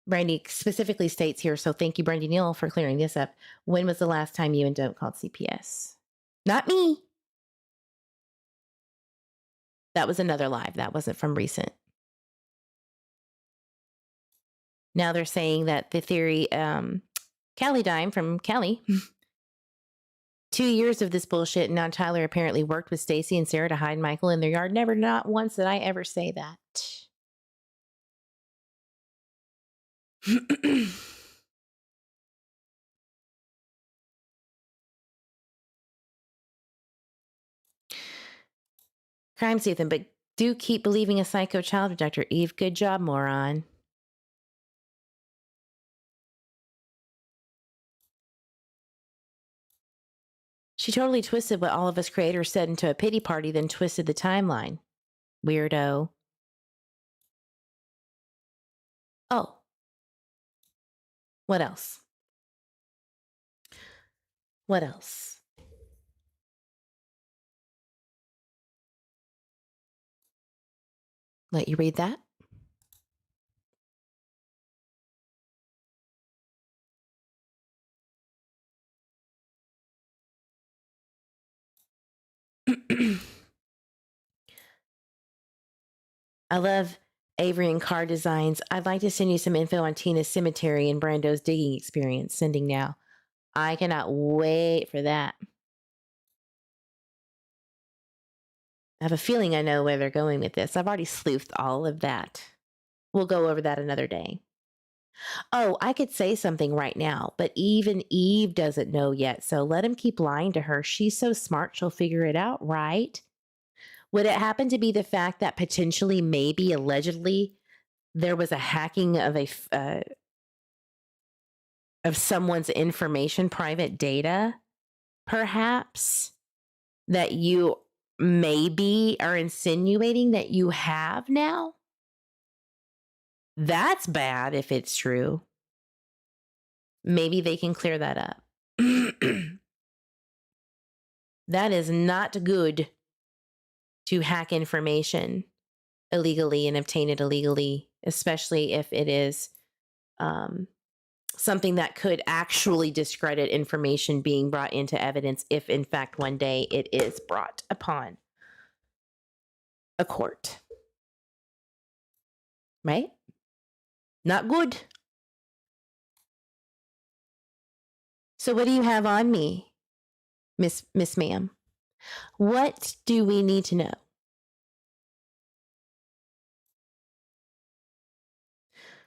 Brandy specifically states here, so thank you, Brandy Neal, for clearing this up. When was the last time you and Dope called CPS? Not me. That was another live. That wasn't from recent. Now they're saying that the theory, Callie Dime from Callie, 2 years of this bullshit, and now Tyler apparently worked with Stacy and Sarah to hide Michael in their yard. Never, not once did I ever say that. Crime Ethan, but do keep believing a psycho child abductor. Eve, good job, moron. She totally twisted what all of us creators said into a pity party, then twisted the timeline. Weirdo. Oh. What else? What else? Let you read that? I love Avery and car designs. I'd like to send you some info on Tina's cemetery and Brando's digging experience. Sending now. I cannot wait for that. I have a feeling I know where they're going with this. I've already sleuthed all of that. We'll go over that another day. Oh, I could say something right now, but even Eve doesn't know yet, so let him keep lying to her. She's so smart, she'll figure it out, right? Would it happen to be the fact that potentially, maybe, allegedly, there was a hacking of of someone's information, private data, perhaps, that you maybe are insinuating that you have now? That's bad if it's true. Maybe they can clear that up. That is not good to hack information illegally and obtain it illegally, especially if it is something that could actually discredit information being brought into evidence if, in fact, one day it is brought upon a court. Right? Not good. So what do you have on me, Miss Ma'am? What do we need to know?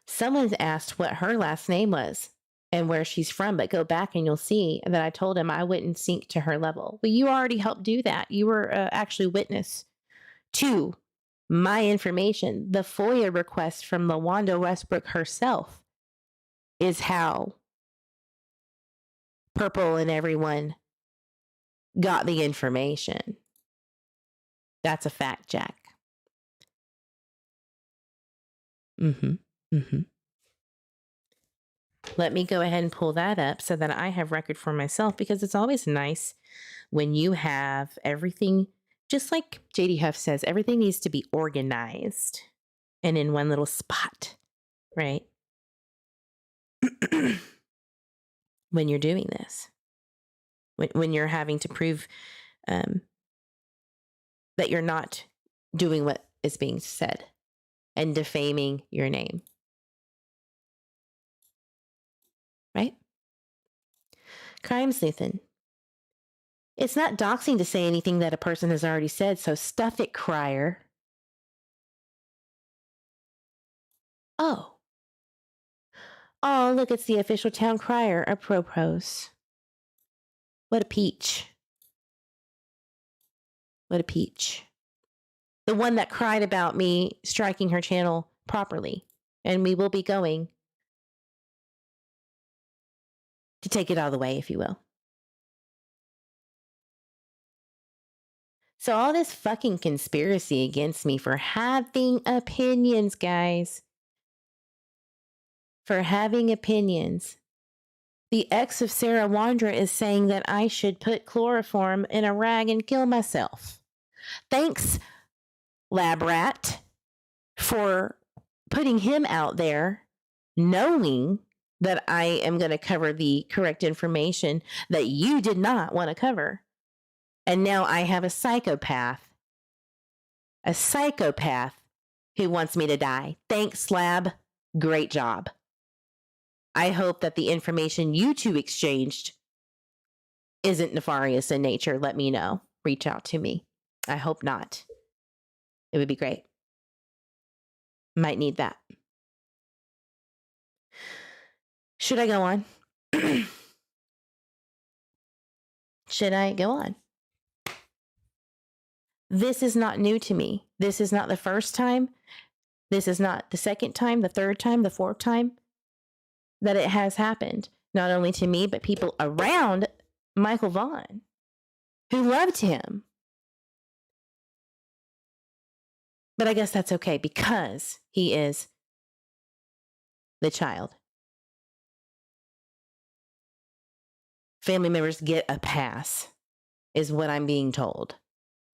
Someone's asked what her last name was and where she's from, but go back and you'll see that I told him I wouldn't sink to her level. Well, you already helped do that. You were actually witness to my information. The FOIA request from LaWanda Westbrook herself is how Purple and everyone got the information. That's a fact, Jack. Let me go ahead and pull that up so that I have record for myself, because it's always nice when you have everything, just like JD Huff says, everything needs to be organized and in one little spot, right? When you're doing this, when you're having to prove that you're not doing what is being said and defaming your name. Right? Crime sleuthing. It's not doxing to say anything that a person has already said, so stuff it, crier. Oh, look, it's the official town crier, apropos. What a peach. What a peach. The one that cried about me striking her channel properly. And we will be going to take it all the way, if you will. So all this fucking conspiracy against me for having opinions, guys. For having opinions. The ex of Sarah Wondra is saying that I should put chloroform in a rag and kill myself. Thanks, lab rat, for putting him out there, knowing that I am going to cover the correct information that you did not want to cover. And now I have a psychopath who wants me to die. Thanks, lab. Great job. I hope that the information you two exchanged isn't nefarious in nature. Let me know. Reach out to me. I hope not. It would be great. Might need that. Should I go on? Should I go on? This is not new to me. This is not the first time. This is not the second time, the third time, the fourth time that it has happened. Not only to me, but people around Michael Vaughan who loved him. But I guess that's okay because he is the child. Family members get a pass, is what I'm being told,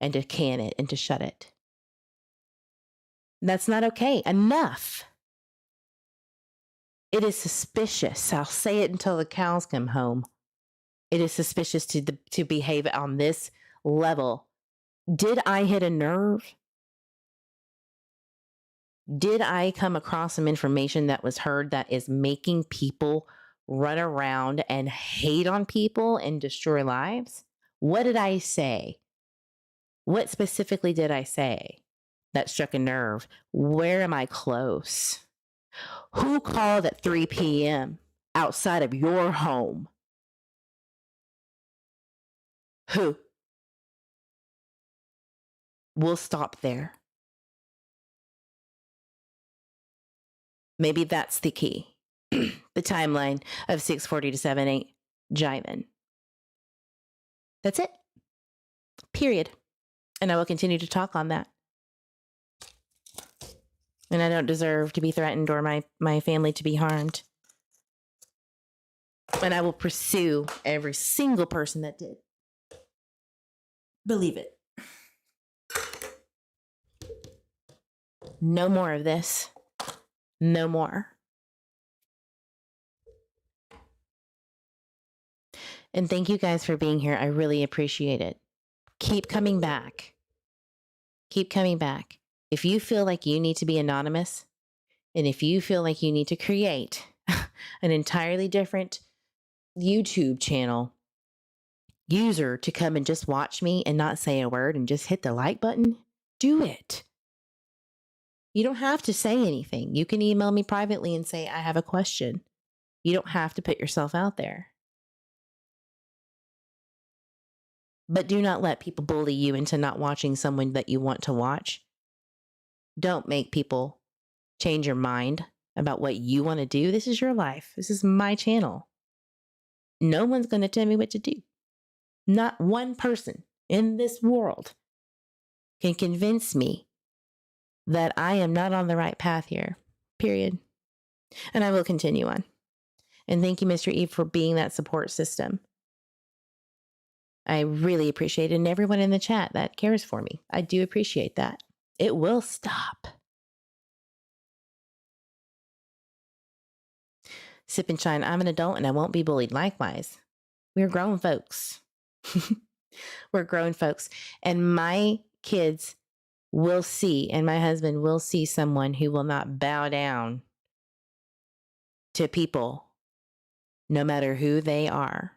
and to can it and to shut it. That's not okay. Enough. It is suspicious. I'll say it until the cows come home. It is suspicious to behave on this level. Did I hit a nerve? Did I come across some information that was heard that is making people run around and hate on people and destroy lives? What did I say? What specifically did I say that struck a nerve? Where am I close? Who called at 3 p.m. outside of your home? Who? We'll stop there. Maybe that's the key. The timeline of 6:40 to 7:08 jiving. That's it. Period. And I will continue to talk on that. And I don't deserve to be threatened or my family to be harmed. And I will pursue every single person that did. Believe it. No more of this. No more. And thank you guys for being here. I really appreciate it. Keep coming back. Keep coming back. If you feel like you need to be anonymous, and if you feel like you need to create an entirely different YouTube channel user to come and just watch me and not say a word and just hit the like button, do it. You don't have to say anything. You can email me privately and say, I have a question. You don't have to put yourself out there. But do not let people bully you into not watching someone that you want to watch. Don't make people change your mind about what you want to do. This is your life. This is my channel. No one's going to tell me what to do. Not one person in this world can convince me that I am not on the right path here. Period. And I will continue on. And thank you, Mr. Eve, for being that support system. I really appreciate it. And everyone in the chat that cares for me. I do appreciate that. It will stop. Sip and shine. I'm an adult and I won't be bullied. Likewise. We're grown folks. We're grown folks. And my kids will see, and my husband will see someone who will not bow down to people, no matter who they are.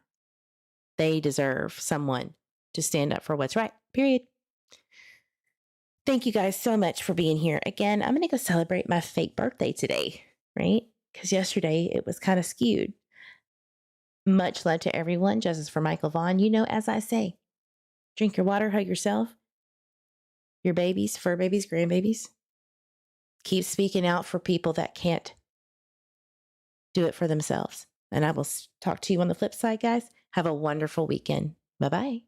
They deserve someone to stand up for what's right. Period. Thank you guys so much for being here. Again, I'm going to go celebrate my fake birthday today, right? Because yesterday it was kind of skewed. Much love to everyone. Justice for Michael Vaughan. You know, as I say, drink your water, hug yourself, your babies, fur babies, grandbabies. Keep speaking out for people that can't do it for themselves. And I will talk to you on the flip side, guys. Have a wonderful weekend. Bye-bye.